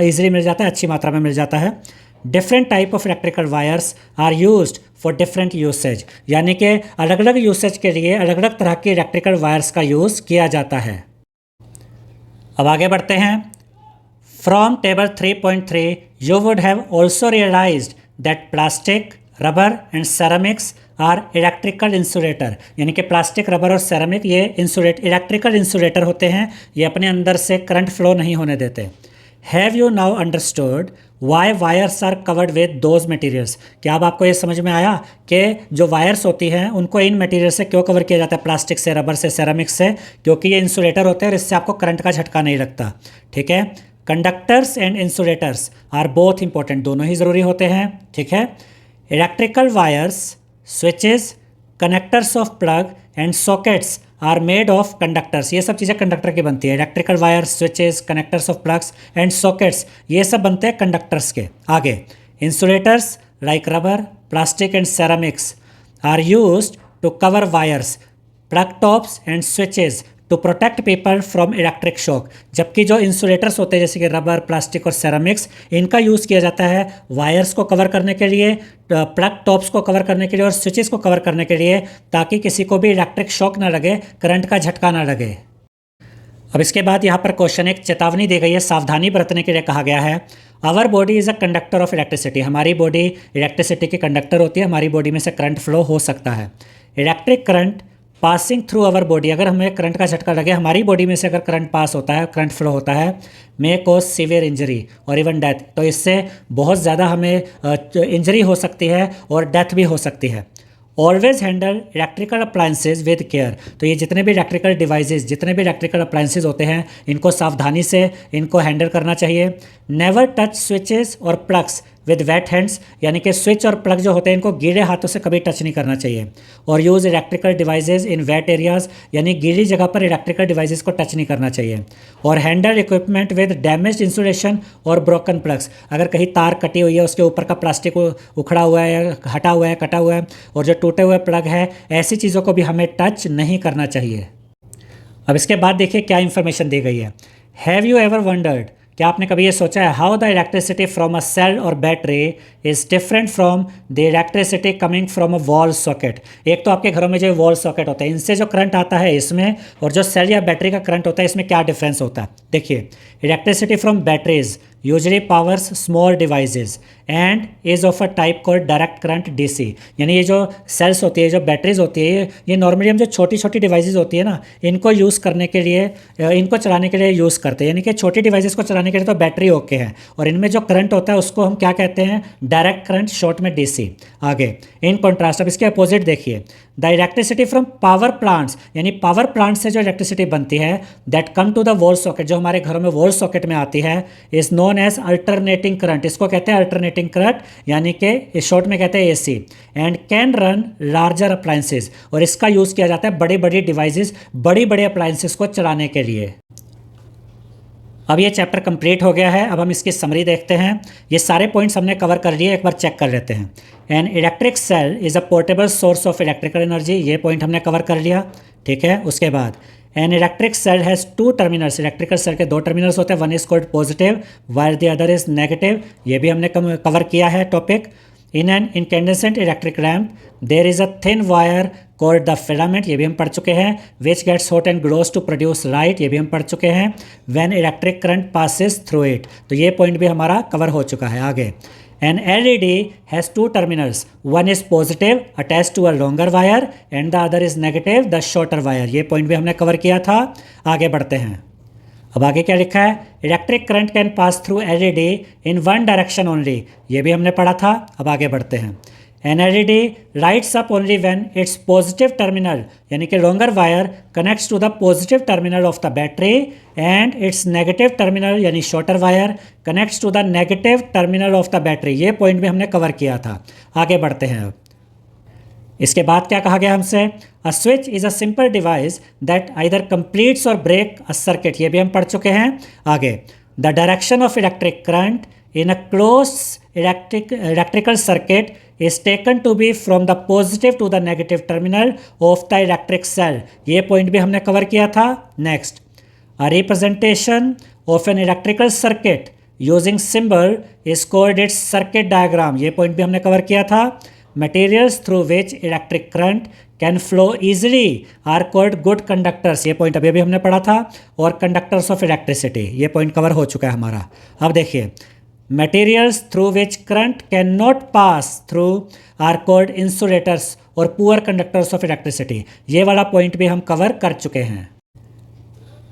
ईजिली मिल जाता है, अच्छी मात्रा में मिल जाता है। Different type of electrical wires are used for different usage. यानी कि अलग अलग यूसेज के लिए अलग अलग तरह के इलेक्ट्रिकल वायर्स का यूज़ किया जाता है। अब आगे बढ़ते हैं। From table 3.3 you would have also realised that plastic, rubber and ceramics are electrical insulator. यानी कि प्लास्टिक, रबर और सेरामिक ये इलेक्ट्रिकल इंसुलेटर होते हैं, ये अपने अंदर से करंट फ्लो नहीं होने देते। Have you now understood why wires are covered with those materials. क्या अब आपको ये समझ में आया कि जो वायर्स होती हैं उनको इन मटीरियल से क्यों कवर किया जाता है, प्लास्टिक से, रबर से, सेरामिक से? क्योंकि ये इंसुलेटर होते हैं और इससे आपको करंट का झटका नहीं लगता। ठीक है, conductors and insulators are both important, दोनों ही ज़रूरी होते हैं। ठीक है, electrical wires, switches, connectors of plug and sockets are made of conductors. ये सब चीज़ें कंडक्टर की बनती है। Electrical wires, switches, connectors of plugs and sockets ये सब बनते हैं कंडक्टर्स के। आगे, insulators like rubber, plastic and ceramics are used to cover wires, plug tops and switches to protect people from electric shock. जबकि जो इंसुलेटर्स होते हैं जैसे कि रबर, प्लास्टिक और सेरामिक्स, इनका यूज़ किया जाता है वायर्स को कवर करने के लिए, प्लग टॉप्स को कवर करने के लिए और स्विचेस को कवर करने के लिए, ताकि किसी को भी इलेक्ट्रिक शॉक ना लगे, करंट का झटका ना लगे। अब इसके बाद यहाँ पर क्वेश्चन एक चेतावनी दी गई है, सावधानी बरतने के लिए कहा गया है। Our body is a conductor of electricity. हमारी बॉडी इलेक्ट्रिसिटी की कंडक्टर होती है, हमारी बॉडी में से करंट फ्लो हो सकता है। Electric current passing through our body, अगर हमें करंट का झटका लगे, हमारी बॉडी में से अगर करंट पास होता है, करंट फ्लो होता है, मे कॉज सीवियर इंजरी और इवन डेथ। तो इससे बहुत ज़्यादा हमें इंजरी हो सकती है और डेथ भी हो सकती है। Always handle electrical appliances with care. तो ये जितने भी इलेक्ट्रिकल डिवाइसेस, जितने भी इलेक्ट्रिकल अप्लायंसेज होते हैं, इनको सावधानी से इनको हैंडल करना चाहिए। नेवर टच स्विचेस और प्लग्स विद वेट हैंड्स। यानी कि स्विच और प्लग जो होते हैं इनको गीले हाथों से कभी टच नहीं करना चाहिए। और use electrical devices in wet areas, यानी गीली जगह पर इलेक्ट्रिकल डिवाइसेस को टच नहीं करना चाहिए। और handle equipment with damaged insulation और ब्रोकन प्लग्स। अगर कहीं तार कटी हुई है, उसके ऊपर का प्लास्टिक उखड़ा हुआ है, हटा हुआ है, कटा हुआ है, और जो टूटे हुए प्लग है, ऐसी चीज़ों को भी हमें टच नहीं करना चाहिए। अब इसके बाद देखिए क्या इन्फॉर्मेशन दी गई है। हैव यू एवर वंडर्ड, क्या आपने कभी ये सोचा है, how the electricity from a cell और battery is different from the electricity coming from a wall socket. एक तो आपके घरों में जो वॉल सॉकेट होता है, इनसे जो करंट आता है इसमें, और जो सेल या बैटरी का करंट होता है इसमें क्या डिफरेंस होता है। देखिए, electricity from batteries usually powers small devices and is of a type called direct current DC. यानी ये जो सेल्स होती है, जो बैटरीज होती है, ये नॉर्मली हम जो छोटी छोटी डिवाइसेस होती है ना, इनको यूज़ करने के लिए, इनको चलाने के लिए यूज़ करते हैं। यानी कि छोटी डिवाइसेस को चलाने के लिए तो बैटरी ओके है, और इनमें जो करंट होता है उसको हम क्या कहते हैं, डायरेक्ट करंट, शॉर्ट में डीसी। आगे इन कॉन्ट्रास्ट अब इसके अपोजिट देखिए, the electricity from power plants, यानी पावर प्लांट से जो इलेक्ट्रिसिटी बनती है that come to the wall socket, जो हमारे घरों में वॉल सॉकेट में आती है, is known as alternating current. इसको कहते हैं अल्टरनेटिंग करंट, यानी कि शॉर्ट में कहते हैं AC. And can run larger appliances, और इसका यूज़ किया जाता है बड़ी बड़ी डिवाइसेस, बड़ी बड़े अप्लायंसेस को चलाने के लिए। अब ये चैप्टर कंप्लीट हो गया है। अब हम इसकी समरी देखते हैं। ये सारे पॉइंट्स हमने कवर कर लिए, एक बार चेक कर लेते हैं। An electric cell is a portable source of electrical energy, ये पॉइंट हमने कवर कर लिया, ठीक है। उसके बाद an electric cell has two terminals, electrical cell के दो टर्मिनल्स होते हैं, one is called positive while the other is negative, ये भी हमने कवर किया है topic. In an incandescent electric lamp there is a thin wire called the filament, ये भी हम पढ़ चुके हैं। Which gets hot and glows to produce light, ये भी हम पढ़ चुके हैं। When electric current passes through it, तो ये पॉइंट भी हमारा कवर हो चुका है। आगे an LED has two terminals, one is positive attached to a longer wire and the other is negative the shorter wire, ये पॉइंट भी हमने कवर किया था। आगे बढ़ते हैं। अब आगे क्या लिखा है, electric current can pass through LED in one direction only, ये भी हमने पढ़ा था। अब आगे बढ़ते हैं। An LED lights up only when its positive terminal, यानी कि longer wire connects to the positive terminal of the battery and its negative terminal, यानी shorter wire connects to the negative terminal of the battery, ये पॉइंट भी हमने कवर किया था। आगे बढ़ते हैं। अब इसके बाद क्या कहा गया हमसे, a switch is a simple device that either completes और ब्रेक अ सर्किट, ये भी हम पढ़ चुके हैं। आगे the direction of electric current in a close electrical circuit is taken to be from the positive to the negative terminal of the electric cell, ये पॉइंट भी हमने कवर किया था। Next, a representation of an electrical circuit using symbol is called its circuit diagram, ये पॉइंट भी हमने कवर किया था। materials through which electric current can flow easily are called good conductors, ये पॉइंट अभी हमने पढ़ा था। और conductors of electricity, ये पॉइंट कवर हो चुका है हमारा। अब देखिए, materials through which current cannot pass through are called insulators और poor conductors of electricity, ये वाला पॉइंट भी हम कवर कर चुके हैं।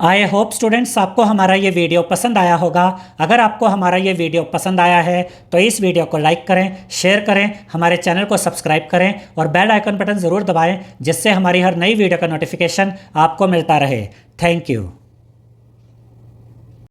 आई होप स्टूडेंट्स आपको हमारा ये वीडियो पसंद आया होगा। अगर आपको हमारा ये वीडियो पसंद आया है तो इस वीडियो को लाइक करें, शेयर करें, हमारे चैनल को सब्सक्राइब करें और बेल आइकन बटन ज़रूर दबाएं, जिससे हमारी हर नई वीडियो का नोटिफिकेशन आपको मिलता रहे। Thank you.